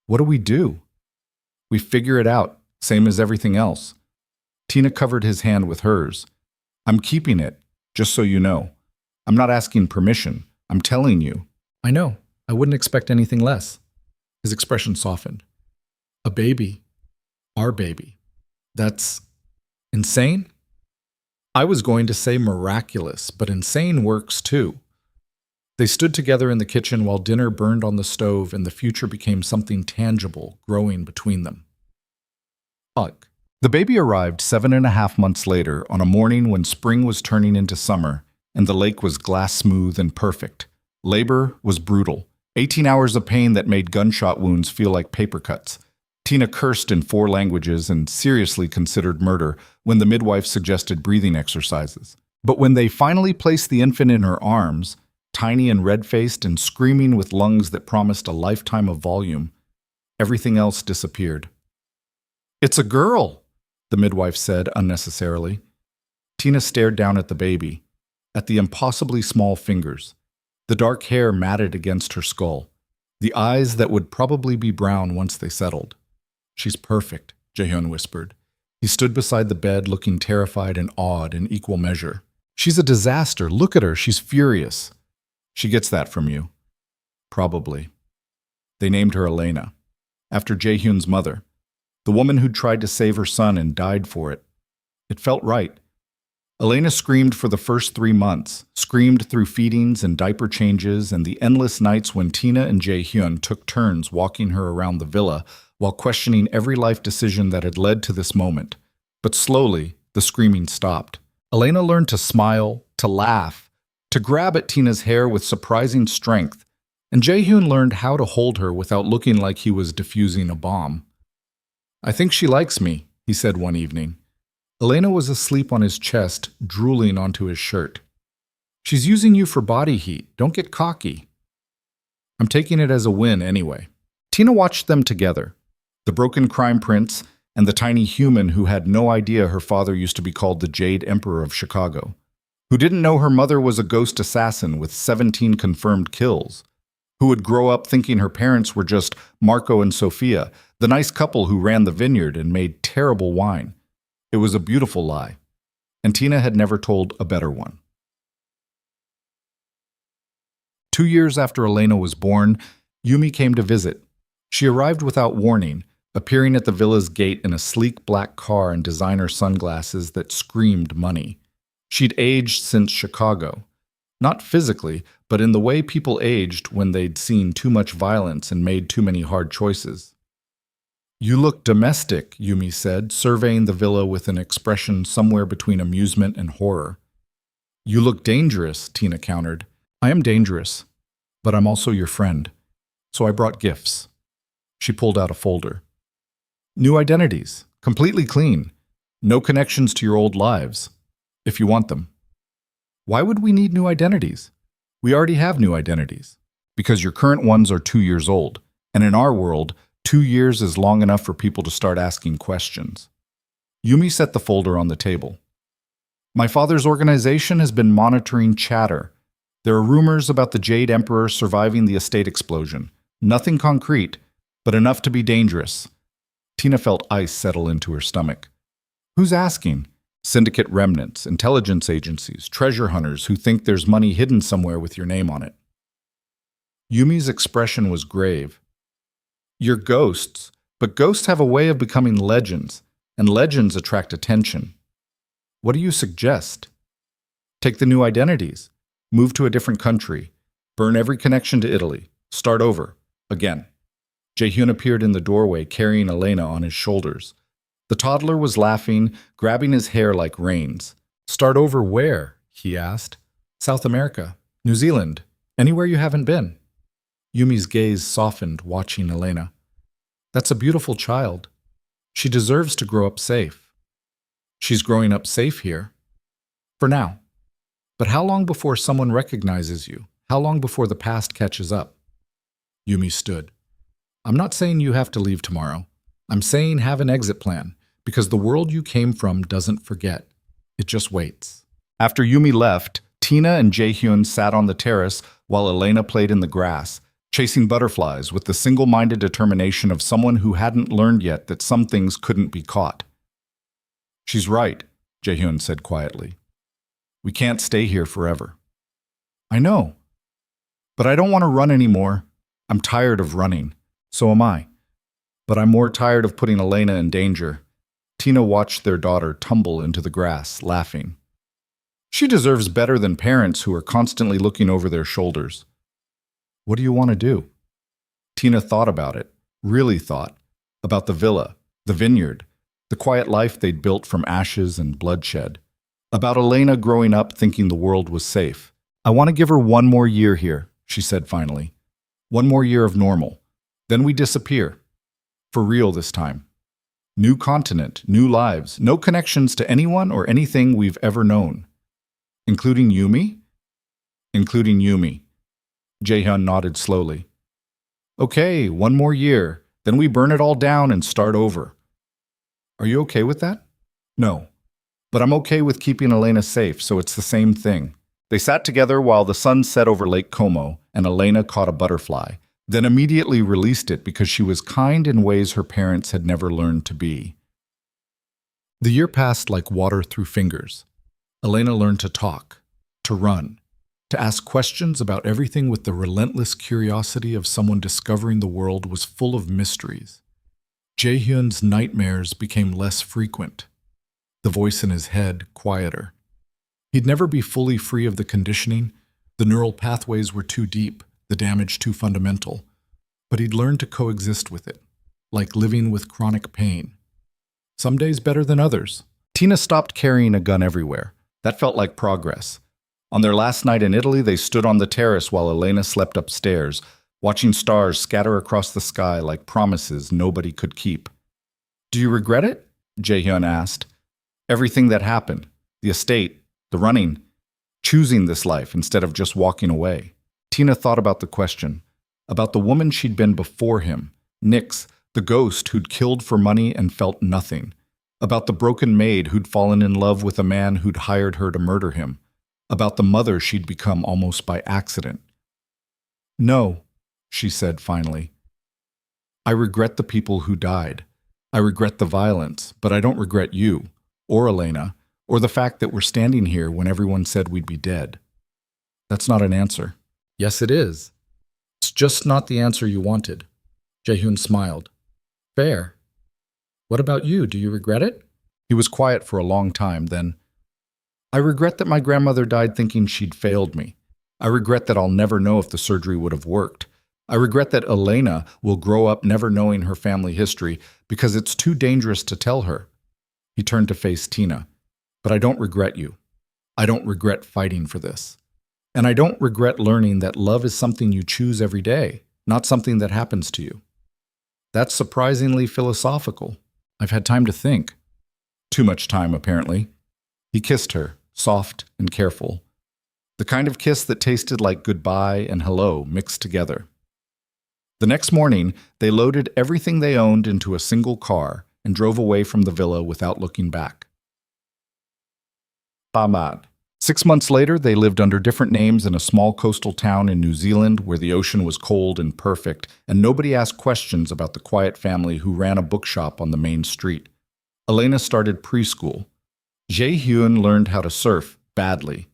Speaker 2: "What do we do?" "We figure it out, same as everything else." Tina covered his hand with hers. "I'm keeping it, just so you know. I'm not asking permission. I'm telling you." "I know. I wouldn't expect anything less." His expression softened. "A baby. Our baby. That's insane?" I was going to say miraculous, but insane works too. They stood together in the kitchen while dinner burned on the stove and the future became something tangible growing between them. Ugh. The baby arrived 7.5 months later on a morning when spring was turning into summer and the lake was glass smooth and perfect. Labor was brutal. 18 hours of pain that made gunshot wounds feel like paper cuts. Tina cursed in 4 languages and seriously considered murder when the midwife suggested breathing exercises. But when they finally placed the infant in her arms, tiny and red-faced and screaming with lungs that promised a lifetime of volume, everything else disappeared. "It's a girl," the midwife said unnecessarily. Tina stared down at the baby, at the impossibly small fingers, the dark hair matted against her skull, the eyes that would probably be brown once they settled. "She's perfect," Jaehyun whispered. He stood beside the bed looking terrified and awed in equal measure. "She's a disaster. Look at her. She's furious." "She gets that from you." "Probably." They named her Elena, after Jaehyun's mother, the woman who'd tried to save her son and died for it. It felt right. Elena screamed for the first 3 months, screamed through feedings and diaper changes and the endless nights when Tina and Jaehyun took turns walking her around the villa while questioning every life decision that had led to this moment. But slowly, the screaming stopped. Elena learned to smile, to laugh, to grab at Tina's hair with surprising strength, and Jaehyun learned how to hold her without looking like he was defusing a bomb. "I think she likes me," he said one evening. Elena was asleep on his chest, drooling onto his shirt. "She's using you for body heat. Don't get cocky." "I'm taking it as a win anyway." Tina watched them together, the broken crime prince and the tiny human who had no idea her father used to be called the Jade Emperor of Chicago, who didn't know her mother was a ghost assassin with 17 confirmed kills, who would grow up thinking her parents were just Marco and Sophia, the nice couple who ran the vineyard and made terrible wine. It was a beautiful lie, and Tina had never told a better one. 2 years after Elena was born, Yumi came to visit. She arrived without warning, appearing at the villa's gate in a sleek black car and designer sunglasses that screamed money. She'd aged since Chicago. Not physically, but in the way people aged when they'd seen too much violence and made too many hard choices. "You look domestic," Yumi said, surveying the villa with an expression somewhere between amusement and horror. "You look dangerous," Tina countered. "I am dangerous, but I'm also your friend. So I brought gifts." She pulled out a folder. "New identities, completely clean. No connections to your old lives, if you want them." "Why would we need new identities?" "We already have new identities. Because your current ones are 2 years old, and in our world, 2 years is long enough for people to start asking questions." Yumi set the folder on the table. "My father's organization has been monitoring chatter. There are rumors about the Jade Emperor surviving the estate explosion. Nothing concrete, but enough to be dangerous." Tina felt ice settle into her stomach. "Who's asking?" "Syndicate remnants, intelligence agencies, treasure hunters who think there's money hidden somewhere with your name on it." Yumi's expression was grave. "You're ghosts, but ghosts have a way of becoming legends, and legends attract attention. What do you suggest?" "Take the new identities, move to a different country, burn every connection to Italy, start over, again." Jaehyun appeared in the doorway carrying Elena on his shoulders. The toddler was laughing, grabbing his hair like reins. Start over where? He asked. South America, New Zealand, anywhere you haven't been. Yumi's gaze softened, watching Elena. That's a beautiful child. She deserves to grow up safe. She's growing up safe here. For now. But how long before someone recognizes you? How long before the past catches up? Yumi stood. I'm not saying you have to leave tomorrow. I'm saying have an exit plan, because the world you came from doesn't forget. It just waits.
Speaker 1: After Yumi left, Tina and Jaehyun sat on the terrace while Elena played in the grass, chasing butterflies with the single-minded determination of someone who hadn't learned yet that some things couldn't be caught. She's right, Jaehyun said quietly. We can't stay here forever. I know. But I don't want to run anymore. I'm tired of running. So am I. But I'm more tired of putting Elena in danger. Tina watched their daughter tumble into the grass, laughing. She deserves better than parents who are constantly looking over their shoulders. What do you want to do? Tina thought about it, really thought, about the villa, the vineyard, the quiet life they'd built from ashes and bloodshed, about Elena growing up thinking the world was safe. I want to give her one more year here, she said finally. One more year of normal. Then we disappear. For real this time. New continent, new lives, no connections to anyone or anything we've ever known. Including Yumi? Including Yumi. Jaehyun nodded slowly. Okay, one more year. Then we burn it all down and start over. Are you okay with that? No. But I'm okay with keeping Elena safe, so it's the same thing. They sat together while the sun set over Lake Como, and Elena caught a butterfly, then immediately released it because she was kind in ways her parents had never learned to be. The year passed like water through fingers. Elena learned to talk, to run, to ask questions about everything with the relentless curiosity of someone discovering the world was full of mysteries. Jaehyun's nightmares became less frequent, the voice in his head quieter. He'd never be fully free of the conditioning. The neural pathways were too deep, the damage too fundamental. But he'd learned to coexist with it, like living with chronic pain. Some days better than others. Tina stopped carrying a gun everywhere. That felt like progress. On their last night in Italy, they stood on the terrace while Elena slept upstairs, watching stars scatter across the sky like promises nobody could keep. Do you regret it? Jaehyun asked. Everything that happened, the estate, the running, choosing this life instead of just walking away. Tina thought about the question, about the woman she'd been before him, Nyx, the ghost who'd killed for money and felt nothing, about the broken maid who'd fallen in love with a man who'd hired her to murder him, about the mother she'd become almost by accident. No, she said finally. I regret the people who died. I regret the violence, but I don't regret you, or Elena, or the fact that we're standing here when everyone said we'd be dead. That's not an answer. Yes, it is. It's just not the answer you wanted. Jaehyun smiled. Fair. What about you? Do you regret it? He was quiet for a long time, then, I regret that my grandmother died thinking she'd failed me. I regret that I'll never know if the surgery would have worked. I regret that Elena will grow up never knowing her family history because it's too dangerous to tell her. He turned to face Tina. But I don't regret you. I don't regret fighting for this. And I don't regret learning that love is something you choose every day, not something that happens to you. That's surprisingly philosophical. I've had time to think. Too much time, apparently. He kissed her, soft and careful. The kind of kiss that tasted like goodbye and hello mixed together. The next morning, they loaded everything they owned into a single car and drove away from the villa without looking back. Ahmad. 6 months later, they lived under different names in a small coastal town in New Zealand where the ocean was cold and perfect, and nobody asked questions about the quiet family who ran a bookshop on the main street. Elena started preschool. Jaehyun learned how to surf badly.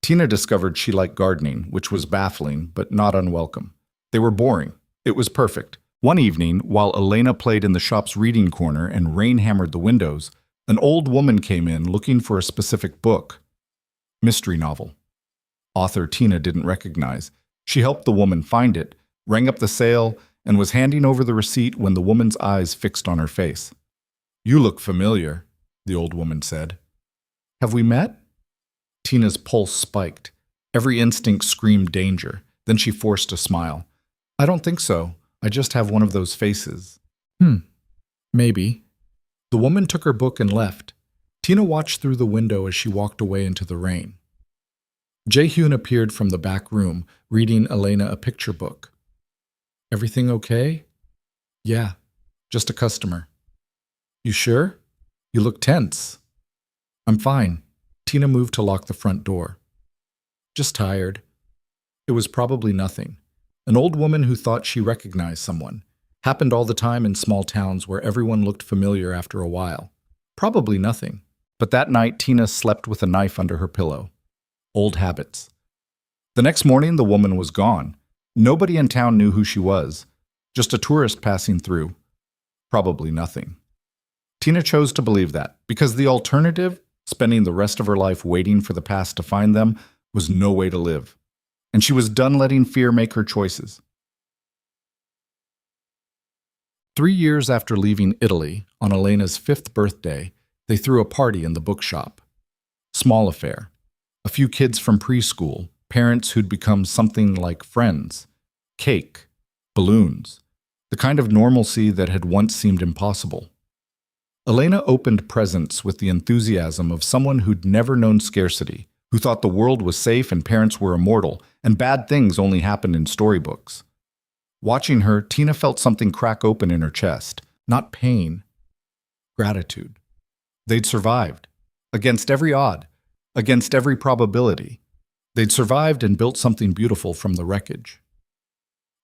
Speaker 1: Tina discovered she liked gardening, which was baffling but not unwelcome. They were boring. It was perfect. One evening, while Elena played in the shop's reading corner and rain hammered the windows, an old woman came in looking for a specific book. Mystery novel. Author Tina didn't recognize. She helped the woman find it, rang up the sale, and was handing over the receipt when the woman's eyes fixed on her face. You look familiar, the old woman said. Have we met?
Speaker 2: Tina's pulse spiked. Every instinct screamed danger. Then she forced a smile. I don't think so. I just have one of those faces. Maybe. The woman took her book and left. Tina watched through the window as she walked away into the rain. Jae-hyun appeared from the back room, reading Elena a picture book. Everything okay? Yeah, just a customer. You sure? You look tense. I'm fine. Tina moved to lock the front door. Just tired. It was probably nothing. An old woman who thought she recognized someone. Happened all the time in small towns where everyone looked familiar after a while. Probably nothing. But that night, Tina slept with a knife under her pillow. Old habits. The next morning, the woman was gone. Nobody in town knew who she was. Just a tourist passing through. Probably nothing. Tina chose to believe that, because the alternative, spending the rest of her life waiting for the past to find them, was no way to live. And she was done letting fear make her choices. 3 years after leaving Italy, on Elena's 5th birthday, they threw a party in the bookshop. Small affair. A few kids from preschool, parents who'd become something like friends. Cake. Balloons. The kind of normalcy that had once seemed impossible. Elena opened presents with the enthusiasm of someone who'd never known scarcity, who thought the world was safe and parents were immortal, and bad things only happened in storybooks. Watching her, Tina felt something crack open in her chest. Not pain. Gratitude. They'd survived. Against every odd. Against every probability. They'd survived and built something beautiful from the wreckage.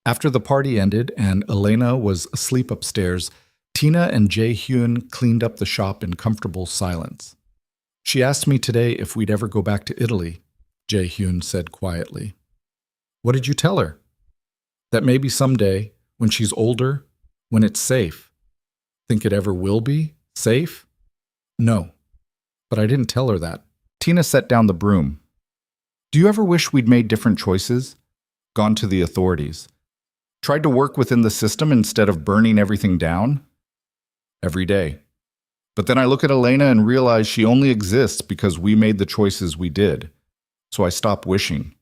Speaker 2: After the party ended and Elena was asleep upstairs, Tina and Jae-hyun cleaned up the shop in comfortable silence. She asked me today if we'd ever go back to Italy, Jae-hyun said quietly. What did you tell her? That maybe someday, when she's older, when it's safe. Think it ever will be safe? No, but I didn't tell her that. Tina set down the broom. Do you ever wish we'd made different choices? Gone to the authorities? Tried to work within the system instead of burning everything down? Every day. But then I look at Elena and realize she only exists because we made the choices we did. So I stop wishing.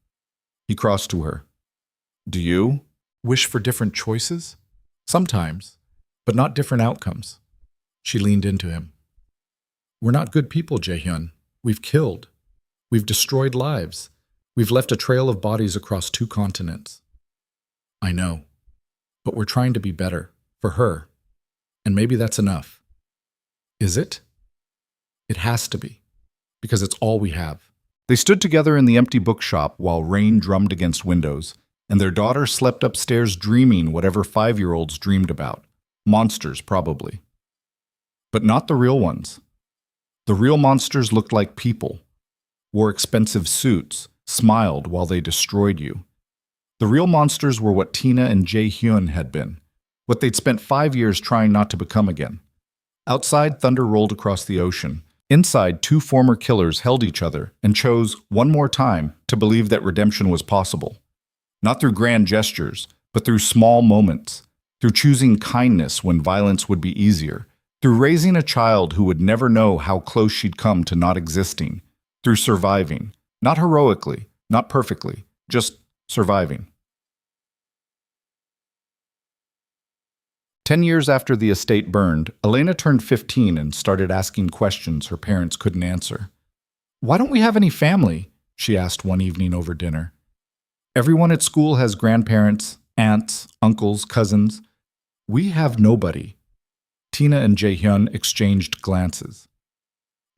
Speaker 2: He crossed to her. Do you wish for different choices? Sometimes, but not different outcomes. She leaned into him. We're not good people, Jae-hyun. We've killed. We've destroyed lives. We've left a trail of bodies across 2 continents. I know. But we're trying to be better. For her. And maybe that's enough. Is it? It has to be. Because it's all we have. They stood together in the empty bookshop while rain drummed against windows, and their daughter slept upstairs dreaming whatever 5-year-olds dreamed about. Monsters, probably. But not the real ones. The real monsters looked like people, wore expensive suits, smiled while they destroyed you. The real monsters were what Tina and Jae-hyun had been, what they'd spent 5 years trying not to become again. Outside, thunder rolled across the ocean. Inside, 2 former killers held each other and chose, one more time, to believe that redemption was possible. Not through grand gestures, but through small moments, through choosing kindness when violence would be easier, through raising a child who would never know how close she'd come to not existing, through surviving, not heroically, not perfectly, just surviving. 10 years after the estate burned, Elena turned 15 and started asking questions her parents couldn't answer. Why don't we have any family? She asked one evening over dinner. Everyone at school has grandparents, aunts, uncles, cousins. We have nobody. Tina and Jae-hyun exchanged glances.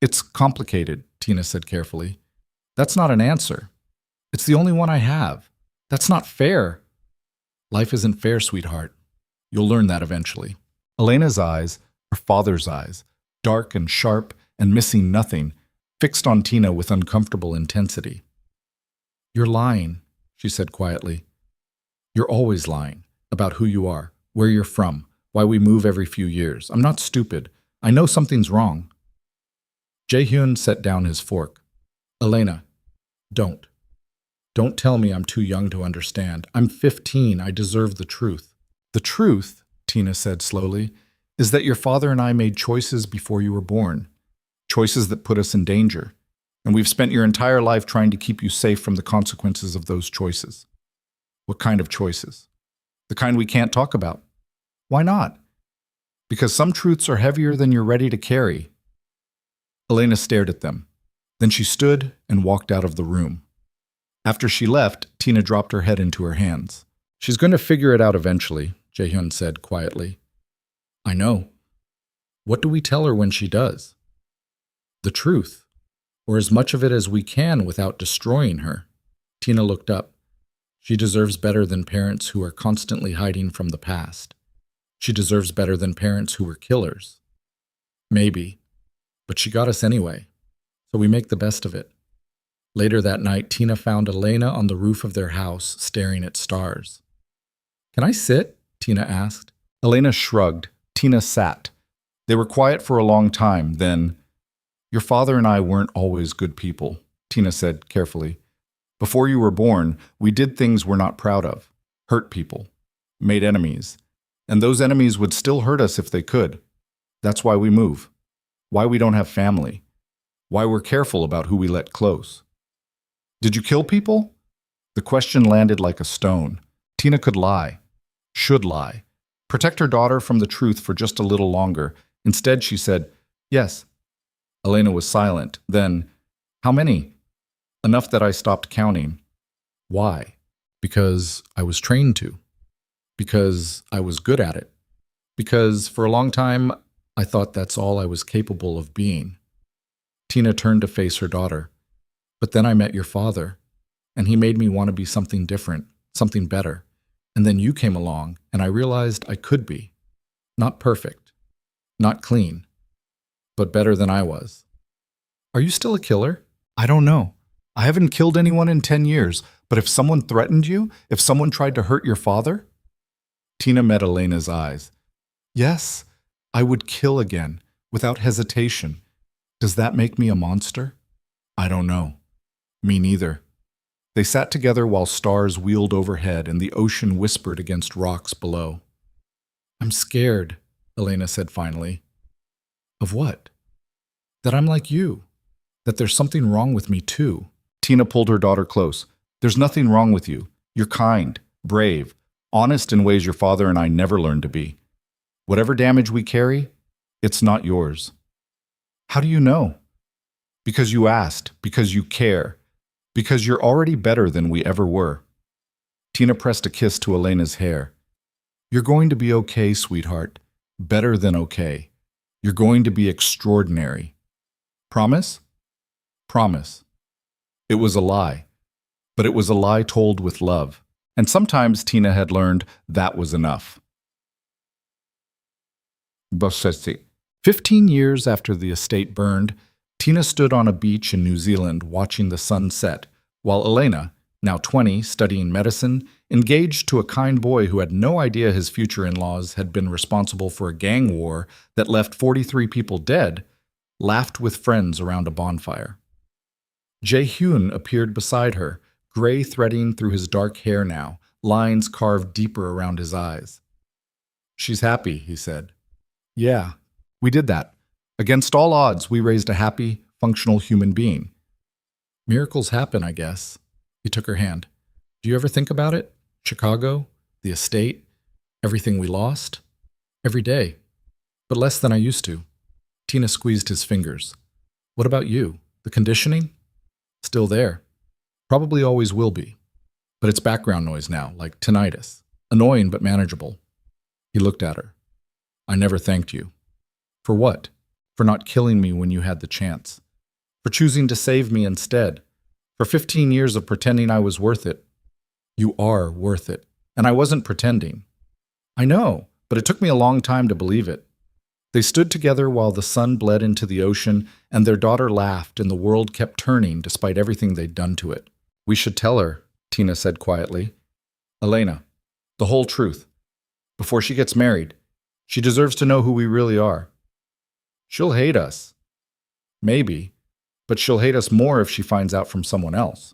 Speaker 2: It's complicated, Tina said carefully. That's not an answer. It's the only one I have. That's not fair. Life isn't fair, sweetheart. You'll learn that eventually. Elena's eyes, her father's eyes, dark and sharp and missing nothing, fixed on Tina with uncomfortable intensity. You're lying, she said quietly. You're always lying about who you are, where you're from, why we move every few years. I'm not stupid. I know something's wrong. Jae-hyun set down his fork. Elena, don't. Don't tell me I'm too young to understand. I'm 15. I deserve the truth. The truth, Tina said slowly, is that your father and I made choices before you were born. Choices that put us in danger.
Speaker 1: And we've spent your entire life trying to keep you safe from the consequences of those choices. What kind of choices? The kind we can't talk about. Why not? Because some truths are heavier than you're ready to carry. Elena stared at them. Then she stood and walked out of the room. After she left, Tina dropped her head into her hands. She's going to figure it out eventually, Jaehyun said quietly. I know. What do we tell her when she does? The truth, or as much of it as we can without destroying her. Tina looked up. She deserves better than parents who are constantly hiding from the past. She deserves better than parents who were killers. Maybe, but she got us anyway, so we make the best of it. Later that night, Tina found Elena on the roof of their house, staring at stars. Can I sit? Tina asked. Elena shrugged. Tina sat. They were quiet for a long time, then, Your father and I weren't always good people, Tina said carefully. Before you were born, we did things we're not proud of. Hurt people. Made enemies. And those enemies would still hurt us if they could. That's why we move. Why we don't have family. Why we're careful about who we let close. Did you kill people? The question landed like a stone. Tina could lie. Should lie. Protect her daughter from the truth for just a little longer. Instead, she said, yes. Elena was silent. Then, how many? Enough that I stopped counting. Why? Because I was trained to. Because I was good at it. Because for a long time, I thought that's all I was capable of being. Tina turned to face her daughter. But then I met your father, and he made me want to be something different, something better. And then you came along, and I realized I could be. Not perfect, not clean, but better than I was. Are you still a killer? I don't know. I haven't killed anyone in 10 years, but if someone threatened you, if someone tried to hurt your father? Tina met Elena's eyes. Yes, I would kill again, without hesitation. Does that make me a monster? I don't know. Me neither. They sat together while stars wheeled overhead and the ocean whispered against rocks below. I'm scared, Elena said finally. Of what? That I'm like you. That there's something wrong with me too. Tina pulled her daughter close. There's nothing wrong with you. You're kind, brave, honest in ways your father and I never learned to be. Whatever damage we carry, it's not yours. How do you know? Because you asked, because you care, because you're already better than we ever were. Tina pressed a kiss to Elena's hair. You're going to be okay, sweetheart. Better than okay. You're going to be extraordinary. Promise? Promise. It was a lie, but it was a lie told with love. And sometimes Tina had learned that was enough. 15 years after the estate burned, Tina stood on a beach in New Zealand watching the sun set, while Elena, now 20, studying medicine, engaged to a kind boy who had no idea his future in-laws had been responsible for a gang war that left 43 people dead, laughed with friends around a bonfire. Jae-hyun appeared beside her, gray threading through his dark hair now, lines carved deeper around his eyes. She's happy, he said. Yeah, we did that. Against all odds, we raised a happy, functional human being. Miracles happen, I guess. He took her hand. Do you ever think about it? Chicago, the estate, everything we lost? Every day. But less than I used to. Tina squeezed his fingers. What about you? The conditioning? Still there. Probably always will be. But it's background noise now, like tinnitus. Annoying but manageable. He looked at her. I never thanked you. For what? For not killing me when you had the chance. For choosing to save me instead. For 15 years of pretending I was worth it. You are worth it. And I wasn't pretending. I know, but it took me a long time to believe it. They stood together while the sun bled into the ocean, and their daughter laughed, and the world kept turning despite everything they'd done to it. We should tell her, Tina said quietly. Elena, the whole truth. Before she gets married, she deserves to know who we really are. She'll hate us. Maybe, but she'll hate us more if she finds out from someone else.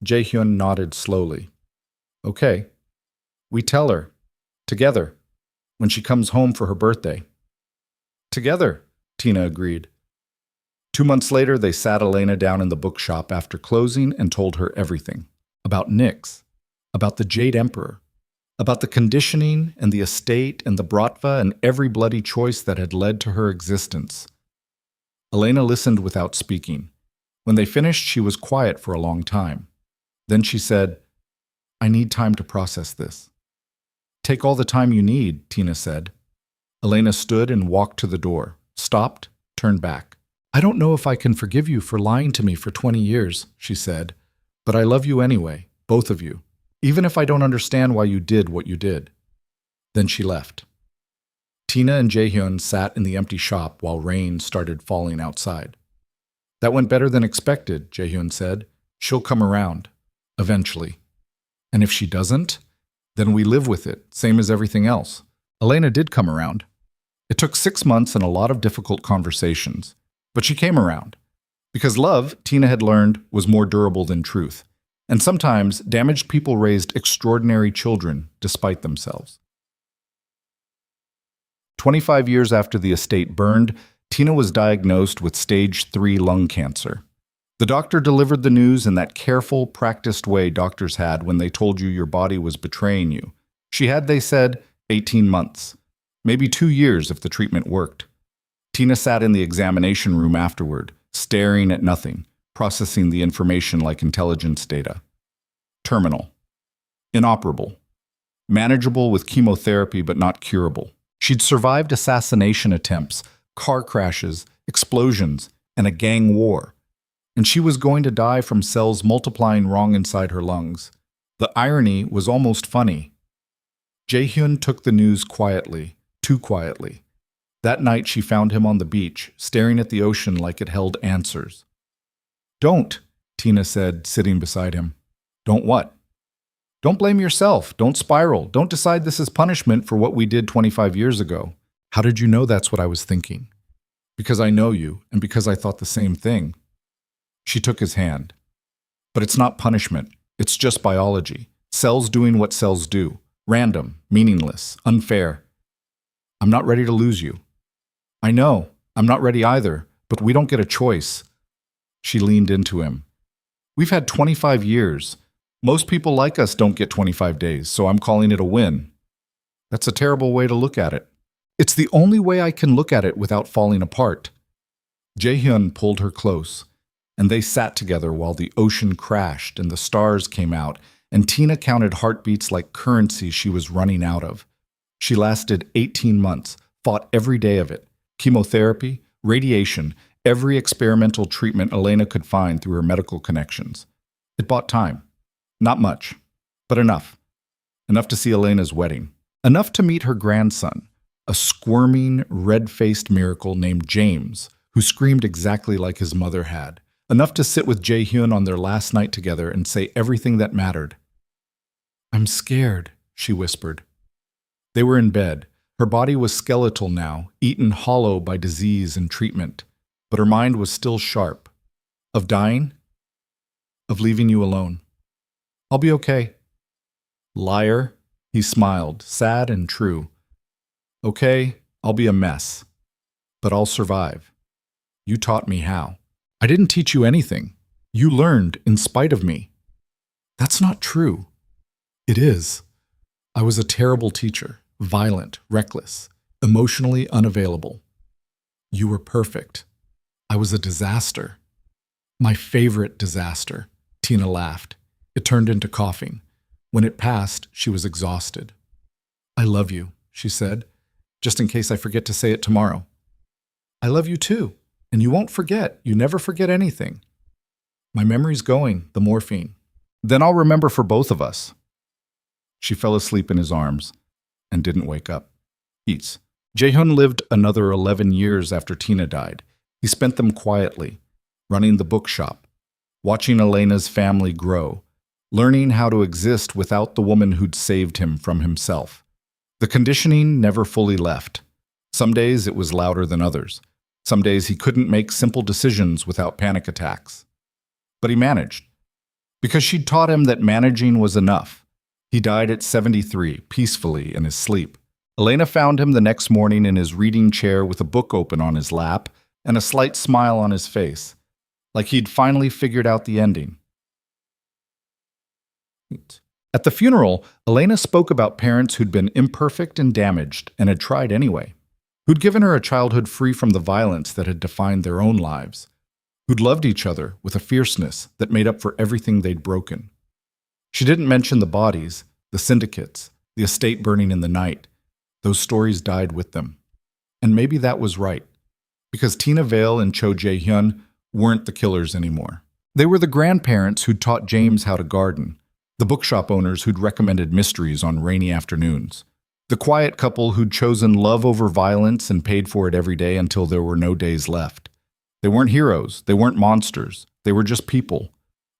Speaker 1: Jae-hyun nodded slowly. Okay. We tell her. Together. When she comes home for her birthday. Together, Tina agreed. 2 months later, they sat Elena down in the bookshop after closing and told her everything. About Nyx, about the Jade Emperor, about the conditioning and the estate and the Bratva and every bloody choice that had led to her existence. Elena listened without speaking. When they finished, she was quiet for a long time. Then she said, "I need time to process this." "Take all the time you need," Tina said. Elena stood and walked to the door, stopped, turned back. "I don't know if I can forgive you for lying to me for 20 years, she said, "but I love you anyway, both of you, even if I don't understand why you did what you did." Then she left. Tina and Jaehyun sat in the empty shop while rain started falling outside. "That went better than expected," Jaehyun said. "She'll come around, eventually. And if she doesn't, then we live with it, same as everything else." Elena did come around. It took 6 months and a lot of difficult conversations, but she came around. Because love, Tina had learned, was more durable than truth. And sometimes damaged people raised extraordinary children despite themselves. 25 years after the estate burned, Tina was diagnosed with stage 3 lung cancer. The doctor delivered the news in that careful, practiced way doctors had when they told you your body was betraying you. She had, they said, 18 months, maybe 2 years if the treatment worked. Tina sat in the examination room afterward, staring at nothing, processing the information like intelligence data. Terminal. Inoperable. Manageable with chemotherapy but not curable. She'd survived assassination attempts, car crashes, explosions, and a gang war. And she was going to die from cells multiplying wrong inside her lungs. The irony was almost funny. Jaehyun took the news quietly, too quietly. That night she found him on the beach, staring at the ocean like it held answers. "Don't," Tina said, sitting beside him. "Don't what?" "Don't blame yourself. Don't spiral. Don't decide this is punishment for what we did 25 years ago." "How did you know that's what I was thinking?" "Because I know you, and because I thought the same thing." She took his hand. "But it's not punishment. It's just biology. Cells doing what cells do. Random, meaningless, unfair. I'm not ready to lose you." "I know. I'm not ready either, but we don't get a choice." She leaned into him. "We've had 25 years. Most people like us don't get 25 days, so I'm calling it a win." "That's a terrible way to look at it." "It's the only way I can look at it without falling apart." Jaehyun pulled her close, and they sat together while the ocean crashed and the stars came out, and Tina counted heartbeats like currency she was running out of. She lasted 18 months, fought every day of it. Chemotherapy, radiation, every experimental treatment Elena could find through her medical connections. It bought time. Not much, but enough. Enough to see Elena's wedding. Enough to meet her grandson, a squirming, red-faced miracle named James, who screamed exactly like his mother had. Enough to sit with Jaehyun on their last night together and say everything that mattered. "I'm scared," she whispered. They were in bed. Her body was skeletal now, eaten hollow by disease and treatment, but her mind was still sharp. Of dying? Of leaving you alone. "I'll be okay." "Liar," he smiled, sad and true. "Okay, I'll be a mess, but I'll survive. You taught me how." "I didn't teach you anything. You learned in spite of me." "That's not true." "It is. I was a terrible teacher, violent, reckless, emotionally unavailable. You were perfect. I was a disaster. My favorite disaster." Tina laughed. It turned into coughing. When it passed, she was exhausted. "I love you," she said, just in case I forget to say it tomorrow. "I love you too. And you won't forget. You never forget anything." "My memory's going, the morphine. Then I'll remember for both of us." She fell asleep in his arms and didn't wake up. Eats. Jaehyun lived another 11 years after Tina died. He spent them quietly, running the bookshop, watching Elena's family grow, learning how to exist without the woman who'd saved him from himself. The conditioning never fully left. Some days it was louder than others. Some days he couldn't make simple decisions without panic attacks. But he managed. Because she'd taught him that managing was enough. He died at 73, peacefully in his sleep. Elena found him the next morning in his reading chair with a book open on his lap, and a slight smile on his face, like he'd finally figured out the ending. At the funeral, Elena spoke about parents who'd been imperfect and damaged and had tried anyway, who'd given her a childhood free from the violence that had defined their own lives, who'd loved each other with a fierceness that made up for everything they'd broken. She didn't mention the bodies, the syndicates, the estate burning in the night. Those stories died with them. And maybe that was right, because Tina Vale and Cho Jae-hyun weren't the killers anymore. They were the grandparents who'd taught James how to garden, the bookshop owners who'd recommended mysteries on rainy afternoons, the quiet couple who'd chosen love over violence and paid for it every day until there were no days left. They weren't heroes, they weren't monsters, they were just people.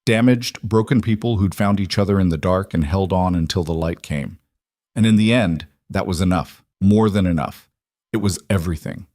Speaker 1: Damaged, broken people who'd found each other in the dark and held on until the light came. And in the end, that was enough, more than enough. It was everything.